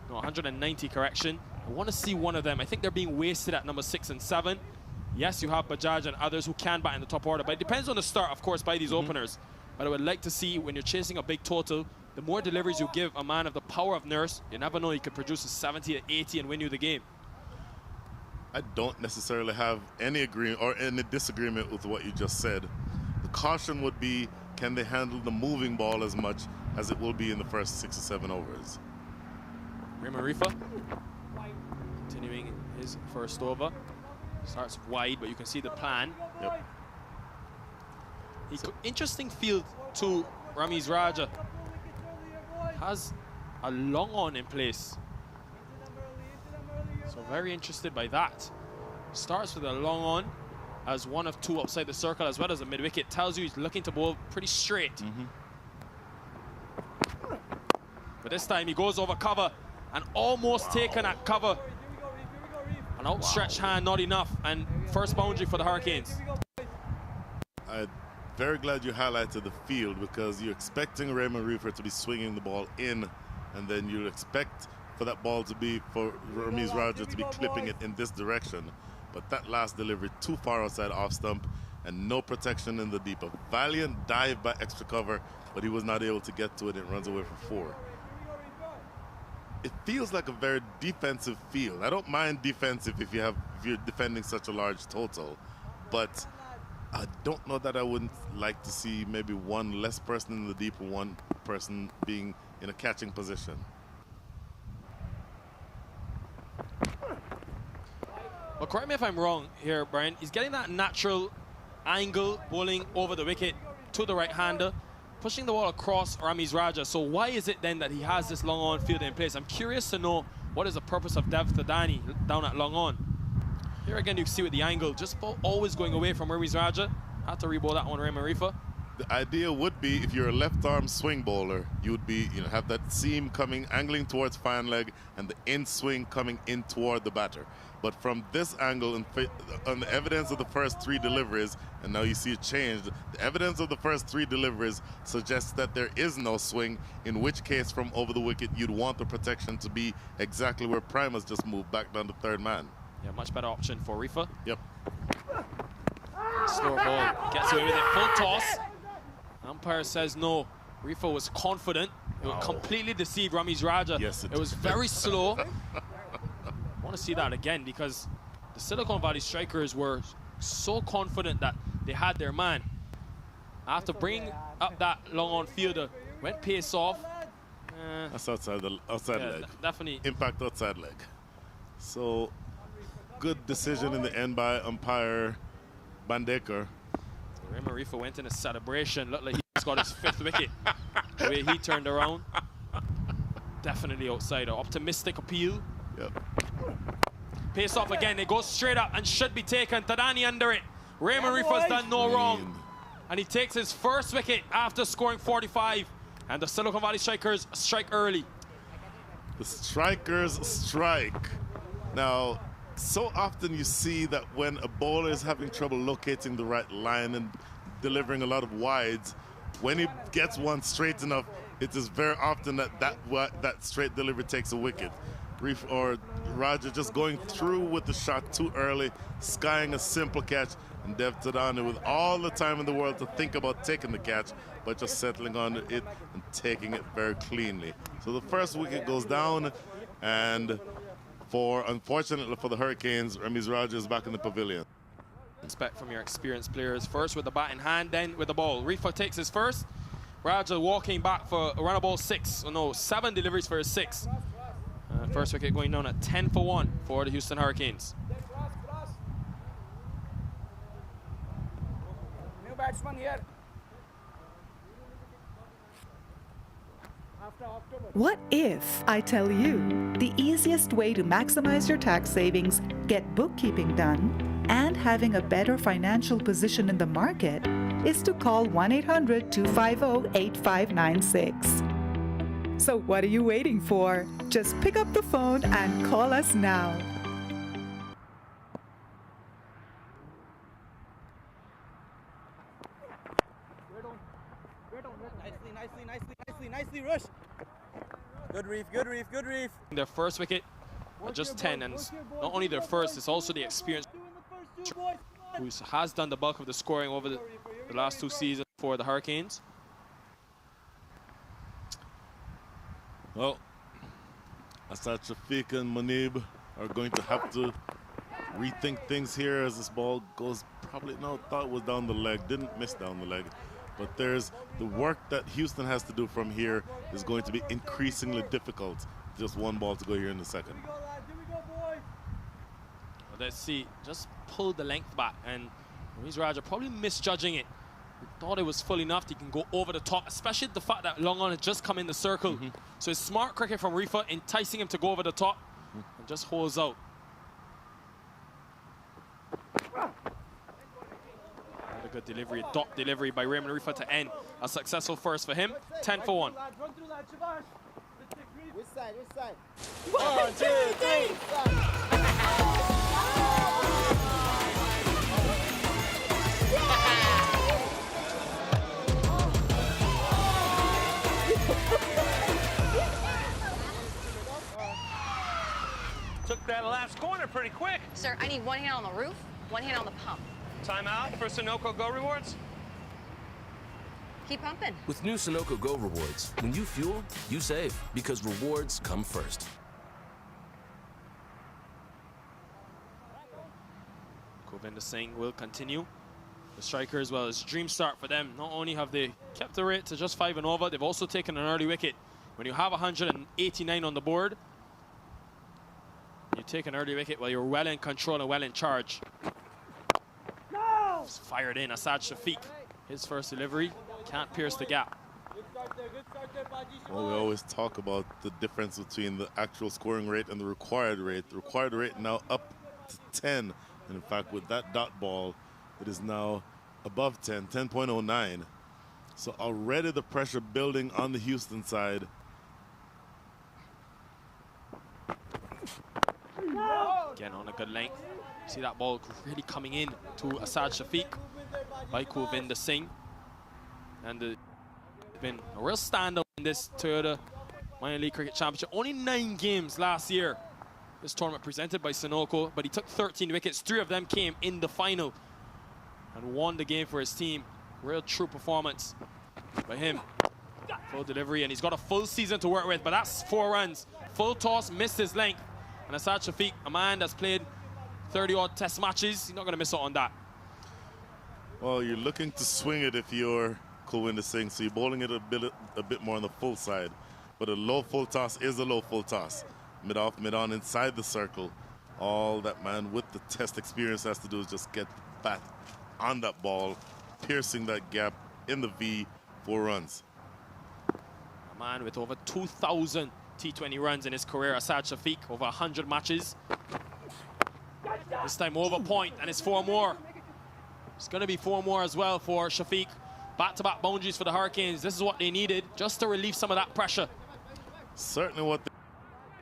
No, 190, correction. I want to see one of them. I think they're being wasted at number 6 and 7. Yes, you have Bajaj and others who can bat in the top order, but it depends on the start, of course, by these openers. But I would like to see, when you're chasing a big total, the more deliveries you give a man of the power of Nurse, you never know, he could produce a 70 to 80 and win you the game. I don't necessarily have any agreement or any disagreement with what you just said. The caution would be, can they handle the moving ball as much as it will be in the first 6 or 7 overs? Raymond Rifa continuing his first over. Starts wide, but you can see the plan. Yep. Interesting field to Ramiz Raja. Has a long on in place. So very interested by that. Starts with a long on as one of 2 outside the circle, as well as a mid-wicket. Tells you he's looking to bowl pretty straight. But this time he goes over cover and almost taken at cover. An outstretched hand, not enough, and first boundary for the Hurricanes. I'm very glad you highlighted the field, because you're expecting Raymond Rifa to be swinging the ball in, and then you expect for that ball to be, for Ramiz Raja to be clipping it in this direction. But that last delivery too far outside off stump, and no protection in the deep. A valiant dive by extra cover, but he was not able to get to it, and runs away for 4. It feels like a very defensive field. I don't mind defensive if you're defending such a large total, but I don't know that I wouldn't like to see maybe one less person in the deep and one person being in a catching position. Well, correct me if I'm wrong here, Brian. He's getting that natural angle, bowling over the wicket to the right-hander, pushing the ball across Ramiz Raja. So why is it then that he has this long on field in place? I'm curious to know what is the purpose of Dev Thadani down at long on. Here again, you can see with the angle, just always going away from Ramiz Raja. Had to rebowl that one, Raymond Rifa. The idea would be, if you're a left-arm swing bowler, you would be, have that seam coming, angling towards fine leg, and the in swing coming in toward the batter. But from this angle, and on the evidence of the first 3 deliveries, and now you see it changed, the evidence of the first 3 deliveries suggests that there is no swing, in which case from over the wicket, you'd want the protection to be exactly where Prime has just moved back down to 3rd man. Yeah, much better option for Rifa. Yep. Slower ball, gets away with it, full toss. Umpire says no. Rifa was confident, It completely deceived Ramiz Raja. Yes, it was very slow. I want to see that again because the Silicon Valley strikers were so confident that they had their man. After bringing up that long on fielder, went pace off. That's outside leg. Definitely. Impact outside leg. So, good decision in the end by umpire Bandeker. Raymond Rifa went in a celebration. Looked like he's got his 5th wicket. The way he turned around. Definitely outside. An optimistic appeal. Yep. Pace off again. It goes straight up and should be taken. Tadani under it. Raymond Rifa's done no wrong. And he takes his 1st wicket after scoring 45. And the Silicon Valley strikers strike early. The strikers strike. Now, so often you see that when a bowler is having trouble locating the right line and delivering a lot of wides, when he gets one straight enough, it is very often that straight delivery takes a wicket. Raja just going through with the shot too early, skying a simple catch, and Dev Tadani with all the time in the world to think about taking the catch, but just settling on it and taking it very cleanly. So the 1st wicket goes down, and unfortunately for the Hurricanes, Ramiz Raja is back in the pavilion. Expect from your experienced players, first with the bat in hand, then with the ball. Rifa takes his 1st. Raja walking back for a run of ball 6. Oh no, 7 deliveries for his 6. 1st wicket going down at 10 for 1 for the Houston Hurricanes. New batsman here. What if I tell you the easiest way to maximize your tax savings, get bookkeeping done, and having a better financial position in the market is to call 1-800-250-8596. So what are you waiting for? Just pick up the phone and call us now. Nicely, Rush. Good reef. Their 1st wicket at just 10, and not only their 1st, it's also the experience who has done the bulk of the scoring over the last 2 seasons for the Hurricanes. Well, Asad Shafiq and Munib are going to have to rethink things here as this ball goes thought it was down the leg, didn't miss down the leg. But there's the work that Houston has to do from here is going to be increasingly difficult. Just 1 ball to go here in the 2nd. Let's see, just pulled the length back, and Ramiz Raja probably misjudging it. He thought it was full enough, he can go over the top, especially the fact that long on had just come in the circle. So it's smart cricket from Rifa, enticing him to go over the top, and just holds out. A good delivery, a dot delivery by Raymond Rifa to end a successful 1st for him. 10 for 1. Which side? 1, 2, 3. Took that last corner pretty quick. Sir, I need 1 hand on the roof, 1 hand on the pump. Timeout for Sunoco Go Rewards. Keep pumping. With new Sunoco Go Rewards, when you fuel, you save, because rewards come first. Govinda Singh will continue. The strikers, well, it's a dream start for them. Not only have they kept the rate to just 5 and over, they've also taken an early wicket. When you have 189 on the board, you take an early wicket, well, you're well in control and well in charge. It's fired in, Asad Shafiq. His 1st delivery, can't pierce the gap. Well, we always talk about the difference between the actual scoring rate and the required rate. The required rate now up to 10. And in fact, with that dot ball, it is now above 10, 10.09. So already the pressure building on the Houston side. Again, on a good length. See that ball really coming in to Asad Shafiq by Govinda Singh. And it's been a real standout in this Toyota Minor League Cricket Championship. Only 9 games last year. This tournament presented by Sunoco, but he took 13 wickets. 3 of them came in the final and won the game for his team. Real true performance by him. Full delivery, and he's got a full season to work with, but that's 4 runs. Full toss, missed his length. And Asad Shafiq, a man that's played 30-odd test matches, he's not going to miss out on that. Well, you're looking to swing it if you're Kulwinder Singh, so you're bowling it a bit more on the full side. But a low full toss is a low full toss. Mid-off, mid-on, inside the circle. All that man with the test experience has to do is just get the bat on that ball, piercing that gap in the V, 4 runs. A man with over 2,000 T20 runs in his career, Asad Shafiq, over 100 matches. This time over point, and it's 4 more. It's going to be 4 more as well for Shafiq. Back-to-back boundaries for the Hurricanes. This is what they needed, just to relieve some of that pressure. Certainly what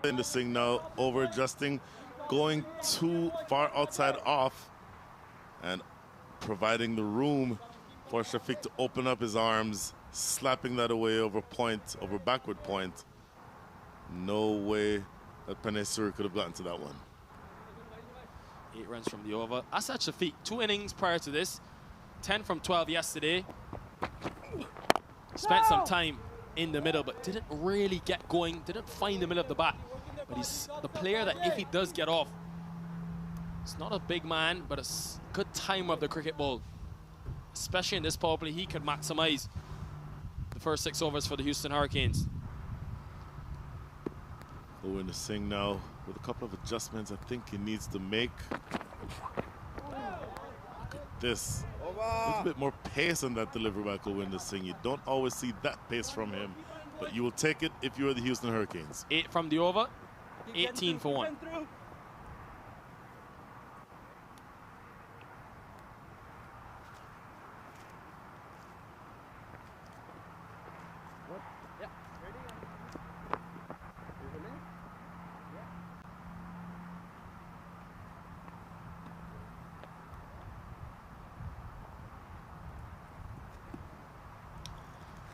they're noticing now, over-adjusting, going too far outside off, and providing the room for Shafiq to open up his arms, slapping that away over point, over backward point. No way that Panay Suri could have gotten to that one. 8 runs from the over. Asad Shafiq, 2 innings prior to this, 10 from 12 yesterday. Spent some time in the middle, but didn't really get going, didn't find the middle of the bat. But he's the player that if he does get off, it's not a big man, but it's a good timer of the cricket ball. Especially in this power play, he could maximize the first 6 overs for the Houston Hurricanes. Kulwinder Singh now with a couple of adjustments I think he needs to make. Look at this. A little bit more pace on that delivery by Kulwinder Singh. You don't always see that pace from him, but you will take it if you are the Houston Hurricanes. 8 from the over, 18 for 1.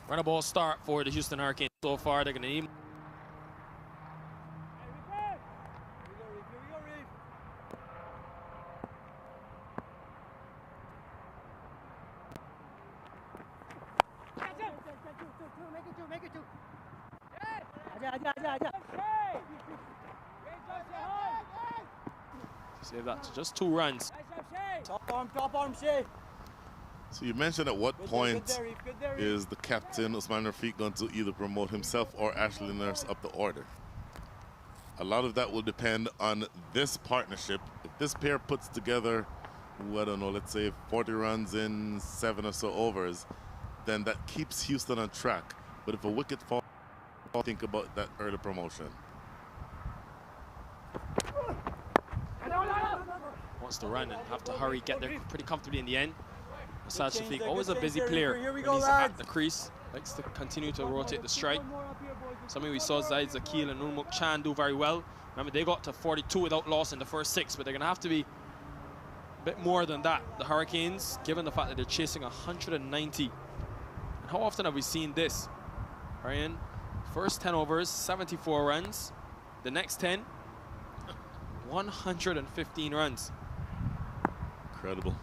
Run a ball start for the Houston Hurricanes so far. They're going to need. Save that to just 2 runs. Top arm, Shay. So you mentioned at what point is the captain, Usman Rafiq, going to either promote himself or Ashley Nurse up the order? A lot of that will depend on this partnership. If this pair puts together, I don't know, let's say 40 runs in 7 or so overs, then that keeps Houston on track. But if a wicket falls, think about that early promotion. Wants to run and have to hurry, get there pretty comfortably in the end. Asad Shafiq, always a busy player when he's at the crease, likes to continue to rotate the strike. Something we saw Zaid Zakil and Nurmuk Chan do very well. Remember, they got to 42 without loss in the first 6, but they're going to have to be a bit more than that. The Hurricanes, given the fact that they're chasing 190. And how often have we seen this? Ryan, first 10 overs, 74 runs. The next 10, 115 runs. Incredible.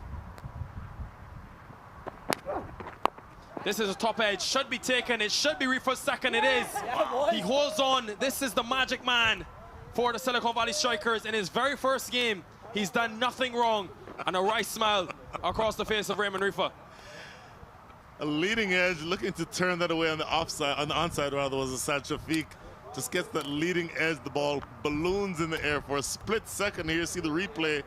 This is a top edge, should be taken, it should be reached for second, it is. He holds on, this is the magic man for the Silicon Valley Strikers. In his very first game, he's done nothing wrong, and a wry smile across the face of Raymond Rifa. A leading edge, looking to turn that away on the offside, on the onside rather, was Asad Shafiq. Just gets that leading edge, the ball balloons in the air for a split second. Here you see the replay.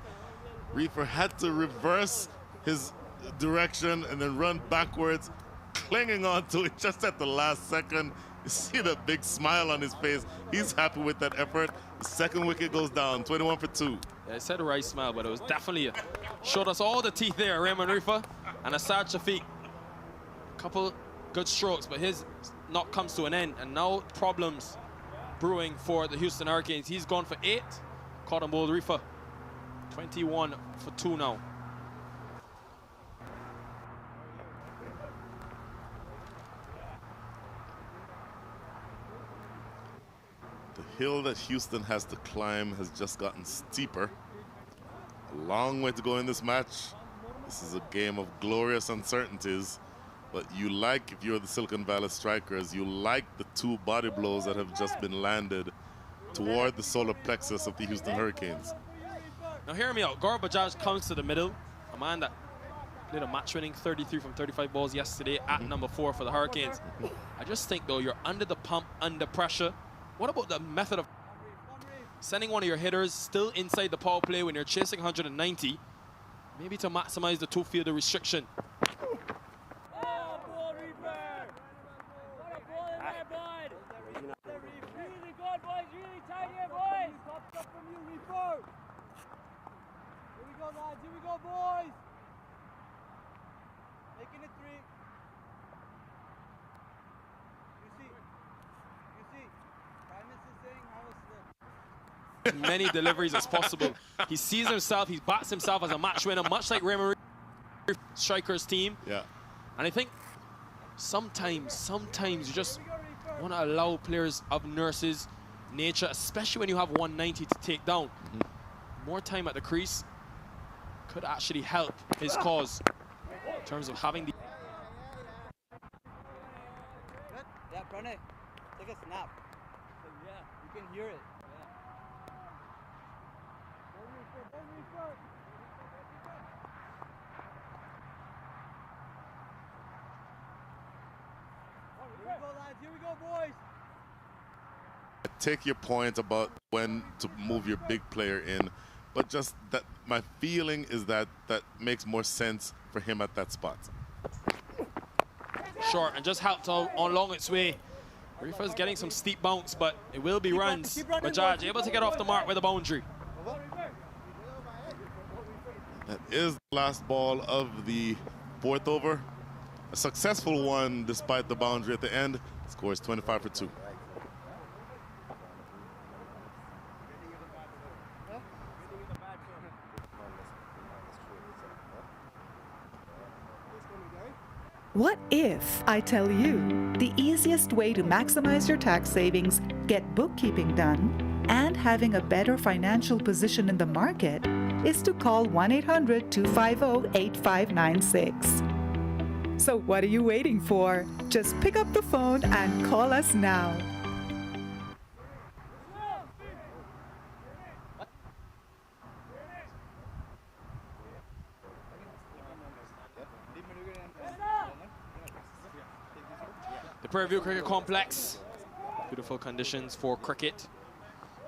Rifa had to reverse his direction and then run backwards, clinging on to it just at the last second. You see that big smile on his face. He's happy with that effort. The second wicket goes down, 21 for 2. Yeah, I said a right smile, but it was definitely showed us all the teeth there, Raymond Rifa and Asad Shafiq. A couple good strokes, but his knock comes to an end, and now problems brewing for the Houston Hurricanes. He's gone for 8, caught on ball Rifa. 21 for 2 now. The hill that Houston has to climb has just gotten steeper. A long way to go in this match. This is a game of glorious uncertainties. But you like, if you're the Silicon Valley Strikers, you like the 2 body blows that have just been landed toward the solar plexus of the Houston Hurricanes. Now hear me out. Gaurav Bajaj comes to the middle. A man that played a match-winning 33 from 35 balls yesterday at number 4 for the Hurricanes. I just think, though, you're under the pump, under pressure. What about the method of sending one of your hitters still inside the power play when you're chasing 190, maybe to maximize the 2-fielder restriction? Here we go, boys. Making it 3. You see. Prime Minister saying how was Many deliveries as possible. He sees himself, he backs himself as a match winner, much like Raymond Strikers team. Yeah. And I think sometimes you just want to allow players of Nurse's nature, especially when you have 190 to take down. More time at the crease could actually help his cause in terms of having the... Yeah, Pranay, take a snap. Yeah, you can hear it. Here we go, lads. Here we go, boys. Take your point about when to move your big player in, but just that my feeling is that that makes more sense for him at that spot. Short and just helped along its way. Rifa's getting some steep bounce, but it will be runs. Bajaj able to get off the mark with a boundary. That is the last ball of the 4th over. A successful one despite the boundary at the end. Scores 25 for 2. What if I tell you the easiest way to maximize your tax savings, get bookkeeping done, and having a better financial position in the market is to call 1-800-250-8596. So what are you waiting for? Just pick up the phone and call us now. The Prairie View Cricket Complex. Beautiful conditions for cricket.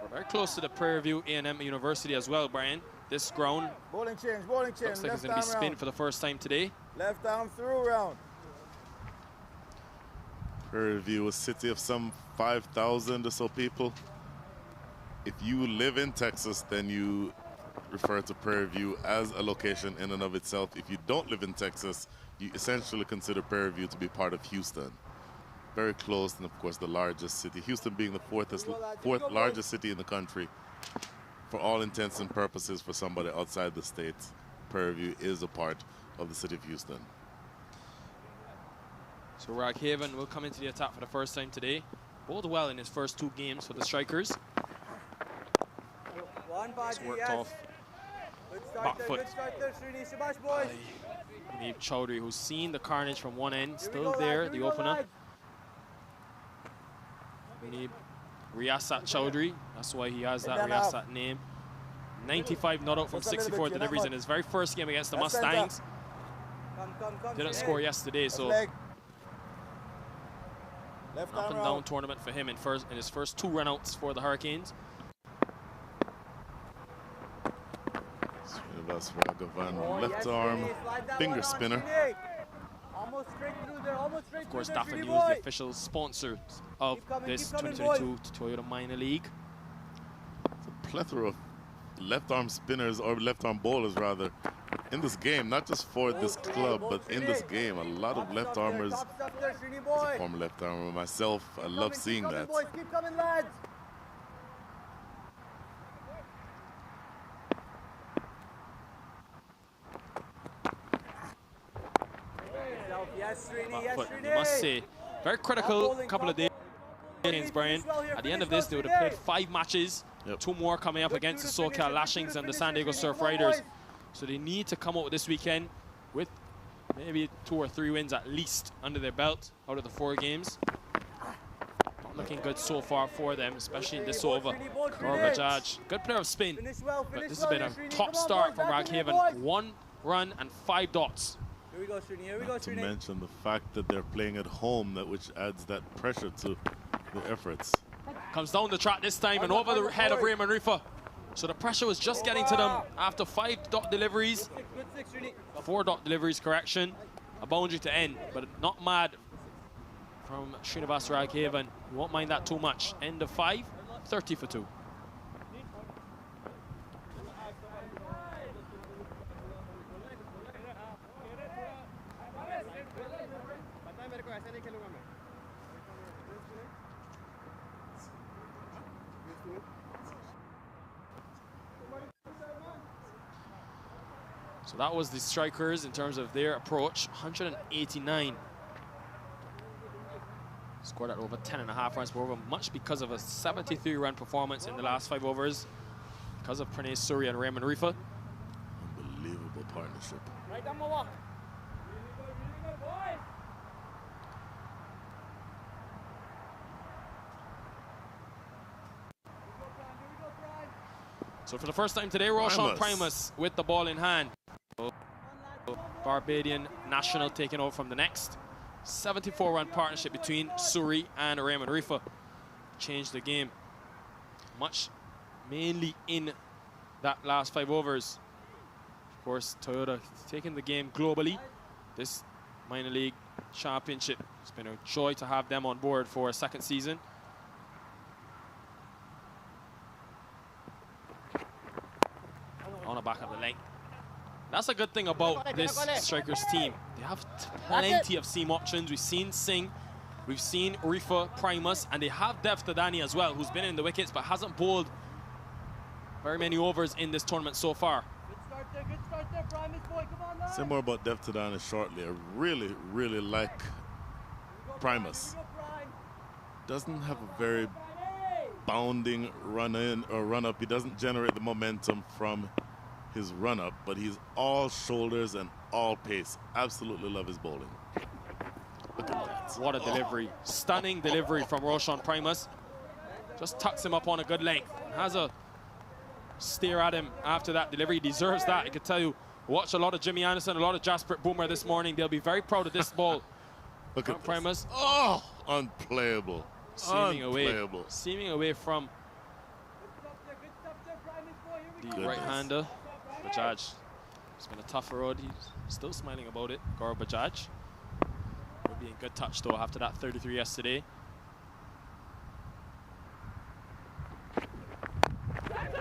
We're very close to the Prairie View A&M University as well, Brian. This ground Bowling change. looks like it's going to be spin for the first time today. Left arm through round. Prairie View, a city of some 5,000 or so people. If you live in Texas, then you refer to Prairie View as a location in and of itself. If you don't live in Texas, you essentially consider Prairie View to be part of Houston. Very close, and of course the largest city. Houston being the fourth largest city in the country. For all intents and purposes, for somebody outside the state, Prairie View is a part of the city of Houston. So Raghaven will come into the attack for the first time today. Bowled well in his first 2 games for the Strikers. He's worked off back foot. Munib Chowdhury, who's seen the carnage from one end, still there, the opener. Munib Riyasat Chowdhury, that's why he has that Riyasat name. 95 not out from 64 deliveries in his very first game against the Mustangs. Didn't score yesterday, so up and down tournament for him in his first 2 runouts for the Hurricanes. Srinivas Raghavan, left arm finger spinner. Of course, Daffin News, the official sponsor of this 2022 Toyota Minor League. It's a plethora of left arm spinners, or left arm bowlers rather, in this game, not just for this club, but in this game. A lot of left armers. As a former left armer myself, I love seeing that. Keep coming, lads. Yes, Srini, yes, But Srini. you must say, very critical couple of days, Brian. At the end of this, they would have played 5 matches, 2 more coming up against the SoCal Lashings and the San Diego Surf Riders. So they need to come out this weekend with maybe 2 or 3 wins at least under their belt out of the 4 games. Not looking good so far for them, especially in this over. Bajaj, good player of spin, but this has been a top start from Raghavan. 1 run and 5 dots. Here we go, Srini. Here we go, Not to Srini. mention the fact that they're playing at home, which adds that pressure to the efforts. Comes down the track this time and over the head of Raymond Rifa. So the pressure was just getting to them after 5 dot deliveries. 4 dot deliveries, correction. A boundary to end, but not mad from Srinivas Raghavan. You won't mind that too much. End of 5, 30 for 2. So that was the strikers in terms of their approach. 189. Scored at over 10.5 runs per over, much because of a 73-run performance in the last 5 overs because of Pranay Suri and Raymond Rifa. Unbelievable partnership. Right down my walk. So for the first time today, Roshan Primus with the ball in hand. Barbadian national taking over from the next. 74-run partnership between Suri and Raymond Rifa. Changed the game much, mainly in that last 5 overs. Of course, Toyota taking the game globally. This minor league championship, it's been a joy to have them on board for a 2nd season. On the back of the length. That's a good thing about this strikers team. They have plenty of seam options. We've seen Singh, we've seen Rifa, Primus, and they have Dev Tadani as well, who's been in the wickets but hasn't bowled very many overs in this tournament so far. Good start there, Primus boy. Come on now. Say more about Dev Tadani shortly. I really, really like Primus. Doesn't have a very bounding run in or run up. He doesn't generate the momentum from his run up, but he's all shoulders and all pace. Absolutely love his bowling. Look at that. What a delivery. Stunning delivery from Roshan Primus. Just tucks him up on a good length. Has a stare at him after that delivery. He deserves that. I can tell you, watch a lot of Jimmy Anderson, a lot of Jasprit Boomer this morning. They'll be very proud of this ball. Look at Primus. This. Oh, unplayable. Seaming away from the right-hander. Bajaj. It's been a tough road. He's still smiling about it. Gaurav Bajaj. Will be in good touch though after that 33 yesterday.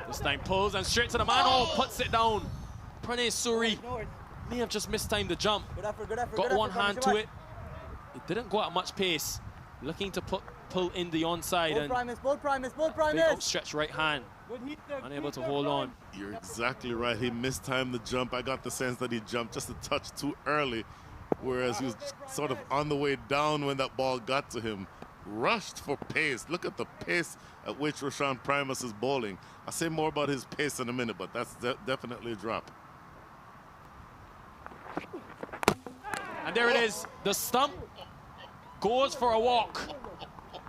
This time pulls and straight to the man. Puts it down. Pranay Suri may have just mistimed the jump. Got one hand to it. It didn't go at much pace. Looking to pull in the onside and big outstretched right hand. Unable to hold on. You're exactly right. He mistimed the jump. I got the sense that he jumped just a touch too early, whereas he was sort of on the way down when that ball got to him. Rushed for pace. Look at the pace at which Roshan Primus is bowling. I'll say more about his pace in a minute, but that's definitely a drop. And there it is. The stump goes for a walk.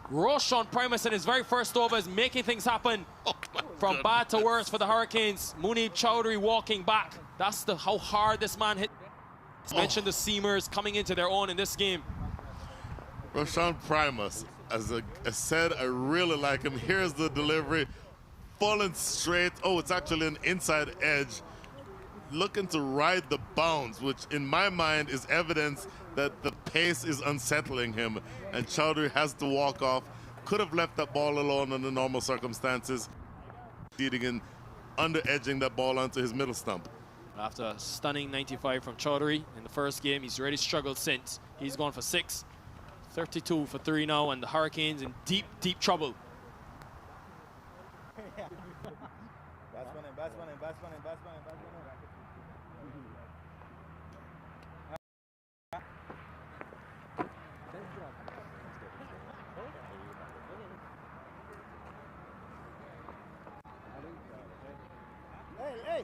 Roshan Primus in his very first over is making things happen. From bad to worse for the Hurricanes. Munib Chowdhury walking back. That's how hard this man hit. Mentioned the seamers coming into their own in this game. Roshan Primus, as I said, I really like him. Here's the delivery, full and straight. Oh, it's actually an inside edge. Looking to ride the bounce, which in my mind is evidence that the pace is unsettling him, and Chowdhury has to walk off. Could have left that ball alone under normal circumstances. Leading in, under-edging that ball onto his middle stump. After a stunning 95 from Chowdhury in the first game, he's really struggled since. He's gone for 6. 32 for 3 now, and the Hurricanes in deep, deep trouble. Hey,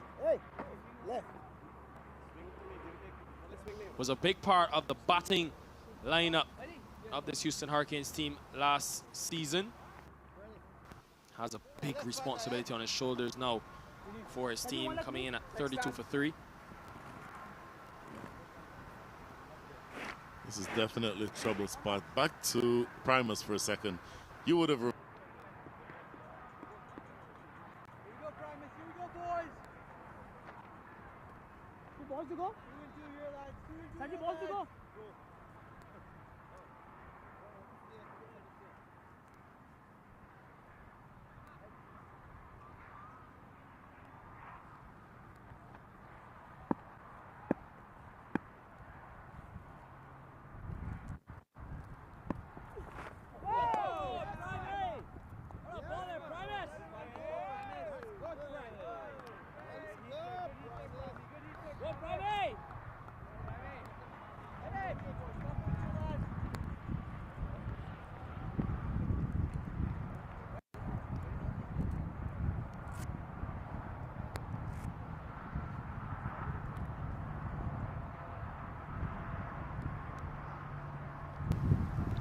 left. was a big part of the batting lineup of this Houston Hurricanes team last season. Has a big responsibility on his shoulders now for his team, coming in at 32 for 3. This is definitely a trouble spot. Back to Primus for a second. You would have... Here we go, Primus. Here we go, boys. 2 balls to go. 2 and 2 here, lads. 2 and 2 balls to go.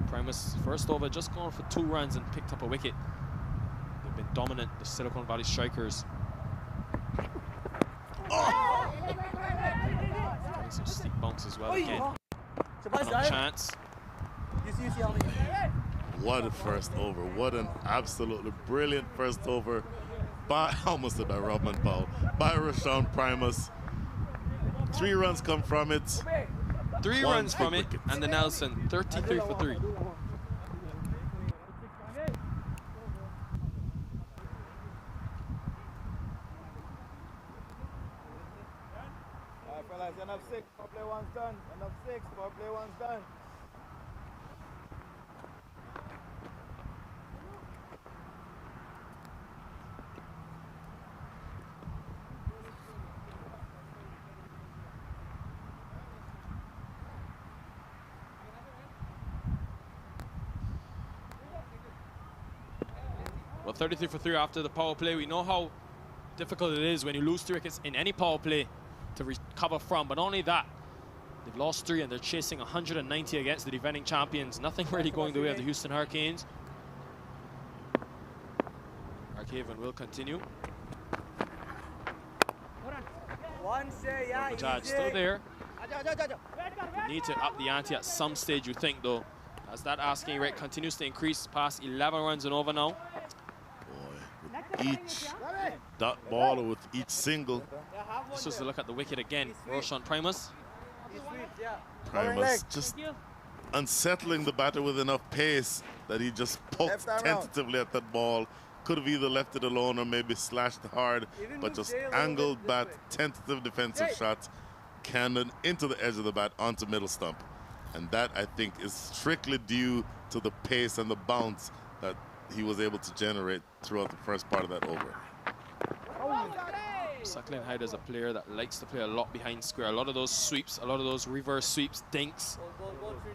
Primus, first over, just gone for 2 runs and picked up a wicket. They've been dominant, the Silicon Valley Strikers. Oh! Getting some steep bunks as well again. Not a chance. What a first over. What an absolutely brilliant first over by, almost by Robin Powell, by Rashawn Primus. 3 runs come from it. 3 runs from it, and the Nelson, 33 for 3. Alright, fellas, enough 6. Power play 1's done. Enough 6. Power play 1's done. Well, 33 for 3 after the power play. We know how difficult it is when you lose 3 wickets in any power play to recover from. But not only that, they've lost 3 and they're chasing 190 against the defending champions. Nothing really going the way of the Houston Hurricanes. Arcaven will continue. Bajaj still there. You need to up the ante at some stage, you think, though, as that asking rate continues to increase past 11 runs and over now. Each dot ball or with each single. This was to look at the wicket again. Roshan Primus. Primus just unsettling the batter with enough pace that he just poked tentatively at that ball. Could have either left it alone or maybe slashed hard, but just angled bat, tentative defensive shot, cannon into the edge of the bat onto middle stump. And that, I think, is strictly due to the pace and the bounce that he was able to generate throughout the first part of that over. Suckling Hyde is a player that likes to play a lot behind square. A lot of those sweeps, a lot of those reverse sweeps, dinks,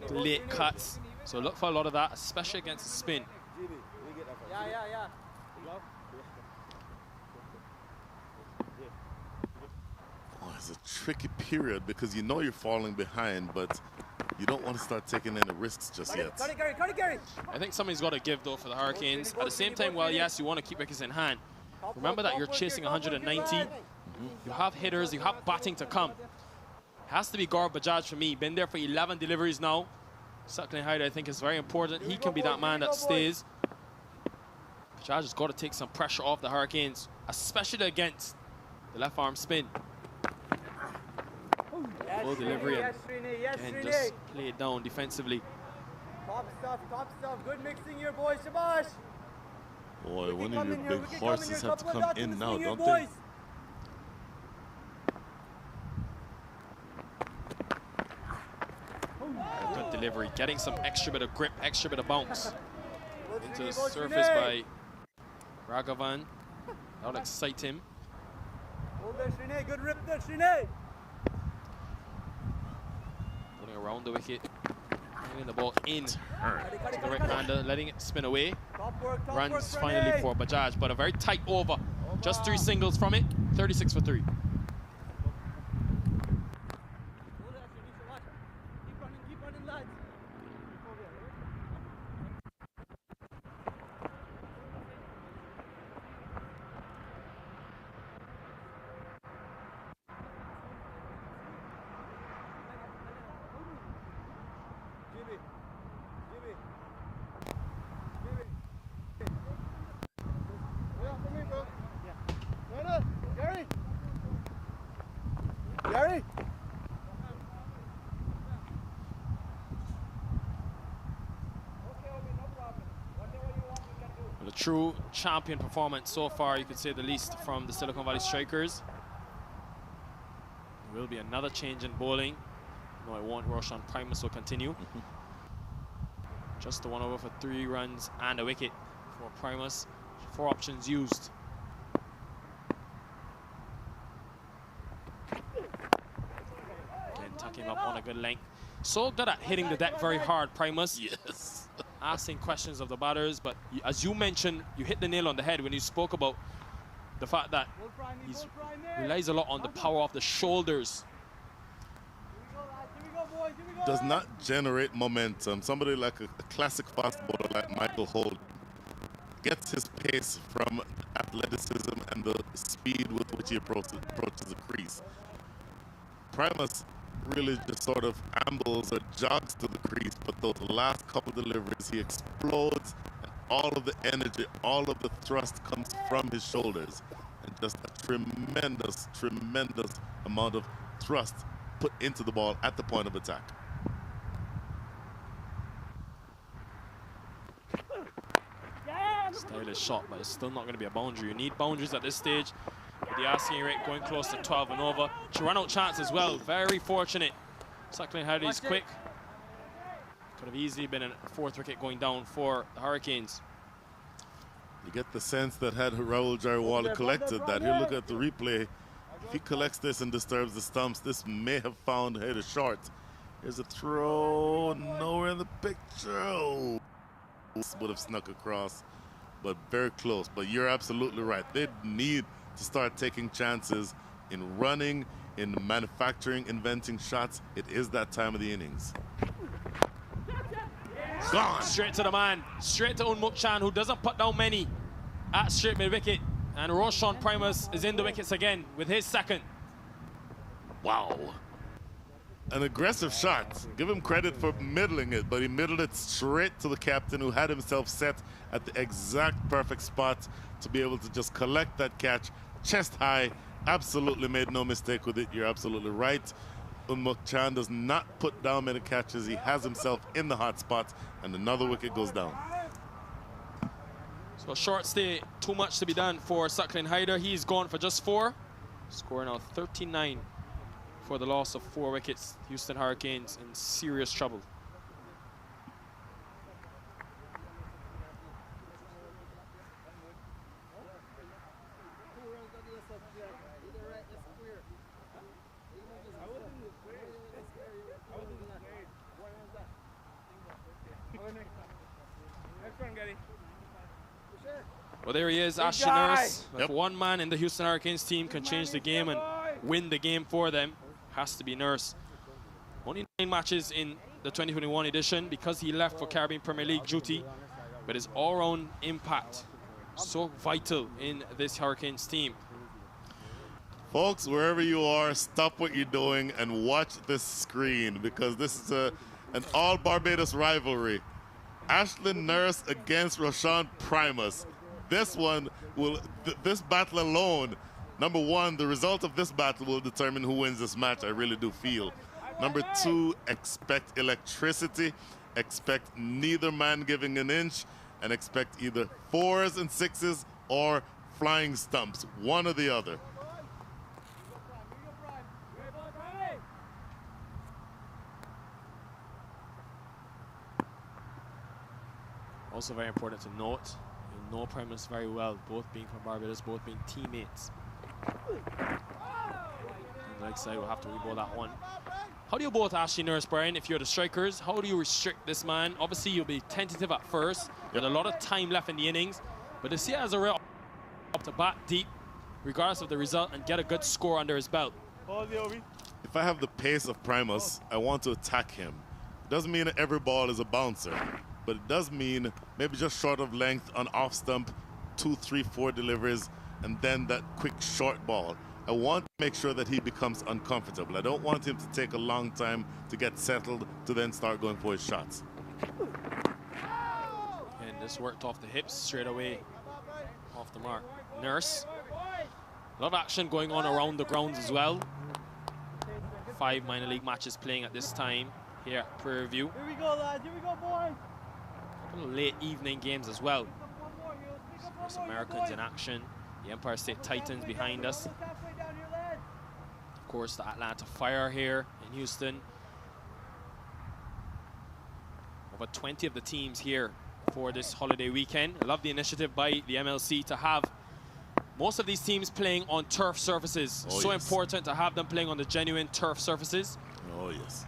late cuts. So look for a lot of that, especially against the spin. Oh, it's a tricky period because you know you're falling behind, but you don't want to start taking any risks just yet. I think somebody's got to give, though, for the Hurricanes. At the same time, while yes, you want to keep wickets in hand, remember that you're chasing 190. You have hitters, you have batting to come. Has to be Gaurav Bajaj for me. Been there for 11 deliveries now. Suckling Hyde, I think, is very important. He can be that man that stays. Bajaj has got to take some pressure off the Hurricanes, especially against the left arm spin. Full delivery and just play it down defensively. Top stuff. Good mixing here, boys. Shabash. Boy, one of your big horses have to come in now, don't they? Good delivery, getting some extra bit of grip, extra bit of bounce. Into the surface by Raghavan. That'll excite him. Hold there, Shrine. Good rip there, Shrine. Going around the wicket. Bringing the ball in to the right-hander, letting it spin away. Runs finally for Bajaj, but a very tight over. Just 3 singles from it, 36 for 3. true champion performance so far, you could say the least, from the Silicon Valley Strikers. There will be another change in bowling. No, it won't. Roshan Primus will continue. Just the one over for 3 runs and a wicket for Primus. 4 options used. Again, tucking him up on a good length. So good at hitting the deck very hard, Primus. Yes. Asking questions of the batters, but as you mentioned, you hit the nail on the head when you spoke about the fact that he relies a lot on the power of the shoulders. Does not generate momentum. Somebody like a classic fast bowler like Michael Holt gets his pace from athleticism and the speed with which he approaches the crease. Primus really just sort of ambles or jogs to the crease, but those last couple deliveries, he explodes, and all of the energy, all of the thrust comes from his shoulders, and just a tremendous, tremendous amount of thrust put into the ball at the point of attack. Stylish shot, but it's still not going to be a boundary. You need boundaries at this stage. The asking rate going close to 12 and over. Run out chance as well. Very fortunate. Suckling Hyder is quick. Could have easily been a 4th wicket going down for the Hurricanes. You get the sense that had Rahul Jariwala collected that, he'll look at the replay. If he collects this and disturbs the stumps, this may have found Hyder short. Here's a throw, nowhere in the picture. Oh, would have snuck across, but very close. But you're absolutely right. They need to start taking chances in running, in manufacturing, inventing shots. It is that time of the innings. Gone. Straight to the man. Straight to Unmuk Chan, who doesn't put down many at straight mid-wicket. And Roshan Primus is in the wickets again with his 2nd. Wow. An aggressive shot. Give him credit for middling it, but he middled it straight to the captain, who had himself set at the exact perfect spot to be able to just collect that catch chest high. Absolutely made no mistake with it. You're absolutely right. Unmuk Chan does not put down many catches. He has himself in the hot spot, and another wicket goes down. So a short stay, too much to be done for Suckling Hyder. He's gone for just 4. Score now 39 for the loss of 4 wickets. Houston Hurricanes in serious trouble. Well, there he is, Ashley Nurse. If one man in the Houston Hurricanes team can change the game and win the game for them, has to be Nurse. Only 9 matches in the 2021 edition because he left for Caribbean Premier League duty, but his all-round impact so vital in this Hurricanes team. Folks, wherever you are, stop what you're doing and watch this screen, because this is an all Barbados rivalry. Ashlyn Nurse against Roshan Primus. This one will, this battle alone, number 1, the result of this battle will determine who wins this match, I really do feel. Number 2, expect electricity, expect neither man giving an inch, and expect either 4s and 6s or flying stumps, one or the other. Also very important to note, you know Primus very well, both being from Barbados, both being teammates. And like side will have to rebowl that one. How do you both Ashley Nurse, Brian, if you're the strikers? How do you restrict this man? Obviously, you'll be tentative at first, with a lot of time left in the innings, but to see it as a real up to bat deep, regardless of the result, and get a good score under his belt. If I have the pace of Primus, I want to attack him. It doesn't mean that every ball is a bouncer, but it does mean maybe just short of length on off stump, 2, 3, 4 deliveries, and then that quick short ball. I want to make sure that he becomes uncomfortable. I don't want him to take a long time to get settled to then start going for his shots. And this worked off the hips straight away, off the mark. Nurse. A lot of action going on around the grounds as well. 5 minor league matches playing at this time here at Prairie View. Here we go, lads. Here we go, boys. Late evening games as well. There's Americans in action. The Empire State Titans behind us. Of course, the Atlanta Fire here in Houston. Over 20 of the teams here for this holiday weekend. I love the initiative by the MLC to have most of these teams playing on turf surfaces. So important to have them playing on the genuine turf surfaces. Oh, yes.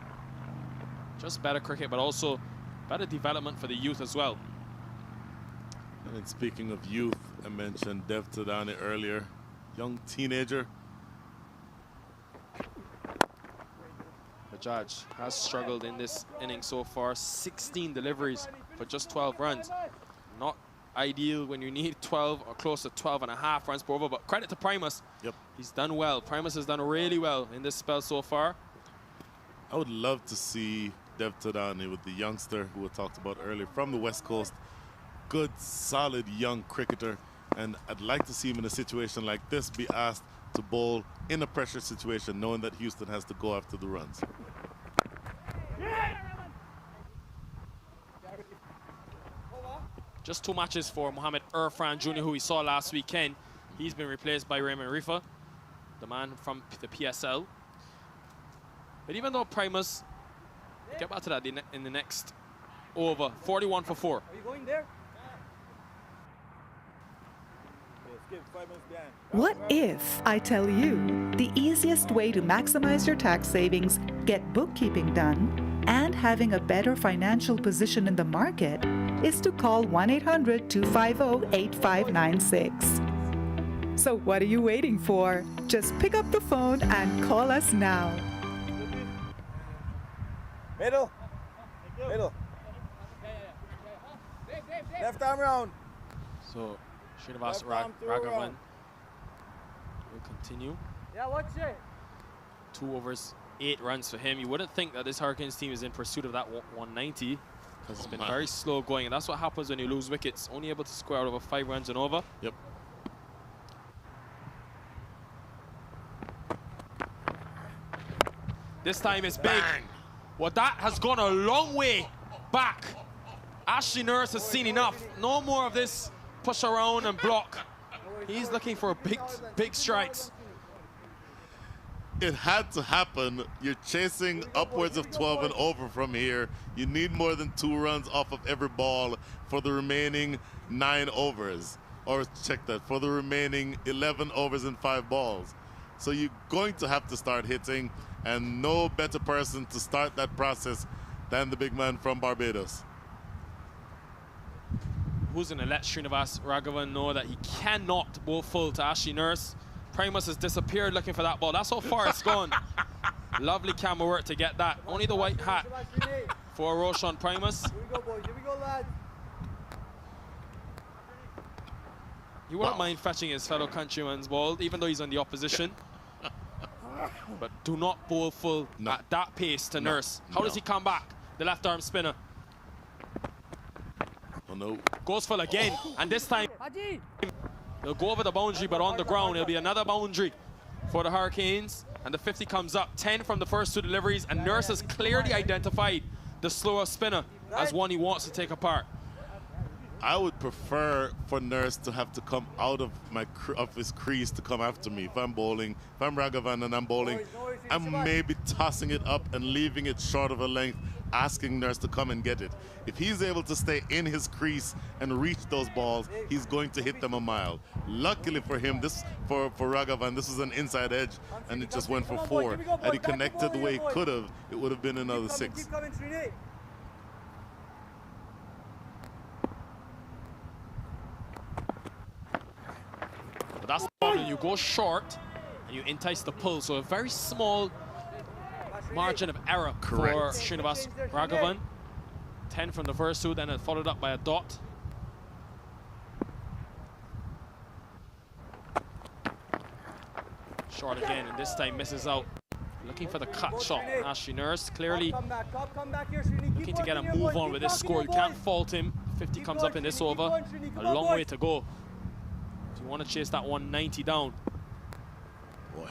Just better cricket, but also better development for the youth as well. And then speaking of youth, I mentioned Dev Tadane earlier. Young teenager. Bajaj has struggled in this inning so far. 16 deliveries for just 12 runs. Not ideal when you need 12 or close to 12.5 runs per over, but credit to Primus. Yep. He's done well. Primus has done really well in this spell so far. I would love to see Dev Tadane with the youngster who we talked about earlier from the West Coast. Good, solid, young cricketer. And I'd like to see him in a situation like this be asked to bowl in a pressure situation, knowing that Houston has to go after the runs. Just 2 matches for Mohamed Irfan Jr., who we saw last weekend. He's been replaced by Raymond Rifa, the man from the PSL. But even though Primus, we'll get back to that in the next over, 41 for 4. Are you going there? Skip 5 minutes behind. What if I tell you the easiest way to maximize your tax savings, get bookkeeping done, and having a better financial position in the market is to call 1-800-250-8596. So what are you waiting for? Just pick up the phone and call us now. Middle. Middle. Left arm round. So Srinivas Raghavan will continue. Yeah, watch it. 2 overs, 8 runs for him. You wouldn't think that this Hurricanes team is in pursuit of that 190 because it's been very slow going, and that's what happens when you lose wickets. Only able to score out over 5 runs and over. Yep. This time it's big. Well, that has gone a long way back. Ashley Nurse has seen enough. No more of this push around and block. He's looking for big strikes. It had to happen. You're chasing upwards of 12 and over from here. You need more than 2 runs off of every ball for the remaining 9 overs. Or check that, for the remaining 11 overs and 5 balls. So you're going to have to start hitting, and no better person to start that process than the big man from Barbados. Who's going to let Srinivas Raghavan know that he cannot bowl full to Ashley Nurse? Primus has disappeared looking for that ball. That's how far it's gone. Lovely camera work to get that. Only the white hat for Roshan Primus. Here we go, boys. Here we go, lads. He wouldn't mind fetching his fellow countryman's ball, even though he's on the opposition. But do not bowl full at that pace to Nurse. How does he come back? The left arm spinner. Oh no. Goes full again, and this time they'll go over the boundary, but on the ground it'll be another boundary for the Hurricanes. And the 50 comes up, 10 from the first 2 deliveries, and Nurse has clearly identified the slower spinner as one he wants to take apart. I would prefer for Nurse to have to come out of his crease to come after me. If I'm bowling, if I'm Raghavan and I'm bowling, I'm maybe tossing it up and leaving it short of a length, asking Nurse to come and get it. If he's able to stay in his crease and reach those balls, he's going to hit them a mile. Luckily for him, for Raghavan, this was an inside edge, and it just went for 4. Had he connected the way he could have, it would have been another 6. That's the problem. You go short and you entice the pull. So a very small margin of error for Srinivas Raghavan. 10 from the first 2, then followed up by a dot. Short again, and this time misses out. Looking for the cut shot. Ashley Nurse clearly looking to get a move on with this score. You can't fault him. 50 comes up in this over. A long way to go. You want to chase that 190 down. Boy.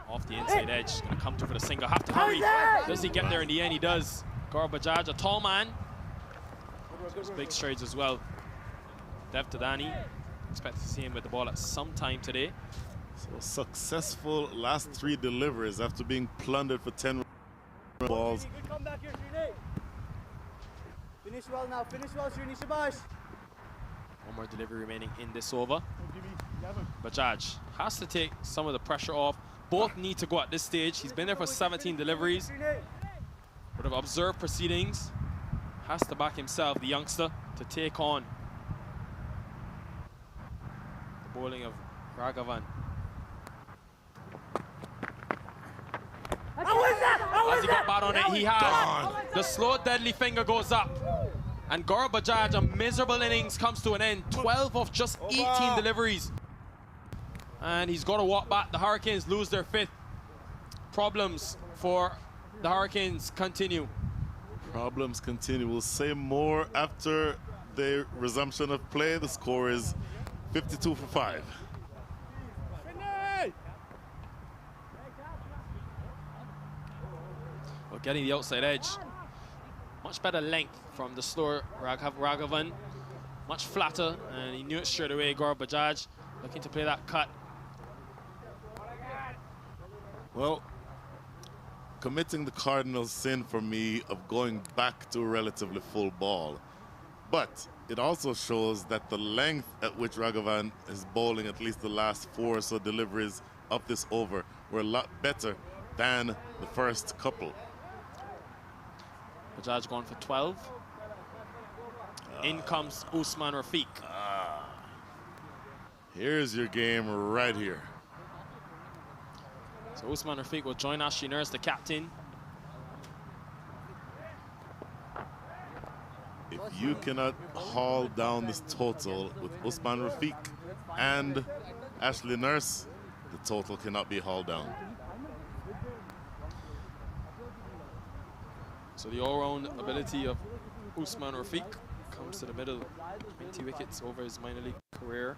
Off the inside edge. Going to come to for the single. Have to hurry. Does he get there in the end? He does. Gaurav Bajaj, a tall man. It's big strides as well. Dev Tadani, expect to see him with the ball at some time today. So successful last 3 deliveries after being plundered for 10 balls. Good comeback here, Srini. Finish well now. Finish well, Srini Shabash. One more delivery remaining in this over. Bajaj has to take some of the pressure off. Both need to go at this stage. He's been there for 17 deliveries. Would have observed proceedings. Has to back himself, the youngster, to take on the bowling of Raghavan. As he got bad on it, he has. The slow, deadly finger goes up. And Gaurav Bajaj, a miserable innings, comes to an end. 12 of just 18 deliveries. And he's got to walk back. The Hurricanes lose their 5th. Problems for the Hurricanes continue. Problems continue. We'll say more after the resumption of play. The score is 52 for 5. Well, getting the outside edge. Much better length from the slower Raghavan. Much flatter, and he knew it straight away. Gaurav Bajaj looking to play that cut. Well, committing the cardinal sin for me of going back to a relatively full ball. But it also shows that the length at which Raghavan is bowling, at least the last 4 or so deliveries of this over, were a lot better than the first couple. Bajaj going for 12. In comes Usman Rafiq. Here's your game right here. So Usman Rafiq will join Ashley Nurse, the captain. If you cannot haul down this total with Usman Rafiq and Ashley Nurse, the total cannot be hauled down. So the all-round ability of Usman Rafiq comes to the middle. 20 wickets over his minor league career.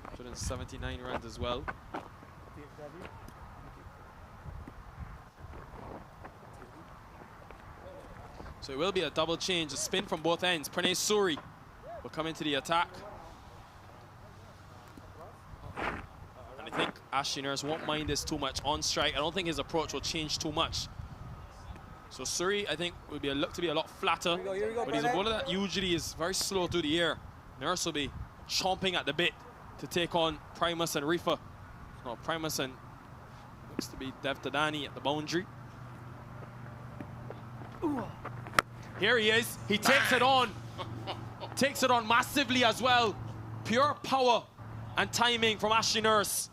179 runs as well. So it will be a double change, a spin from both ends. Pranay Suri will come into the attack. And I think Ashley Nurse won't mind this too much on strike. I don't think his approach will change too much. So Suri, I think, will be look to be a lot flatter. Here we go, But he's a bowler that usually is very slow through the air. Nurse will be chomping at the bit to take on Primus and Rifa. No, Primus and looks to be Dev Tadani at the boundary. Here he is. He takes it on. Takes it on massively as well. Pure power and timing from Ashley Nurse.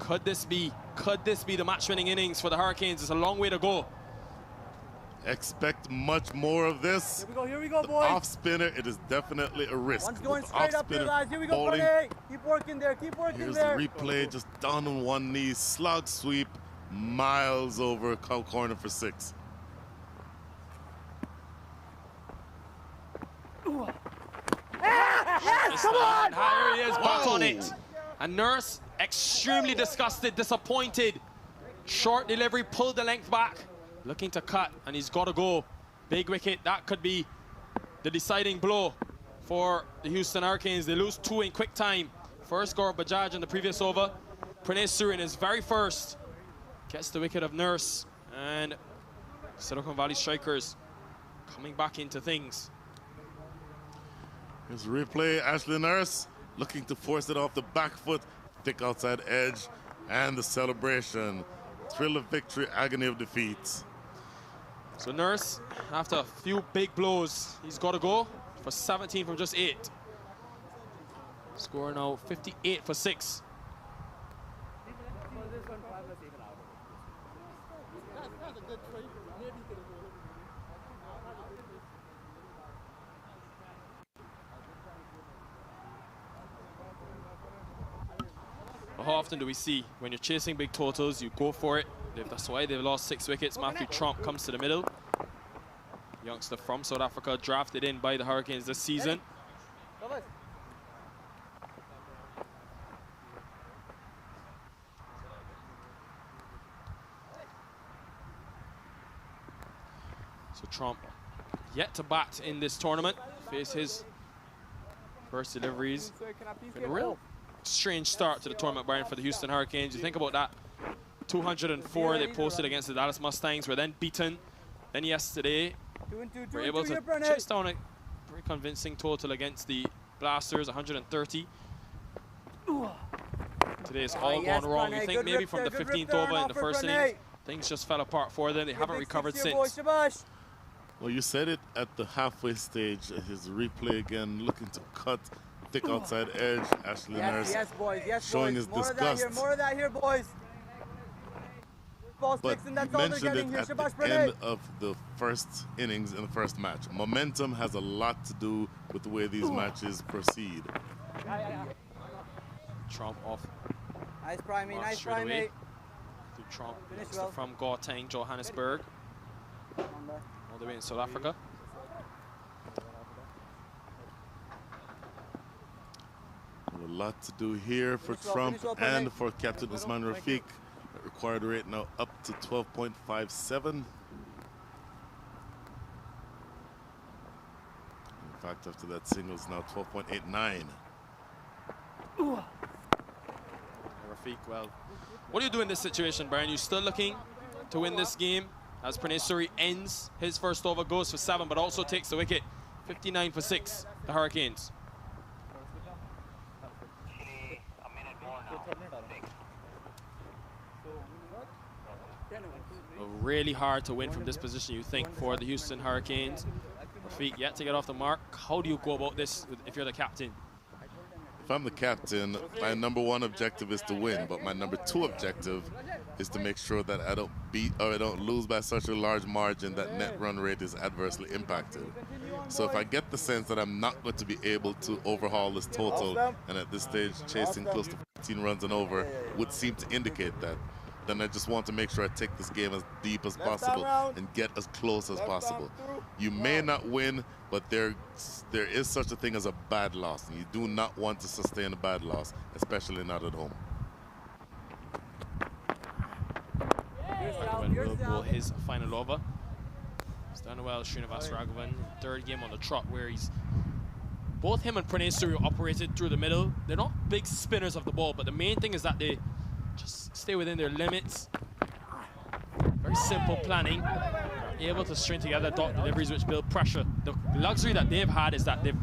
Could this be the match-winning innings for the Hurricanes? It's a long way to go. Expect much more of this. Here we go, The boys. off spinner, it is definitely a risk. One's going With the straight off up here, spinner guys. Here we go, bowling, Pranay. Keep working there. Keep working here's there. the replay, just down on one knee, slog sweep, miles over cow corner for 6. Yes, come on! Here he is, back Whoa. on it. And Nurse, extremely disgusted, disappointed. Short delivery, pulled the length back. Looking to cut, and he's got to go. Big wicket, that could be the deciding blow for the Houston Hurricanes. They lose 2 in quick time. First Gaurav Bajaj in the previous over. Pranay Suri in his very first gets the wicket of Nurse. And Silicon Valley strikers coming back into things. Here's the replay, Ashley Nurse looking to force it off the back foot, thick outside edge, and the celebration. Thrill of victory, agony of defeat. So Nurse, after a few big blows, he's got to go for 17 from just 8. Score now 58 for 6. How often do we see when you're chasing big totals, you go for it? That's why they've lost 6 wickets. Matthew Trump comes to the middle. Youngster from South Africa, drafted in by the Hurricanes this season. So Trump yet to bat in this tournament. Face his first deliveries. Been a real strange start to the tournament, Brian, for the Houston Hurricanes. You think about that 204 they posted against the Dallas Mustangs, were then beaten. Then yesterday, were able to chase down a very convincing total against the Blasters, 130. Today's all gone wrong. You think maybe from the 15th over in the first innings, things just fell apart for them. They haven't recovered since. Well, you said it at the halfway stage. His replay again, looking to cut thick outside edge. Ashley Nurse showing his disgust. More of that here, boys. But you mentioned it at the end of the first innings in the first match. Momentum has a lot to do with the way these matches proceed. Trump off. Nice priming, nice priming. Trump from Gauteng, Johannesburg, all the way in South Africa. A lot to do here for Trump and for Captain Usman Rafiq. Required rate now up to 12.57. In fact, after that single, it's now 12.89. Rafiq, well, what do you do in this situation, Brian? You still looking to win this game as Pranay Suri ends his first over, goes for 7, but also takes the wicket. 59 for 6, the Hurricanes. Really hard to win from this position, you think, for the Houston Hurricanes. Rafiq yet to get off the mark. How do you go about this if you're the captain? If I'm the captain, my #1 objective is to win, but my #2 objective is to make sure that I don't beat or I don't lose by such a large margin that net run rate is adversely impacted. So if I get the sense that I'm not going to be able to overhaul this total, and at this stage chasing close to 15 runs and over would seem to indicate that, then I just want to make sure I take this game as deep as possible and get as close as possible. You may not win, but there is such a thing as a bad loss, and you do not want to sustain a bad loss, especially not at home. Raghavan will bowl his final over. He's done well, Srinivas Raghavan, third game on the trot where both him and Pranay Suri operated through the middle. They're not big spinners of the ball, but the main thing is that they just stay within their limits. Very simple planning. They're able to string together dot deliveries which build pressure. The luxury that they've had is that they've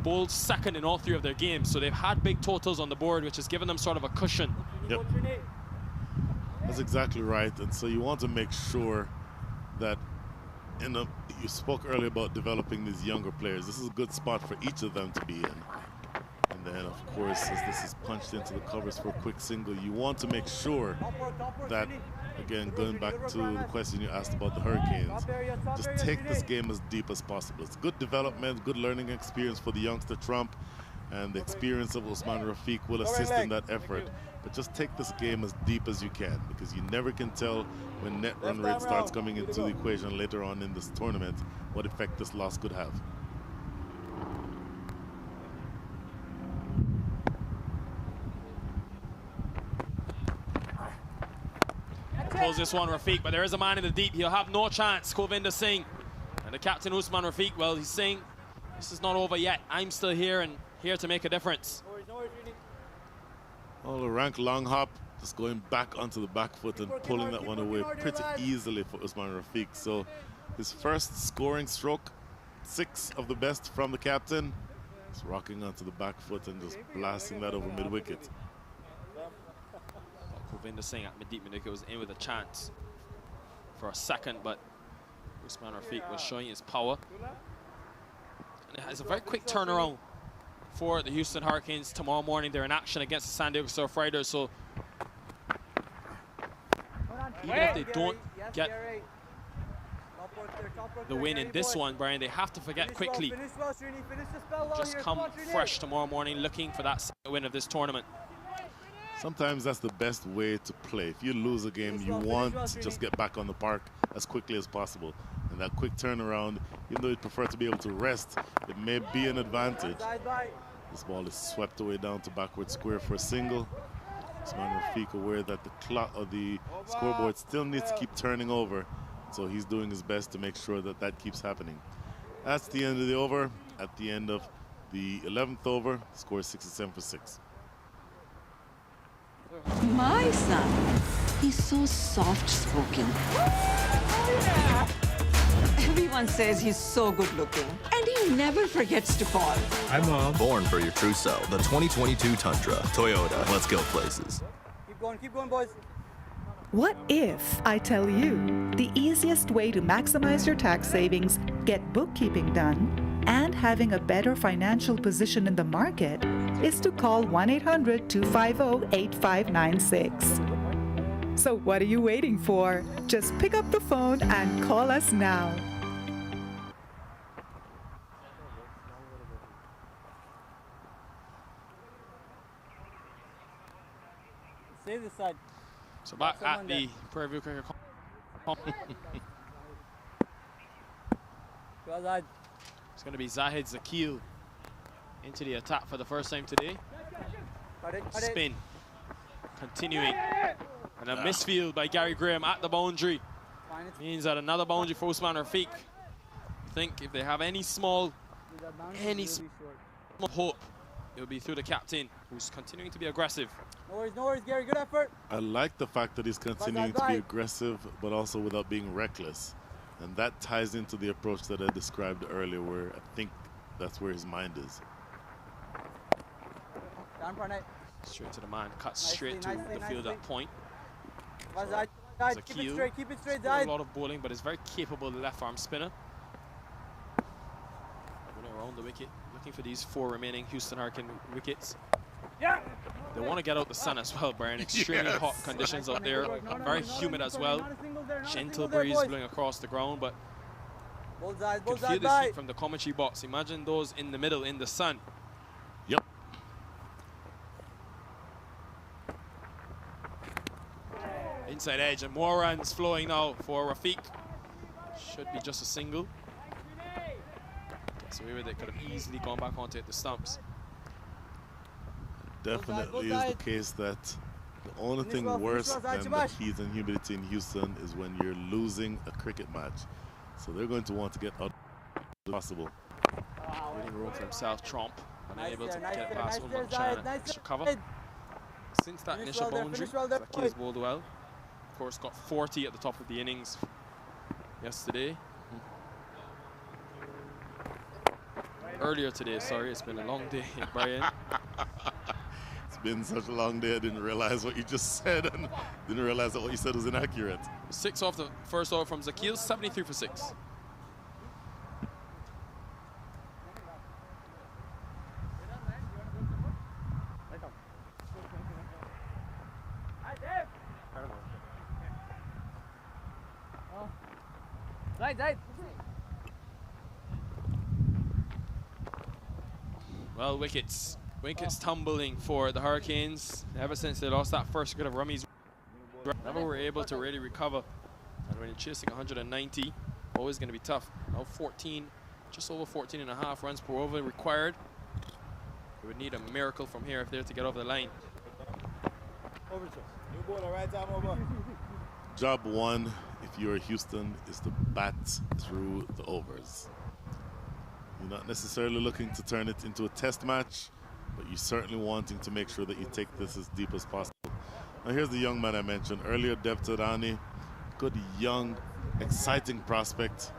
bowled second in all 3 of their games, so they've had big totals on the board, which has given them sort of a cushion. Yep. That's exactly right, and so you want to make sure that you spoke earlier about developing these younger players. This is a good spot for each of them to be in. And then, of course, as this is punched into the covers for a quick single, you want to make sure that, again, going back to the question you asked about the Hurricanes, just take this game as deep as possible. It's good development, good learning experience for the youngster Trump, and the experience of Usman Rafiq will assist in that effort. But just take this game as deep as you can, because you never can tell when net run rate starts coming into the equation later on in this tournament what effect this loss could have. Pulls this one, Rafiq, but there is a man in the deep. He'll have no chance, Govinda Singh. And the captain, Usman Rafiq, well, he's saying, this is not over yet. I'm still here and here to make a difference. Well, a rank long hop, just going back onto the back foot and pulling that one away pretty easily for Usman Rafiq. So his first scoring stroke, 6 of the best from the captain. Just rocking onto the back foot and just blasting that over mid-wicket. Govinda Singh at mid-deep mid-wicket was in with a chance for a second, but Usman Rafiq was showing his power. And it has a very quick turnaround for the Houston Hurricanes tomorrow morning. They're in action against the San Diego Surf Riders, so even if they don't get the win in this one, Brian, they have to forget quickly. Just come fresh tomorrow morning looking for that second win of this tournament. Sometimes that's the best way to play. If you lose a game, you want to just get back on the park as quickly as possible. And that quick turnaround, even though you'd prefer to be able to rest, it may be an advantage. This ball is swept away down to backward square for a single. Usman Rafiq aware that the clock or the scoreboard still needs to keep turning over So he's doing his best to make sure that that keeps happening. That's the end of the over. At the end of the 11th over, score is 67 for 6. My son, he's so soft-spoken. Everyone says he's so good-looking, and he never forgets to call. Hi, Mom. Born for your true self. The 2022 Tundra. Toyota. Let's go places. Keep going, boys. What if I tell you the easiest way to maximize your tax savings, get bookkeeping done, and having a better financial position in the market is to call 1-800-250-8596. So what are you waiting for? Just pick up the phone and call us now. Save this side. So back at the Prairie View Cricket It's going to be Zahid Zakil into the attack for the first time today. Spin. Continuing. And a misfield by Gary Graham at the boundary. Means that another boundary for Usman Rafiq. I think if they have any small hope, it will be through the captain, who's continuing to be aggressive. No worries, Gary. Good effort. I like the fact that he's continuing to be aggressive, but also without being reckless. And that ties into the approach that I described earlier, where I think that's where his mind is. Straight to the man, cuts straight to the field at point. Keep it straight, a lot of bowling, but is very capable left arm spinner. Going around the wicket, looking for these 4 remaining Houston Hurricane wickets. They want to get out the sun as well, Brian. Extremely hot conditions out there, very humid as well. Gentle breeze blowing across the ground, but you can feel this heat from the commentary box. Imagine those in the middle in the sun. Yep. Inside edge, and more runs flowing now for Rafiq. Should be just a single. Gets away with it, could have easily gone back onto the stumps. Definitely is the case that the only thing worse than the heat and humidity in Houston is when you're losing a cricket match. So they're going to want to get out as possible. Reading room for himself, Trump, unable to get it past Umar Chan. Extra cover. Since that initial boundary, Zaki has bowled well. Of course, got 40 at the top of the innings yesterday. Earlier today, sorry, it's been a long day, Brian. It's been such a long day, I didn't realize what you just said, and didn't realize that what you said was inaccurate. 6 off the first over from Zakil, 73 for 6. Well, wickets tumbling for the Hurricanes ever since they lost that first wicket of Rummy's. Never were able to really recover. And when you're chasing 190, always going to be tough. Now 14, just over 14 and a half runs per over required. We would need a miracle from here if they're to get over the line. Job one, if you're Houston, is to bat through the overs. You're not necessarily looking to turn it into a test match, but you're certainly wanting to make sure that you take this as deep as possible. Now here's the young man I mentioned earlier, Dev Tadani. Good, young, exciting prospect.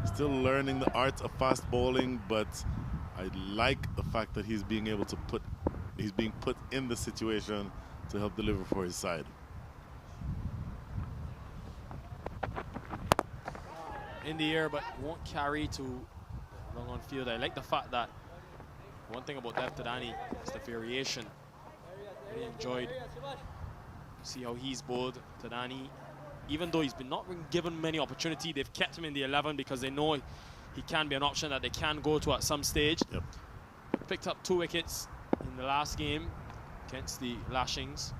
Still learning the art of fast bowling, but I like the fact that he's being put in the situation to help deliver for his side. In the air, but won't carry too long on field. I like the fact that one thing about Dev Tadani is the variation. Really enjoyed see how he's bowled. Tadani, even though he's not been given many opportunity, they've kept him in the 11 because they know he can be an option that they can go to at some stage. Yep. Picked up 2 wickets in the last game against the Lashings.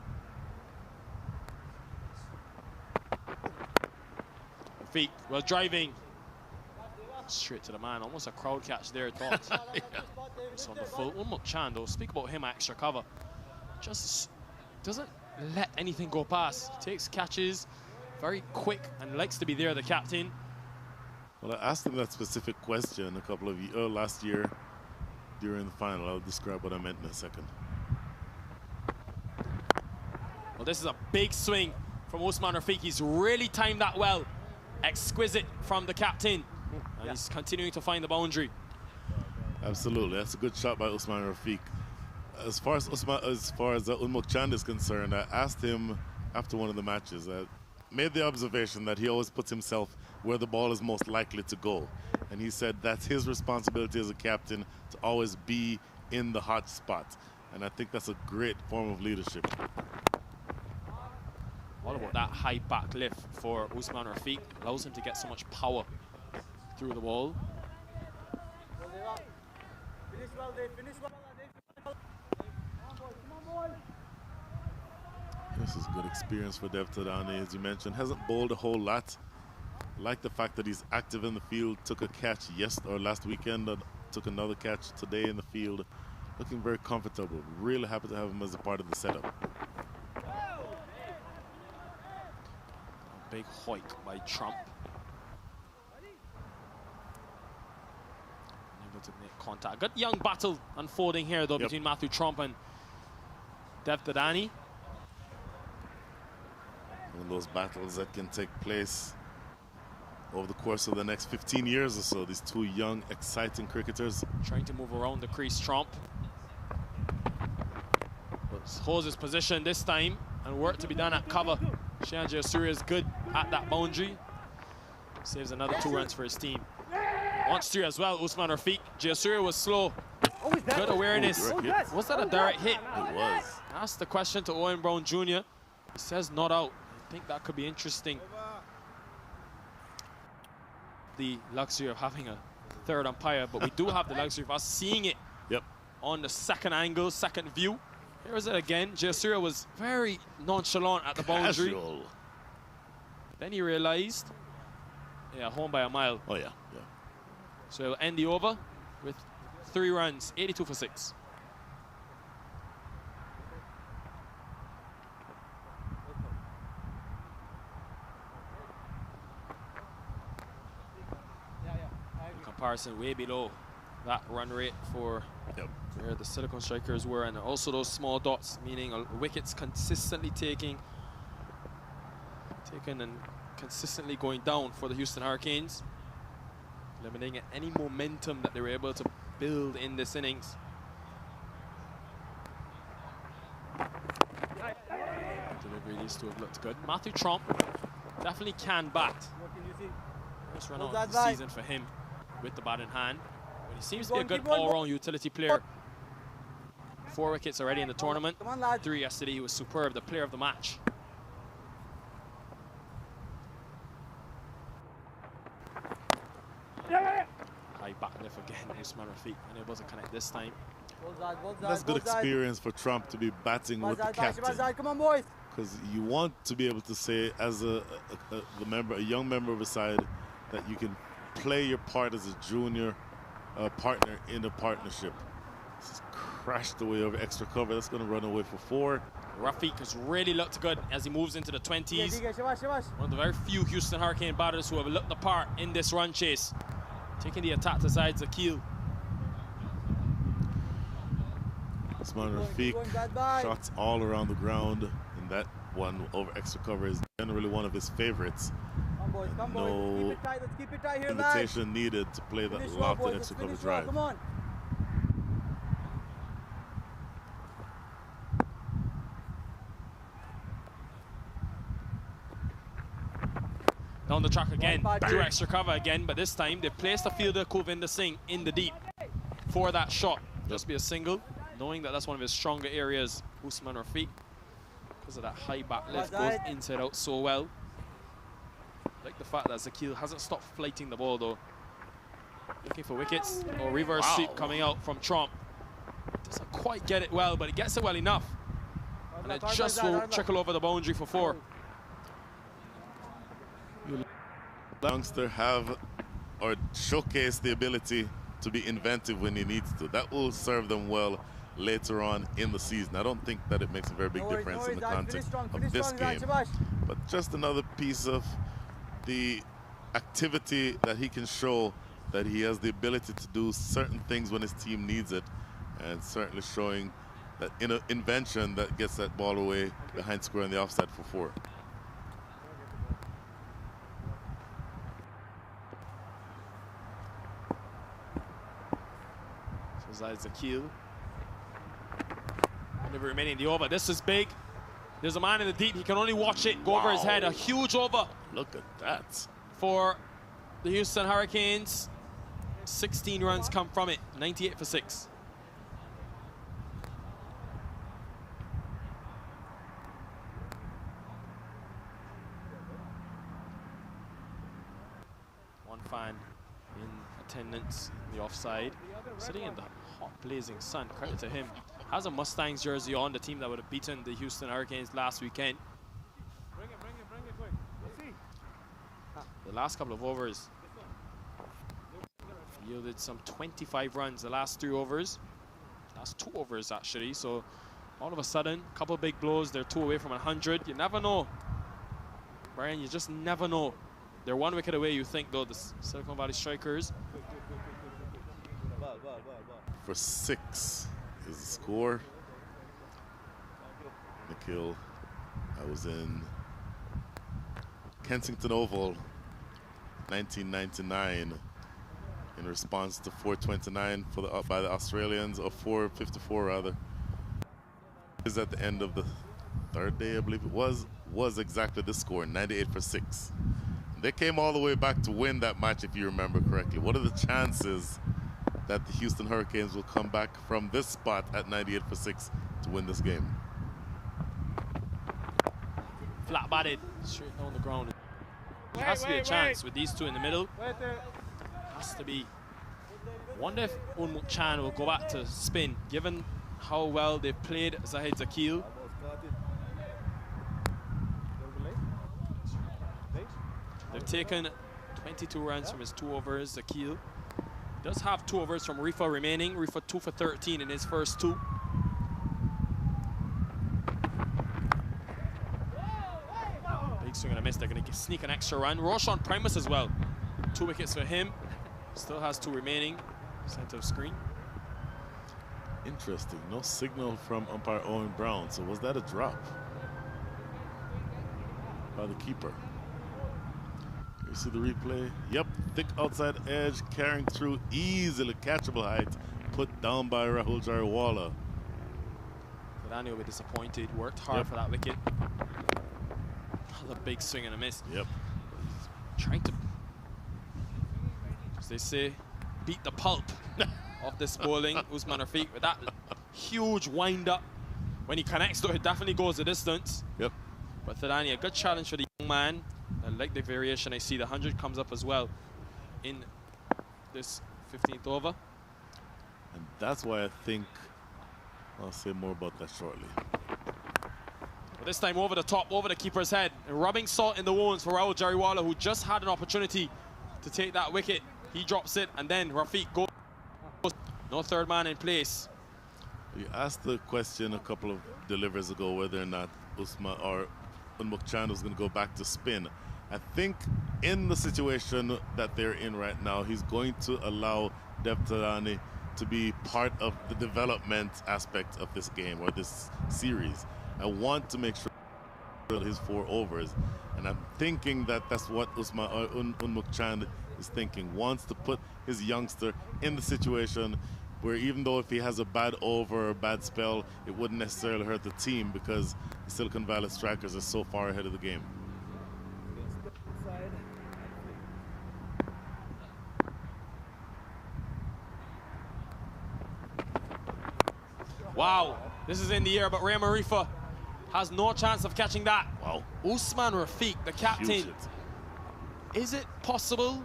Feet, well driving. Straight to the man, almost a crowd catch there, thought. It's on the full. Umar Chan, though, speak about him at extra cover. Just doesn't let anything go past. Takes catches very quick and likes to be there, the captain. Well, I asked him that specific question a couple of last year during the final. I'll describe what I meant in a second. Well, this is a big swing from Usman Rafiq. He's really timed that well. Exquisite from the captain. And he's continuing to find the boundary. Absolutely, that's a good shot by Usman Rafiq. As far as Unmukt Chand is concerned, I asked him after one of the matches, made the observation that he always puts himself where the ball is most likely to go. And he said that's his responsibility as a captain, to always be in the hot spot. And I think that's a great form of leadership. All about that high back lift for Usman Rafiq. Allows him to get so much power through the wall. This is good experience for Dev Tadani, as you mentioned. Hasn't bowled a whole lot. Like the fact that he's active in the field. Took a catch last weekend. Took another catch today in the field. Looking very comfortable. Really happy to have him as a part of the setup. A big hoik by Trump. Unable to make contact. Good young battle unfolding here though between Matthew Trump and Dev Tadani. One of those battles that can take place over the course of the next 15 years or so. These two young, exciting cricketers. Trying to move around the crease, Trump. Holds his position this time, and work to be done at cover. Shahan Jayasuriya is good at that boundary. Saves another 2 runs for his team. Wants 3 as well, Usman Rafiq. Jayasuriya was slow. Good awareness. Was that a direct hit? It was. Asked the question to Owen Brown Jr. He says not out. I think that could be interesting. The luxury of having a third umpire, but we do have the luxury of us seeing it on the second angle, second view. Here is it again. Jayasuriya was very nonchalant at the boundary. Casual. Then he realized, home by a mile. Oh, yeah. So he'll end the over with 3 runs, 82 for 6. Comparison way below that run rate for where the Silicon Strikers were, and also those small dots, meaning wickets consistently taken and consistently going down for the Houston Hurricanes, eliminating any momentum that they were able to build in this innings. Delivery, these two have looked good. Matthew Trump definitely can bat. First run out of the season for him with the bat in hand. But he seems to be a good all-round utility player. 4 wickets already in the tournament. 3 yesterday. He was superb, the player of the match. High back lift again, Usman Rafiq unable to connect this time. That's good experience for Trump to be batting with the captain. Come on, boys. Because you want to be able to say, as a young member of a side, that you can play your part as a junior partner in a partnership. This is crashed away over extra cover. That's going to run away for 4. Rafiq has really looked good as he moves into the 20s. One of the very few Houston Hurricane batters who have looked the part in this run chase. Taking the attack to side Zakil. Usman Rafiq, shots all around the ground, and that one over extra cover is generally one of his favorites. No invitation needed to play that lofted extra cover drive. Come on. Down the track again, do extra cover again, but this time they placed the fielder Kuvinder Singh in the deep for that shot. Just be a single, knowing that that's one of his stronger areas, Usman Rafiq, because of that high back lift, goes inside out so well. Like the fact that Zakil hasn't stopped flighting the ball though. Looking for wickets, or reverse sweep coming out from Trump. Doesn't quite get it well, but he gets it well enough. And it just will trickle over the boundary for 4. Youngster have or showcase the ability to be inventive when he needs to. That will serve them well later on in the season. I don't think that it makes a very big difference in the context of this game, but just another piece of the activity that he can show, that he has the ability to do certain things when his team needs it, and certainly showing that invention that gets that ball away behind square on the offside for 4. So that's Zakil. Never remaining in the over. This is big. There's a man in the deep. He can only watch it go over his head. A huge over. Look at that. For the Houston Hurricanes. 16 runs come from it. 98 for 6. One fan in attendance in the offside. Sitting in the hot blazing sun. Credit to him. Has a Mustangs jersey on, the team that would have beaten the Houston Hurricanes last weekend. Bring it quick. Let's see. The last couple of overs yielded some 25 runs. The last 3 overs. Last 2 overs, actually. So all of a sudden, a couple of big blows. They're 2 away from 100. You never know. Brian, you just never know. They're 1 wicket away, you think, though, the Silicon Valley Strikers. For 6 is the score. Nikhil, I was in Kensington Oval 1999 in response to 429 for by the Australians, or 454 rather. Is at the end of the 3rd day, I believe it was exactly this score, 98 for 6. They came all the way back to win that match, if you remember correctly. What are the chances that the Houston Hurricanes will come back from this spot at 98 for 6 to win this game? Flat batted, straight on the ground. There has to be a chance with these two in the middle. Has to be. Wonder if Unmuk Chan will go back to spin, given how well they've played Zahid Zakil. They've taken 22 runs from his 2 overs. Zakil does have 2 overs from Rifa remaining. Rifa 2 for 13 in his first 2. Big swing and a miss. They're going to sneak an extra run. Roshan Primus as well. 2 wickets for him. Still has 2 remaining. Center of screen. Interesting. No signal from umpire Owen Brown. So was that a drop by the keeper? You see the replay? Yep, thick outside edge, carrying through, easily catchable height, put down by Rahul Jariwala. Daniel will be disappointed, worked hard for that wicket. Another big swing and a miss. Yep. Trying to, as they say, beat the pulp of this bowling. Usman Rafiq with that huge wind up. When he connects though, it definitely goes the distance. Yep. But Thadani, a good challenge for the young man. I like the variation. I see the 100 comes up as well in this 15th over. And that's why I think I'll say more about that shortly. But this time over the top, over the keeper's head, and rubbing salt in the wounds for Rahul Jariwala, who just had an opportunity to take that wicket. He drops it, and then Rafiq goes. No 3rd man in place. You asked the question a couple of deliveries ago whether or not Usman or Unmuk Chan was going to go back to spin. I think in the situation that they're in right now, he's going to allow Dev Tadani to be part of the development aspect of this game or this series. I want to make sure his 4 overs, and I'm thinking that that's what Usman Unmuk Chan is thinking. Wants to put his youngster in the situation where even though if he has a bad over or a bad spell, it wouldn't necessarily hurt the team because the Silicon Valley Strikers are so far ahead of the game. Wow, this is in the air, but Ray Marifa has no chance of catching that. Wow. Usman Rafiq, the captain. Is it possible?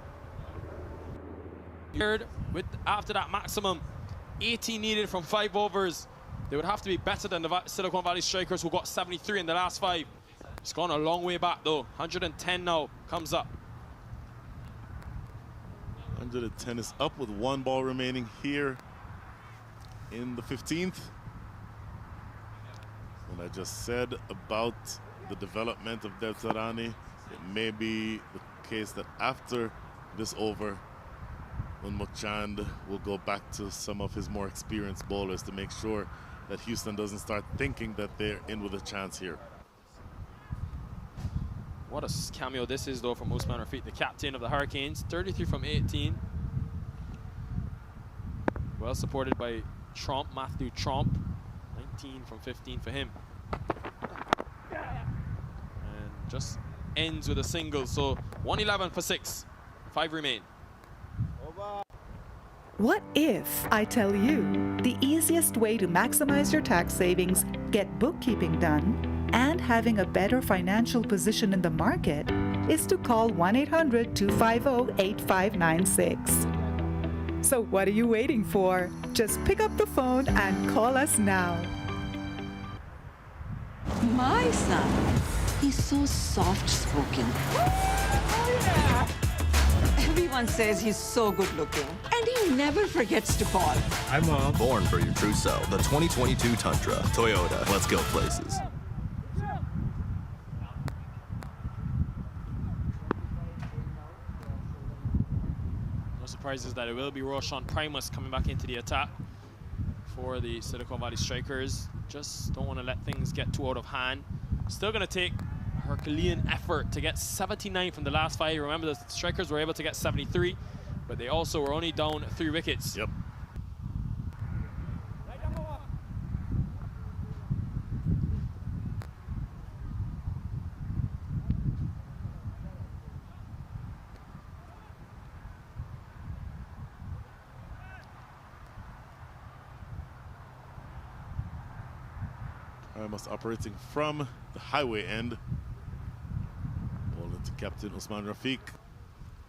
With after that maximum 18 needed from 5 overs, they would have to be better than the Silicon Valley Strikers, who got 73 in the last 5. It's gone a long way back though. 110 now comes up. 110 is up with 1 ball remaining here in the 15th. And I just said about the development of Del Tarani. It may be the case that after this over, Unmochand will go back to some of his more experienced bowlers to make sure that Houston doesn't start thinking that they're in with a chance here. What a cameo this is, though, from Usman Rafiq, the captain of the Hurricanes. 33 from 18. Well supported by Trump, Matthew Trump. 19 from 15 for him. And just ends with a single, so 111 for 6. 5 remain. What if I tell you the easiest way to maximize your tax savings, get bookkeeping done, and having a better financial position in the market is to call 1-800-250-8596. So what are you waiting for? Just pick up the phone and call us now. My son, he's so soft-spoken. Everyone says he's so good-looking, and he never forgets to call. Hi, Mom. Born for your true self. The 2022 Tundra. Toyota. Let's go places. No surprises that it will be Roshan Primus coming back into the attack for the Silicon Valley Strikers. Just don't want to let things get too out of hand. Still going to take Herculean effort to get 79 from the last 5. Remember, the Strikers were able to get 73, but they also were only down 3 wickets. Yep. Primus operating from the highway end. Ball into Captain Usman Rafiq.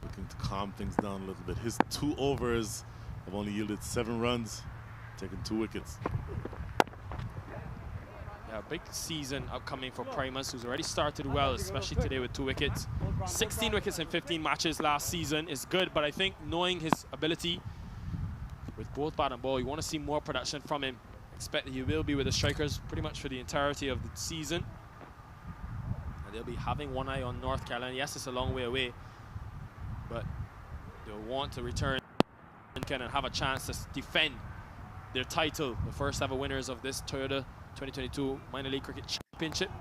Looking to calm things down a little bit. His 2 overs have only yielded 7 runs, taking 2 wickets. Yeah, big season upcoming for Primus, who's already started well, especially today with 2 wickets. 16 wickets in 15 matches last season is good, but I think knowing his ability with both bat and ball, you want to see more production from him. Expect that he will be with the Strikers pretty much for the entirety of the season. And they'll be having one eye on North Carolina. Yes, it's a long way away, but they'll want to return and have a chance to defend their title, the first ever winners of this Toyota 2022 Minor League Cricket Championship.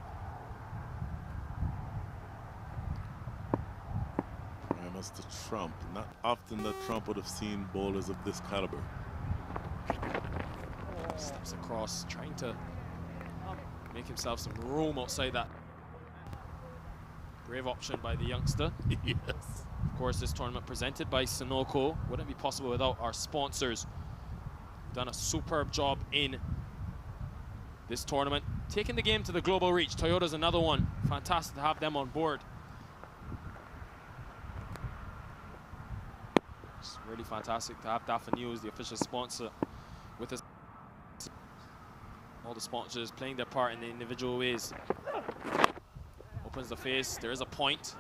Primus to Trump. Not often that Trump would have seen bowlers of this caliber. Steps across, trying to make himself some room outside that. Brave option by the youngster. Yes. Of course, this tournament presented by Sunoco wouldn't be possible without our sponsors. Done a superb job in this tournament, taking the game to the global reach. Toyota's another one. Fantastic to have them on board. It's really fantastic to have Dafa News, the official sponsor, with us. All the sponsors playing their part in the individual ways. Opens the face, there is a point.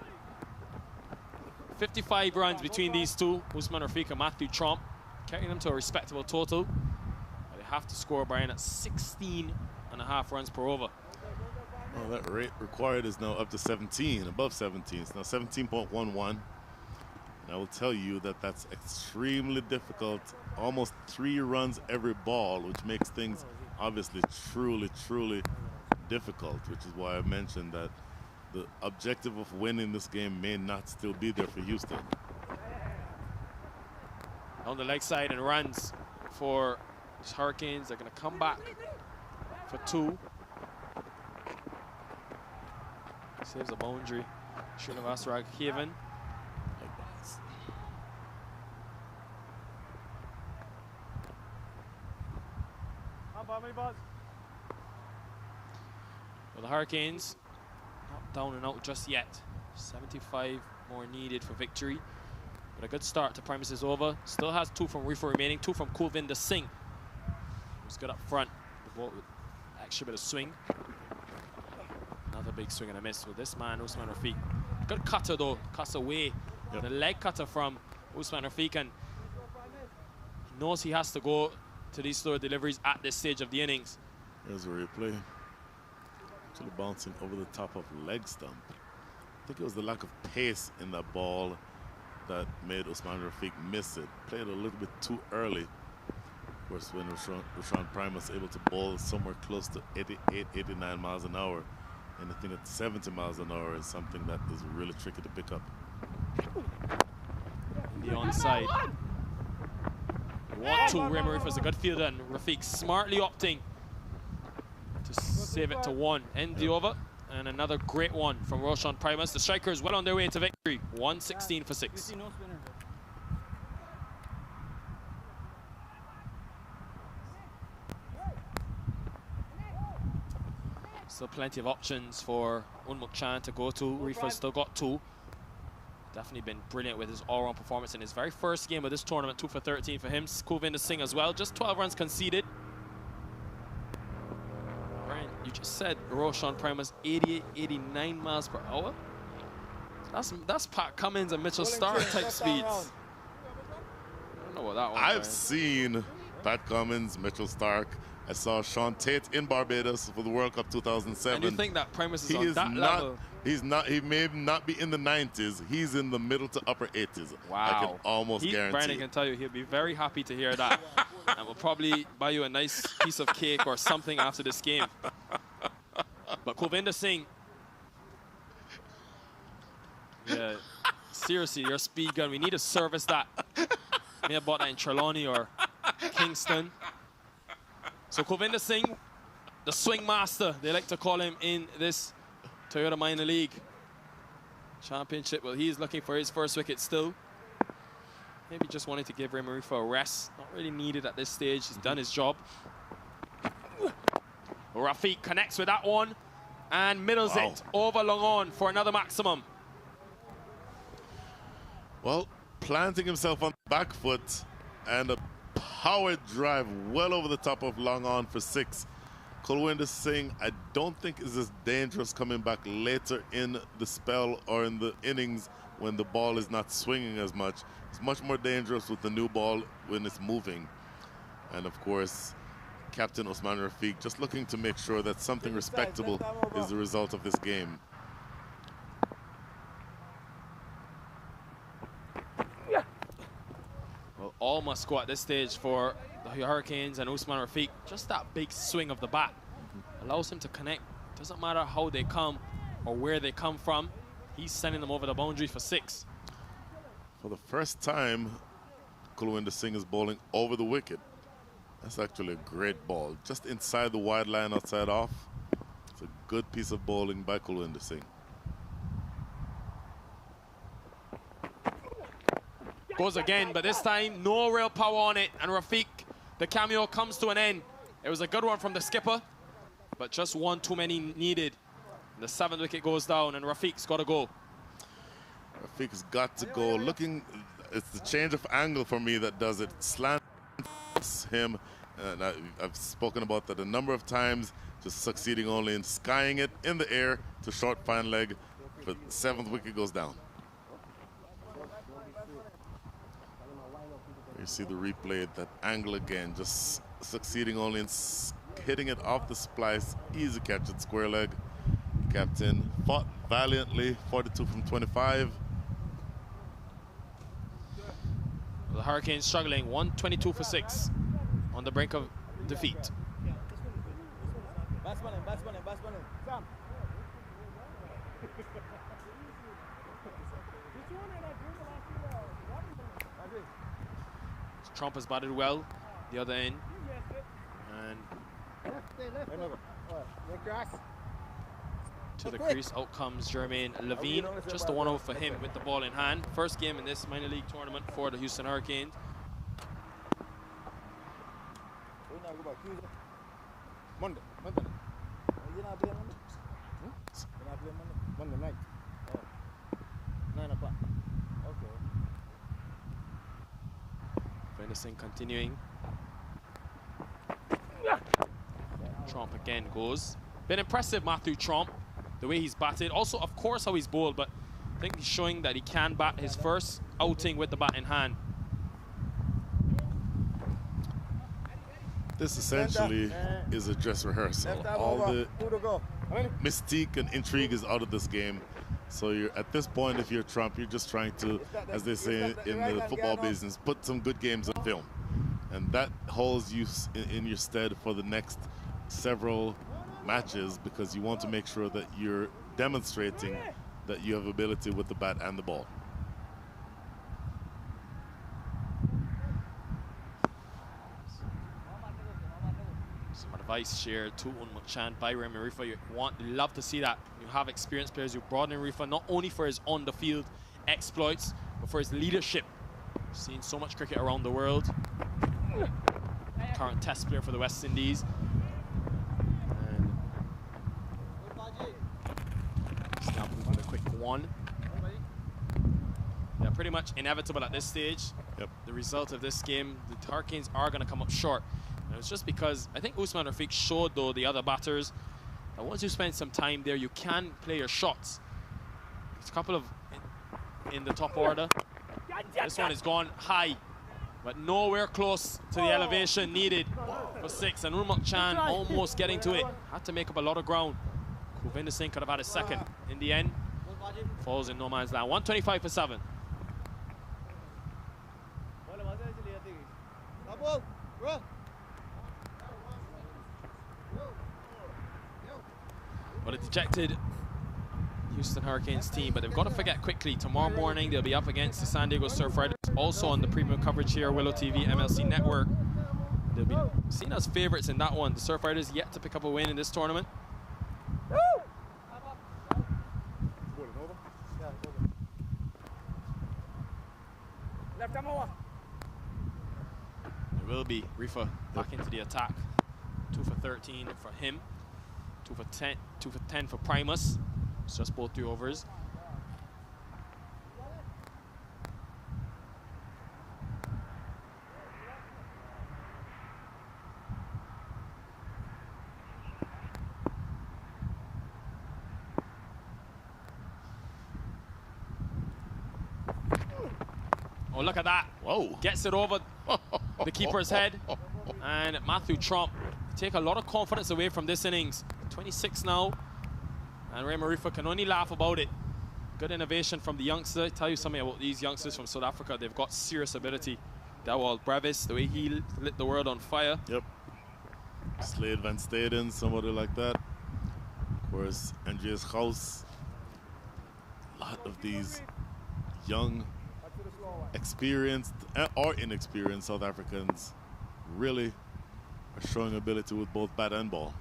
55 runs between these two, Usman Rafiq and Matthew Trump, carrying them to a respectable total. But they have to score, Brian, at 16.5 runs per over. Well, that rate required is now up to 17, above 17. It's now 17.11. And I will tell you that that's extremely difficult. Almost 3 runs every ball, which makes things obviously truly difficult, which is why I mentioned that the objective of winning this game may not still be there for Houston. On the leg side and runs for these Hurricanes. They're going to come back for 2. Saves a boundary. Srinivas Raghavan. Well, the Hurricanes not down and out just yet. 75 more needed for victory. But a good start to Primus' over. Still has 2 from Reefer remaining, 2 from Kulvinder Singh, who's good up front. The ball with extra bit of swing. Another big swing and a miss with this man, Usman Rafiq. Good cutter though, cuts away. Yep. The leg cutter from Usman Rafiq, and he knows he has to go to these slower deliveries at this stage of the innings. Here's a replay. Actually bouncing over the top of leg stump. I think it was the lack of pace in that ball that made Usman Rafiq miss it. Played a little bit too early. Of course, when Rashawn Prime was able to bowl somewhere close to 88, 89 miles an hour, anything at 70 miles an hour is something that is really tricky to pick up. The onside. 1-2, Ray Marif was a good fielder, and Rafiq smartly opting to save it to 1. End the over, and another great one from Roshan Primus. The Strikers well on their way to victory, 116 for 6. Still plenty of options for Unmuk Chan to go to. Rifa's still got 2. Definitely been brilliant with his all-round performance in his very first game of this tournament. 2 for 13 for him. Kulvinder Singh as well. Just 12 runs conceded. Brian, you just said Roshan Primus 88, 89 miles per hour. That's Pat Cummins and Mitchell Stark type speeds. I don't know what that one. I've seen Pat Cummins, Mitchell Stark. I saw Sean Tate in Barbados for the World Cup 2007. And you think that Primus is on that level? He's not. He may not be in the 90s. He's in the middle to upper 80s. Wow. I can almost guarantee. Brandon can tell you he'll be very happy to hear that. And we'll probably buy you a nice piece of cake or something after this game. But Kulvinder Singh, yeah, seriously, your speed gun, we need to service that. May have bought that in Trelawney or Kingston. So Kulvinder Singh, the swing master, they like to call him in this Toyota Minor League Championship. Well, he's looking for his first wicket still. Maybe just wanted to give Ray Marifa a rest. Not really needed at this stage. He's done his job. Rafiq connects with that one and middles it over long on for another maximum. Well, planting himself on the back foot and a power drive well over the top of long on for 6. Kulwinder Singh, I don't think is as dangerous coming back later in the spell or in the innings when the ball is not swinging as much. It's much more dangerous with the new ball when it's moving. And of course, Captain Usman Rafiq just looking to make sure that something respectable is the result of this game. Well, all must go at this stage for the Hurricanes and Usman Rafiq. Just that big swing of the bat allows him to connect. Doesn't matter how they come or where they come from. He's sending them over the boundary for 6. For the first time, Kulwinder Singh is bowling over the wicket. That's actually a great ball. Just inside the wide line outside off. It's a good piece of bowling by Kulwinder Singh. Goes again, but this time no real power on it. And Rafiq, the cameo comes to an end. It was a good one from the skipper, but just one too many needed. The 7th wicket goes down and Rafiq's got to go. Rafiq's got to go. Looking, it's the change of angle for me that does it. Slants him, and I've spoken about that a number of times, just succeeding only in skying it in the air to short fine leg, but the 7th wicket goes down. You see the replay at that angle again, just succeeding only in hitting it off the splice. Easy catch at square leg. Captain fought valiantly, 42 from 25. The Hurricanes struggling, 122 for 6 on the brink of defeat. Trump has batted well, the other end. And to the crease, out comes Jermaine Levine. Just a 1-0 for him with the ball in hand. First game in this minor league tournament for the Houston Hurricanes. Monday night. 9 o'clock. Okay. Venison continuing. Trump again goes. Been impressive, Matthew Trump, the way he's batted. Also, of course, how he's bowled, but I think he's showing that he can bat his first outing with the bat in hand. This essentially is a dress rehearsal. All the mystique and intrigue is out of this game. So you're at this point, if you're Trump, you're just trying to, as they say in the football business, put some good games on film. And that holds you in your stead for the next several matches, because you want to make sure that you're demonstrating that you have ability with the bat and the ball. Some advice shared to Unmuchan by Raymond Rifa. You love to see that. You have experienced players who brought in Rifa not only for his on-the-field exploits, but for his leadership. Seen so much cricket around the world. Current test player for the West Indies. And he's now moving a quick one. Yeah, pretty much inevitable at this stage. Yep. The result of this game, the Hurricanes are going to come up short. And it's just because I think Usman Rafiq showed, though, the other batters, that once you spend some time there, you can play your shots. There's a couple of in the top order. This one is gone high, but nowhere close to the elevation needed for 6. And Unmuchan almost getting to it. Had to make up a lot of ground. Kulvinder Singh could have had a second. In the end, falls in no man's land. 125 for 7. But a dejected Houston Hurricanes team, but they've got to forget quickly. Tomorrow morning, they'll be up against the San Diego Surfriders, also on the premium coverage here, Willow TV, MLC Network. They'll be seen as favorites in that one. The Surfriders yet to pick up a win in this tournament. It will be Rifa back into the attack. 2 for 13 for him. 2 for 10 for Primus. It's just both 3 overs. Oh, look at that. Whoa. Gets it over the keeper's head. And Matthew Trump take a lot of confidence away from this innings. 26 now. And Raymond Rifa can only laugh about it. Good innovation from the youngster. I tell you something about these youngsters from South Africa. They've got serious ability. Dawal Brevis, the way he lit the world on fire. Yep. Slade Van Staden, somebody like that. Of course, Andreas Gauss. A lot of these young, experienced or inexperienced South Africans really are showing ability with both bat and ball.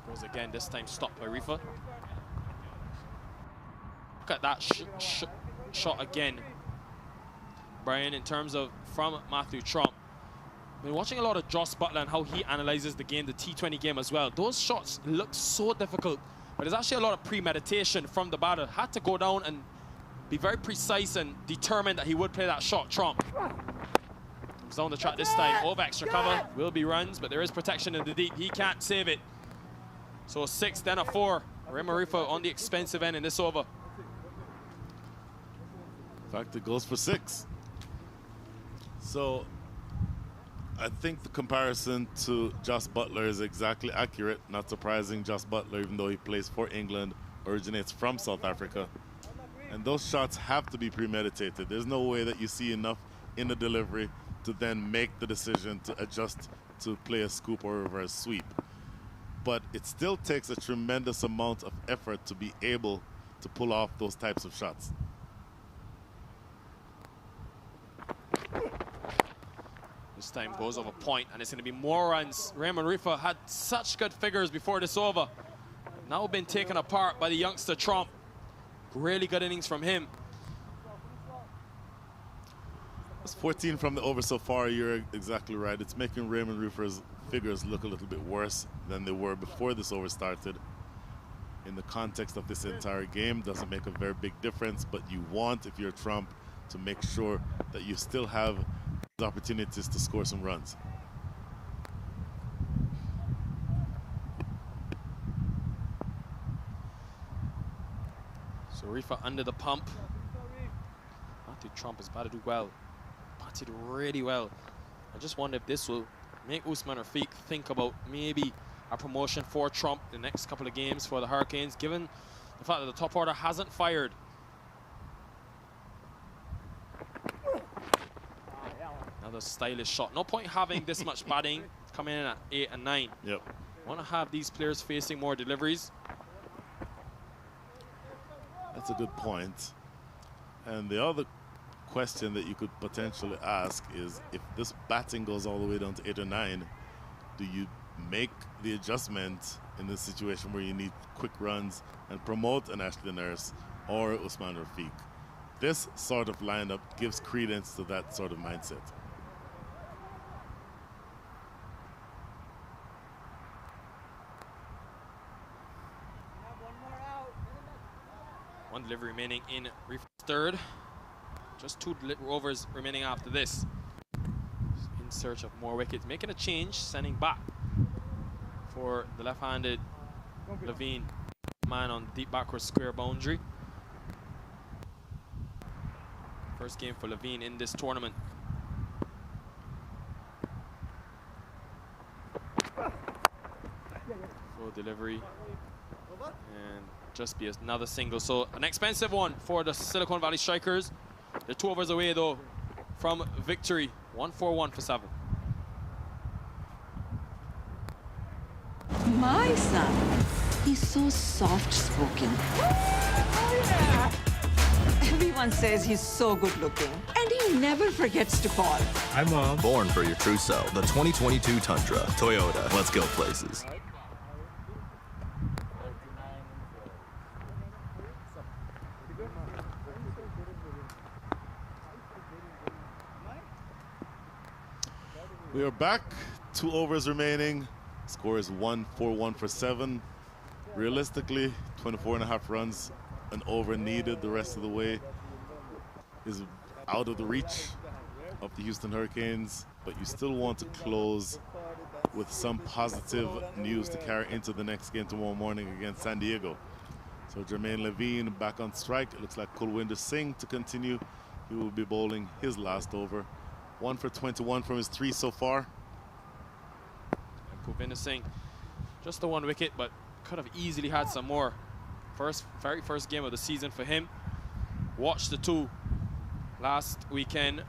Goes again, this time stopped by Rifa. Look at that shot again, Brian, in terms of from Matthew Trump. I've been watching a lot of Joss Butler and how he analyzes the game, the T20 game as well. Those shots look so difficult, but there's actually a lot of premeditation from the batter. Had to go down and be very precise and determined that he would play that shot. Trump comes down the track this time. Over extra cover, will be runs, but there is protection in the deep. He can't save it. So 6, then a 4. Raymond Rifa on the expensive end in this over. In fact, it goes for 6. So I think the comparison to Joss Butler is exactly accurate. Not surprising, Joss Butler, even though he plays for England, originates from South Africa. And those shots have to be premeditated. There's no way that you see enough in the delivery to then make the decision to adjust to play a scoop or reverse sweep. But it still takes a tremendous amount of effort to be able to pull off those types of shots. This time goes over point, and it's going to be more runs. Raymond Rifa had such good figures before this over. Now been taken apart by the youngster Trump. Really good innings from him. It's 14 from the over so far. You're exactly right. It's making Raymond Rifa's figures look a little bit worse than they were before this over started. In the context of this entire game, doesn't make a very big difference, but you want, if you're Trump, to make sure that you still have the opportunities to score some runs. So Rifa under the pump. Matthew Trump has batted well. Batted really well. I just wonder if this will make Usman Rafiq think about maybe a promotion for Trump the next couple of games for the Hurricanes, given the fact that the top order hasn't fired. Another stylish shot. No point having this much batting coming in at 8 and 9. Yep. Want to have these players facing more deliveries. That's a good point. And the other question that you could potentially ask is, if this batting goes all the way down to 8 or 9, do you make the adjustment in this situation where you need quick runs and promote an Ashley Nurse or Usman Rafiq? This sort of lineup gives credence to that sort of mindset. One delivery remaining in Reef's third. Just 2 overs remaining after this. In search of more wickets. Making a change, sending back for the left-handed Levine man on deep backward square boundary. First game for Levine in this tournament. Full delivery. And just be another single. So an expensive one for the Silicon Valley Strikers. They're 2 overs away though from victory. 1-4-1 for 7. My son, he's so soft-spoken. Everyone says he's so good-looking, and he never forgets to call. Hi, Mom. Born for your true self. The 2022 Tundra. Toyota. Let's go places. We are back. 2 overs remaining. Score is 1-4-1 for 7. Realistically, 24.5 runs, an over needed the rest of the way, is out of the reach of the Houston Hurricanes, but you still want to close with some positive news to carry into the next game tomorrow morning against San Diego. So Jermaine Levine back on strike. It looks like Kulwinder Singh to continue. He will be bowling his last over. 1 for 21 from his 3 so far. Kulwinder Singh, just the 1 wicket, but could have easily had some more. Very first game of the season for him. Watched the 2 last weekend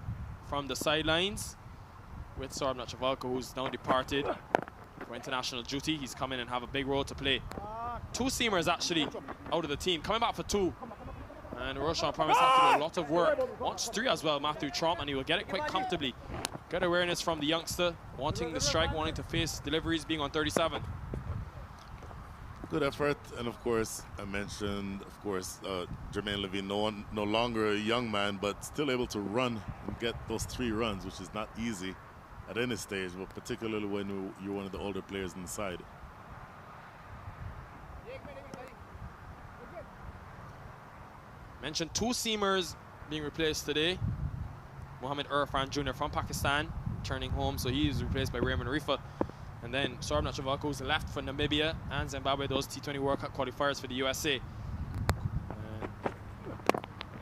from the sidelines with Saurabh Nachavalka, who's now departed for international duty. He's come in and have a big role to play. 2 seamers actually out of the team, coming back for 2. And Roshan Promise had to do a lot of work. Wants 3 as well, Matthew Trump, and he will get it quite comfortably. Good awareness from the youngster, wanting the strike, wanting to face deliveries, being on 37. Good effort, and of course, I mentioned, Jermaine Levine, no longer a young man, but still able to run and get those 3 runs, which is not easy at any stage, but particularly when you're one of the older players in the side. Mentioned 2 seamers being replaced today. Mohammad Irfan Jr. from Pakistan returning home, so he is replaced by Raymond Rifa. And then Saurabh Nachavalka, who's left for Namibia and Zimbabwe, those T20 World Cup qualifiers for the USA. And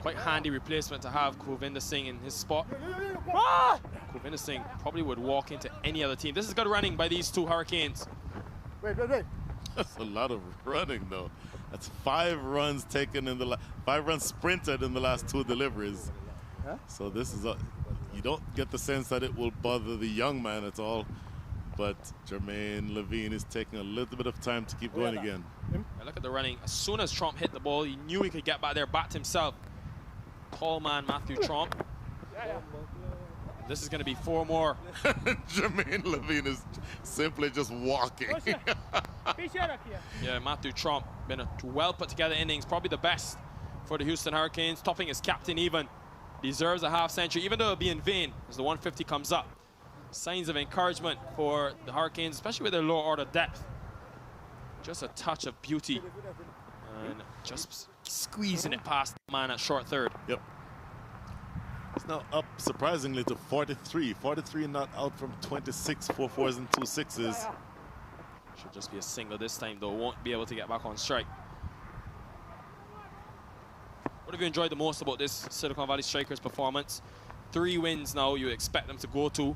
quite handy replacement to have Kulwinder Singh in his spot. Kulwinder Singh probably would walk into any other team. This is good running by these 2 Hurricanes. Wait. That's a lot of running, though. That's 5 runs taken in the 5 runs sprinted in the last 2 deliveries. Huh? So this is you don't get the sense that it will bother the young man at all. But Jermaine Levine is taking a little bit of time to keep going again. Look at the running. As soon as Trump hit the ball, he knew he could get back there, bat himself. Tall man Matthew Trump. This is going to be 4 more. Jermaine Levine is simply just walking. Yeah, Matthew Trump, been a well put together innings, probably the best for the Houston Hurricanes, topping his captain even. Deserves a half century, even though it'll be in vain as the 150 comes up. Signs of encouragement for the Hurricanes, especially with their lower order depth. Just a touch of beauty. And just squeezing it past the man at short third. Yep. It's now up surprisingly to 43. 43 not out from 26, 4 4s and 2 6s. Should just be a single this time though, won't be able to get back on strike. What have you enjoyed the most about this Silicon Valley Strikers performance? 3 wins now you expect them to go to.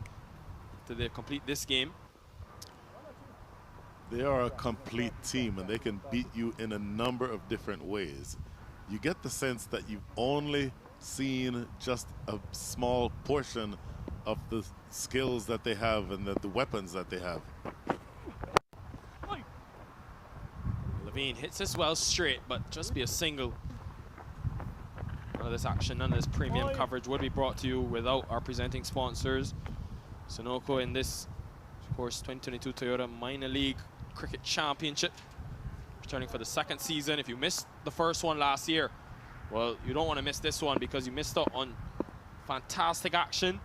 after they complete this game. They are a complete team, and they can beat you in a number of different ways. You get the sense that you've only seen just a small portion of the skills that they have and the weapons that they have. Levine hits this well straight, but just be a single. None of this action, none of this premium coverage would be brought to you without our presenting sponsors. Sunoco in this, of course, 2022 Toyota Minor League Cricket Championship, returning for the second season. If you missed the first one last year, well, you don't want to miss this one because you missed out on fantastic action.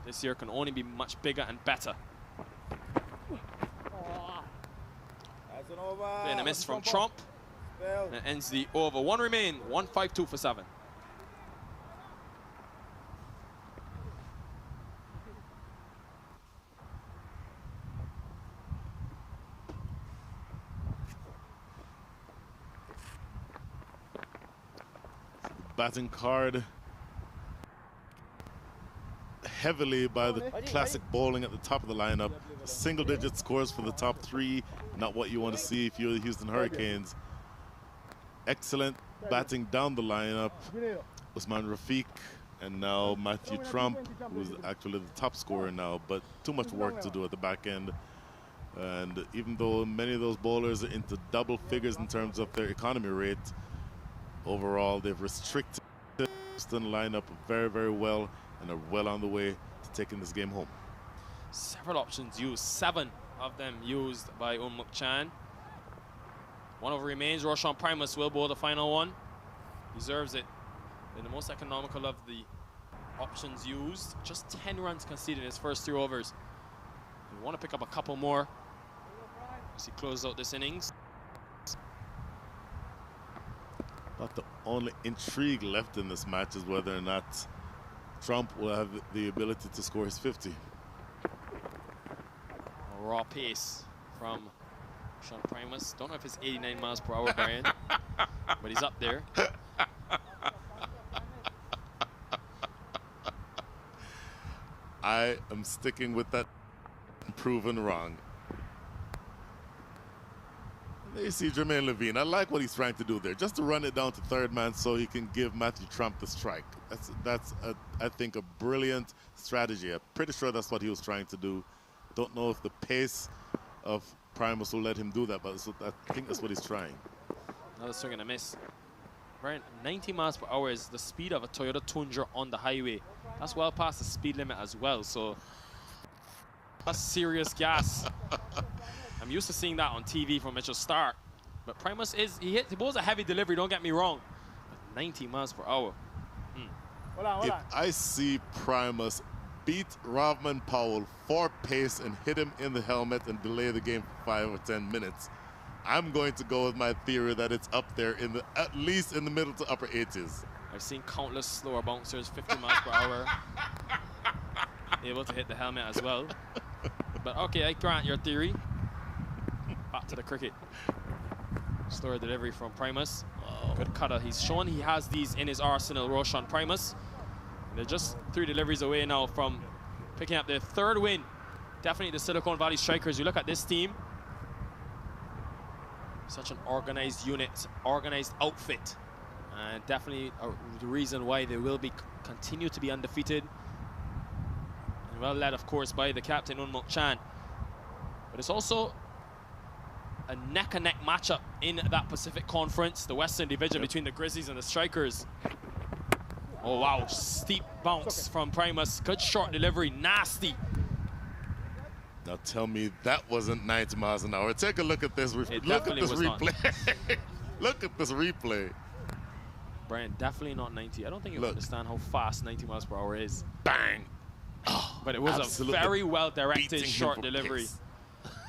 This year can only be much bigger and better. Then a miss from Trump. And it ends the over. One remain, 152 for 7. Batting card heavily by the classic bowling at the top of the lineup. Single-digit scores for the top 3, not what you want to see if you're the Houston Hurricanes. Excellent batting down the lineup. Usman Rafiq and now Matthew Trump, who's actually the top scorer now, but too much work to do at the back end. And even though many of those bowlers are into double figures in terms of their economy rate, overall, they've restricted the Houston lineup very, very well and are well on the way to taking this game home. Several options used, 7 of them used by Unmuk Chan. One over remains. Roshan Primus will bowl the final one. Deserves it. In the most economical of the options used. Just 10 runs conceded in his first 3 overs. We want to pick up a couple more as he closes out this innings. But the only intrigue left in this match is whether or not Trump will have the ability to score his 50. A raw pace from Sean Primus. Don't know if it's 89 miles per hour, Brian, but he's up there. I am sticking with that proven wrong. There you see Jermaine Levine. I like what he's trying to do there, just to run it down to third man so he can give Matthew Trump the strike. That's I think, a brilliant strategy. I'm pretty sure that's what he was trying to do. Don't know if the pace of Primus will let him do that, but I think that's what he's trying. Another swing and a miss. Brian, 90 miles per hour is the speed of a Toyota Tundra on the highway. That's well past the speed limit as well, so that's serious gas. I'm used to seeing that on TV from Mitchell Stark, but Primus he bowls a heavy delivery, don't get me wrong, but 90 miles per hour. If I see Primus beat Rovman Powell for pace and hit him in the helmet and delay the game for 5 or 10 minutes, I'm going to go with my theory that it's up there in the at least in the middle to upper 80s. I've seen countless slower bouncers, 50 miles per hour, able to hit the helmet as well. But okay, I grant your theory. Back to the cricket. Slower delivery from Primus. Good cutter. He's shown he has these in his arsenal, Roshan Primus. And they're just 3 deliveries away now from picking up their 3rd win. Definitely the Silicon Valley Strikers. You look at this team. Such an organized unit, organized outfit. And definitely the reason why they will be continue to be undefeated. And well led, of course, by the captain, Unmuk Chan. But it's also a neck-and-neck matchup in that Pacific Conference, the Western Division between the Grizzlies and the Strikers. Oh, wow. Steep bounce from Primus. Good short delivery. Nasty. Now tell me that wasn't 90 miles an hour. Take a look at this. Look at this replay. Look at this replay. Brian, definitely not 90. I don't think you understand how fast 90 miles per hour is. Bang. But it was a very well-directed short delivery. Pace.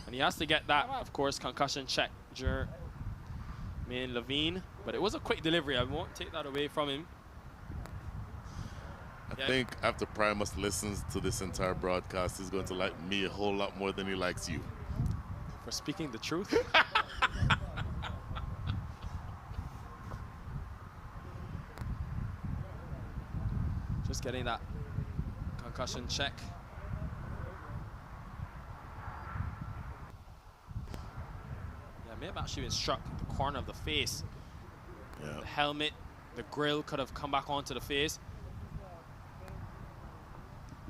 And he has to get that, of course, concussion check, Jermaine Levine. But it was a quick delivery. I won't take that away from him. I think after Primus listens to this entire broadcast, he's going to like me a whole lot more than he likes you. For speaking the truth? Just getting that concussion check. actually been struck the corner of the face. Yeah. The helmet, the grill could have come back onto the face.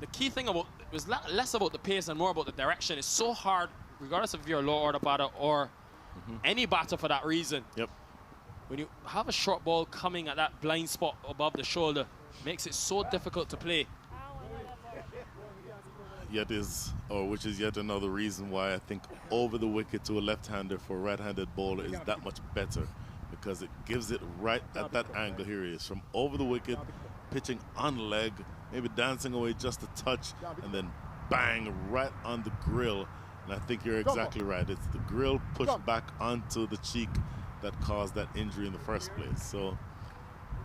The key thing about it was less about the pace and more about the direction. It's so hard, regardless if you're a low order batter or any batter for that reason. Yep. When you have a short ball coming at that blind spot above the shoulder, makes it so difficult to play. Which is yet another reason why I think over the wicket to a left-hander for a right-handed bowler is that much better, because it gives it right at that angle. Here he is from over the wicket, pitching on leg, maybe dancing away just a touch, and then bang right on the grill. And I think you're exactly right. It's the grill pushed back onto the cheek that caused that injury in the first place. So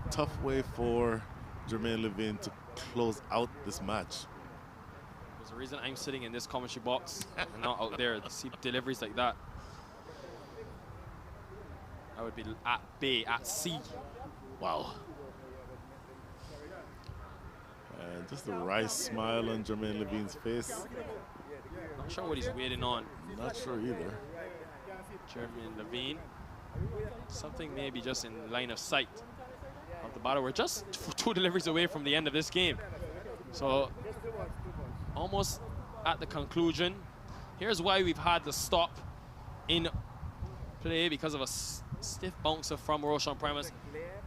tough way for Jermaine Levine to close out this match. There's a reason I'm sitting in this commentary box and not out there to see deliveries like that. I would be at bay, at sea. Wow. And just a wry smile on Jermaine Levine's face. Not sure what he's waiting on. Not sure either. Jermaine Levine. Something maybe just in line of sight of the batter. We're just 2 deliveries away from the end of this game. So almost at the conclusion. Here's why we've had to stop in play, because of a stiff bouncer from Roshan Primus.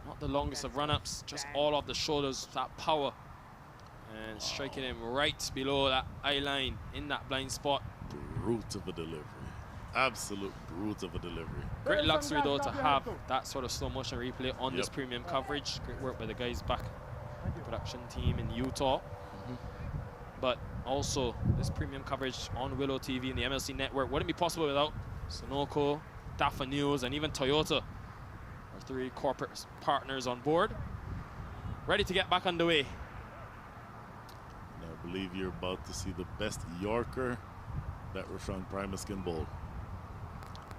Not the longest of run-ups, just all off the shoulders, that power. And striking him right below that eye line in that blind spot. Brute of a delivery. Absolute brute of a delivery. Great luxury though to have that sort of slow motion replay on this premium coverage. Great work by the guys back at the production team in Utah. But also this premium coverage on Willow TV and the MLC network wouldn't be possible without Sunoco, Dafa News, and even Toyota, our 3 corporate partners on board, ready to get back underway. And I believe you're about to see the best Yorker that Roshan Primus can bowl.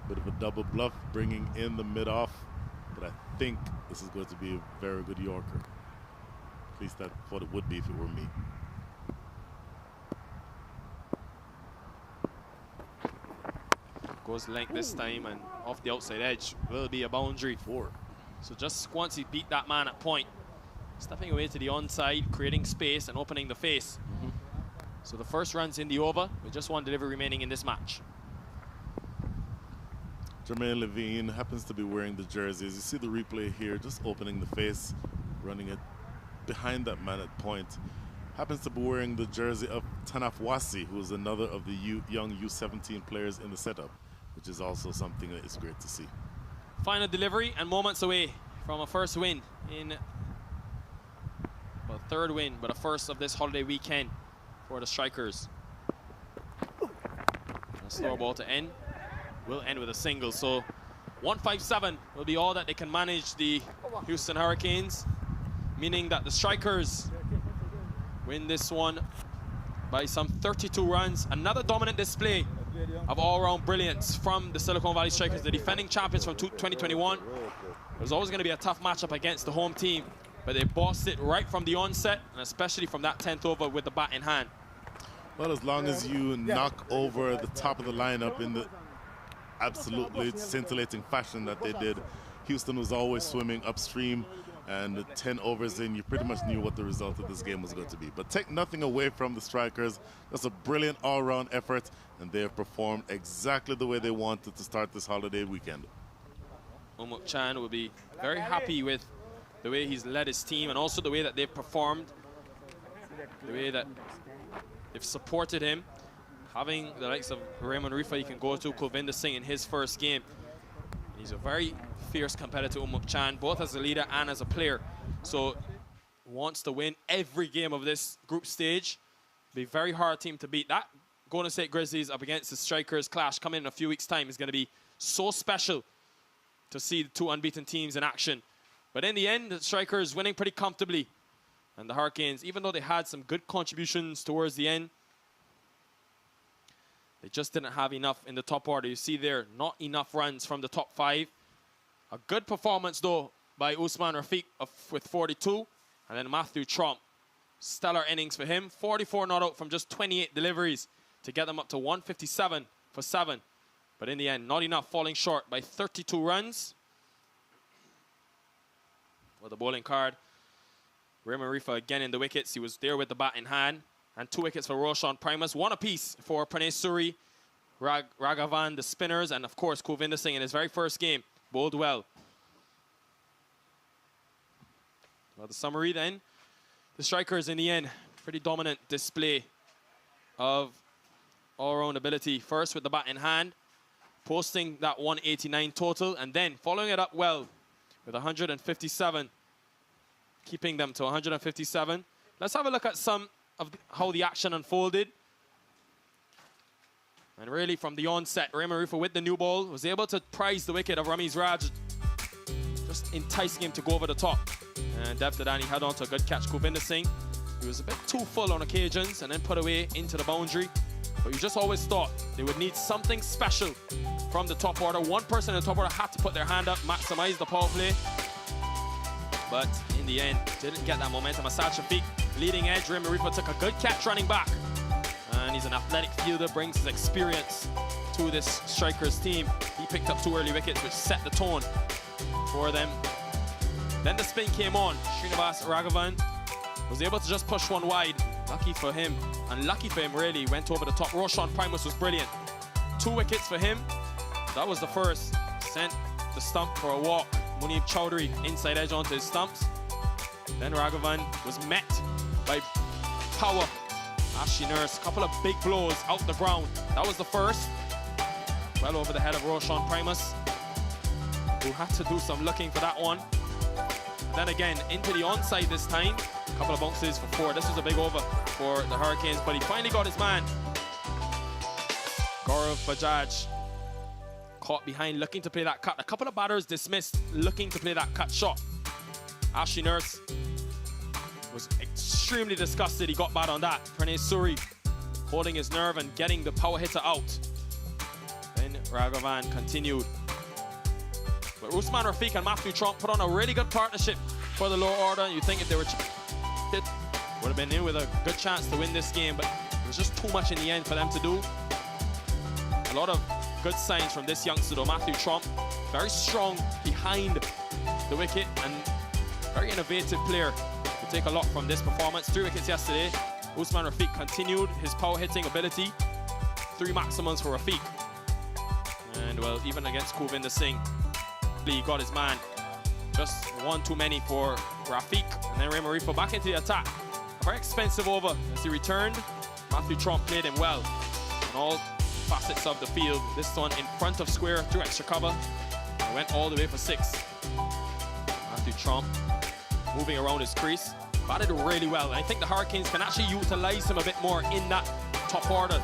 Bit of a double bluff, bringing in the mid-off, but I think this is going to be a very good Yorker. At least that's what it would be if it were me. Goes length this time, and off the outside edge will be a boundary. 4. So just once he beat that man at point, stepping away to the onside, creating space and opening the face. So the first run's in the over with just 1 delivery remaining in this match. Jermaine Levine happens to be wearing the jerseys. You see the replay here, just opening the face, running it behind that man at point. Happens to be wearing the jersey of Tanaf Wasi, who is another of the young U17 players in the setup, which is also something that is great to see. Final delivery and moments away from a first win in, well, 3rd win, but a first of this holiday weekend for the Strikers. A slower ball to end. Will end with a single, so 157 will be all that they can manage the Houston Hurricanes, meaning that the Strikers win this one by some 32 runs. Another dominant display of all-round brilliance from the Silicon Valley Strikers, the defending champions from 2021. It was always going to be a tough matchup against the home team, but they bossed it right from the onset, and especially from that 10th over with the bat in hand. Well, as long as you knock over the top of the lineup in the absolutely scintillating fashion that they did, Houston was always swimming upstream, and 10 overs in, you pretty much knew what the result of this game was going to be. But take nothing away from the Strikers. That's a brilliant all-round effort, and they have performed exactly the way they wanted to start this holiday weekend. Umuk Chan will be very happy with the way he's led his team, and also the way that they've performed, the way that they've supported him. Having the likes of Raymond Rifa, he can go to Kulvinder Singh in his first game. He's a very fierce competitor, Umuk Chan, both as a leader and as a player. So wants to win every game of this group stage. Be a very hard team to beat. That Golden State Grizzlies up against the Strikers clash coming in a few weeks' time is going to be so special to see the 2 unbeaten teams in action. But in the end, the Strikers winning pretty comfortably. And the Hurricanes, even though they had some good contributions towards the end, they just didn't have enough in the top order. You see there, not enough runs from the top 5. A good performance, though, by Usman Rafiq with 42. And then Matthew Trump. Stellar innings for him. 44 not out from just 28 deliveries to get them up to 157 for 7. But in the end, not enough, falling short by 32 runs. For the bowling card, Raymond Rifa again in the wickets. He was there with the bat in hand. And 2 wickets for Roshan Primus. 1 apiece for Pranay Suri, Raghavan, the spinners, and of course Govinda Singh in his very first game. Bowled well. Well, the summary then. The strikers in the end, pretty dominant display of all-round ability. First with the bat in hand, posting that 189 total, and then following it up well with 157, keeping them to 157. Let's have a look at some of how the action unfolded. And really from the onset, Raymond Rifa with the new ball was able to prize the wicket of Ramiz Raj, just enticing him to go over the top. And Dev Dadani had on to a good catch. Govinda Singh, he was a bit too full on occasions and then put away into the boundary. But you just always thought they would need something special from the top order. One person in the top order had to put their hand up, maximize the power play. But in the end, didn't get that momentum. Asad Shafiq, leading edge. Raymond Rifa took a good catch running back. And he's an athletic fielder, brings his experience to this strikers team. He picked up 2 early wickets, which set the tone for them. Then the spin came on. Srinivas Raghavan was able to just push one wide. Lucky for him, unlucky for him really, went over the top. Roshan Primus was brilliant. 2 wickets for him. That was the first. Sent the stump for a walk. Munib Chowdhury inside edge onto his stumps. Then Raghavan was met by power. Ashi Nurse, couple of big blows out the ground. That was the first. Well over the head of Roshan Primus, who had to do some looking for that one. Then again, into the onside this time. Couple of bounces for 4. This was a big over for the Hurricanes, but he finally got his man. Gaurav Bajaj caught behind, looking to play that cut. A couple of batters dismissed, looking to play that cut shot. Ashi Nurse was extremely disgusted. He got bad on that. Pranay Suri holding his nerve and getting the power hitter out. Then Raghavan continued. But Usman Rafiq and Matthew Trump put on a really good partnership for the lower order. You think if they were it would have been in with a good chance to win this game, but it was just too much in the end for them to do. A lot of good signs from this youngster though, Matthew Trump. Very strong behind the wicket and very innovative player. To take a lot from this performance. 3 wickets yesterday. Usman Rafiq continued his power hitting ability. 3 maximums for Rafiq. And well, even against Govinda Singh, he got his man. Just 1 too many for Rafiq. And then Raymond Rifa back into the attack. A very expensive over as he returned. Matthew Trump played him well on all facets of the field. This one in front of square through extra cover. And went all the way for 6. Matthew Trump moving around his crease. Batted really well. And I think the Hurricanes can actually utilize him a bit more in that top order.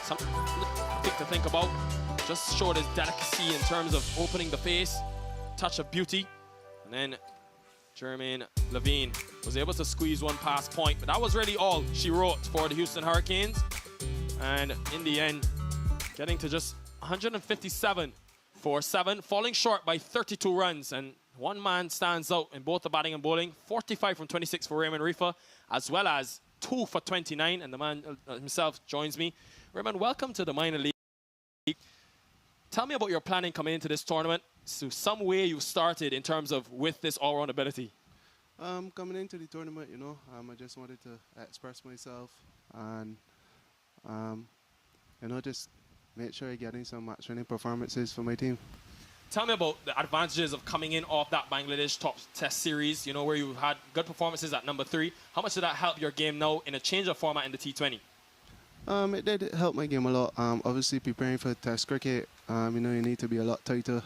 Something to think about. Just showed his delicacy in terms of opening the face. Touch of beauty. And then Jermaine Levine was able to squeeze one past point. But that was really all she wrote for the Houston Hurricanes. And in the end, getting to just 157 for 7. Falling short by 32 runs. And one man stands out in both the batting and bowling. 45 from 26 for Raymond Rifa, as well as 2 for 29. And the man himself joins me. Raymond, welcome to the minor league. Tell me about your planning coming into this tournament. So some way you started in terms of with this all-round ability. Coming into the tournament, you know, I just wanted to express myself and, you know, just make sure I'm getting some match-winning performances for my team. Tell me about the advantages of coming in off that Bangladesh top test series, you know, where you had good performances at number 3. How much did that help your game now in a change of format in the T20? It did help my game a lot. Obviously, preparing for test cricket, you know, you need to be a lot tighter,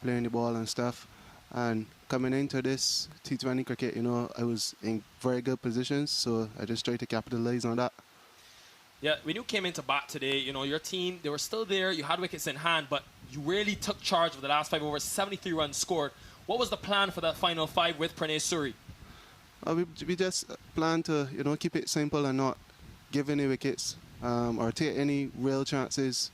playing the ball and stuff. And coming into this T20 cricket, you know, I was in very good positions, so I just tried to capitalize on that. Yeah, when you came into bat today, you know, your team, they were still there, you had wickets in hand, but you really took charge of the last 5 overs, 73 runs scored. What was the plan for that final 5 with Pranay Suri? We just planned to, you know, keep it simple and not give any wickets or take any real chances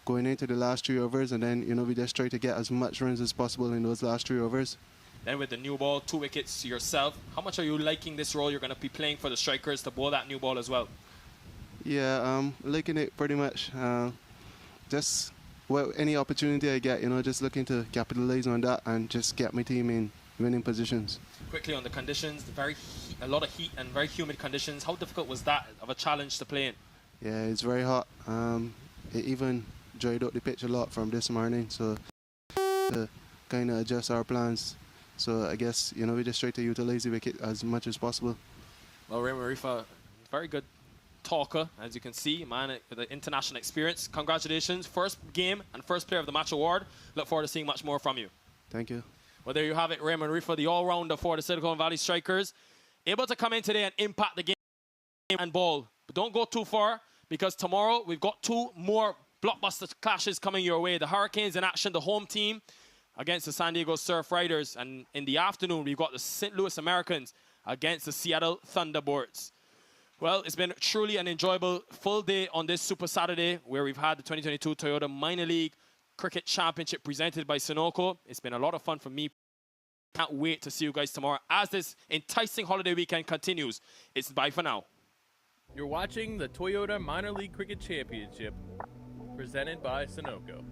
going into the last 3 overs, and then, you know, we just try to get as much runs as possible in those last 3 overs. Then with the new ball, 2 wickets yourself, how much are you liking this role you're going to be playing for the strikers to bowl that new ball as well? Yeah, liking it pretty much. Just any opportunity I get, just looking to capitalize on that and just get my team in winning positions. Quickly on the conditions, a lot of heat and very humid conditions. How difficult was that of a challenge to play in? Yeah, it's very hot. It even dried out the pitch a lot from this morning, so to kind of adjust our plans. So I guess, we just try to utilize the wicket as much as possible. Well, Raymond Rifa, very good talker, as you can see, man with the international experience. Congratulations, first game and first player of the match award. Look forward to seeing much more from you. Thank you. Well, there you have it, Raymond Rifa, the all-rounder for the Silicon Valley Strikers. Able to come in today and impact the game and ball. But don't go too far, because tomorrow we've got 2 more blockbuster clashes coming your way. The Hurricanes in action, the home team, against the San Diego Surf Riders. And in the afternoon, we've got the St. Louis Americans against the Seattle Thunderbirds. Well, it's been truly an enjoyable full day on this Super Saturday, where we've had the 2022 Toyota Minor League Cricket Championship presented by Sunoco. It's been a lot of fun for me. Can't wait to see you guys tomorrow as this enticing holiday weekend continues. It's bye for now. You're watching the Toyota Minor League Cricket Championship presented by Sunoco.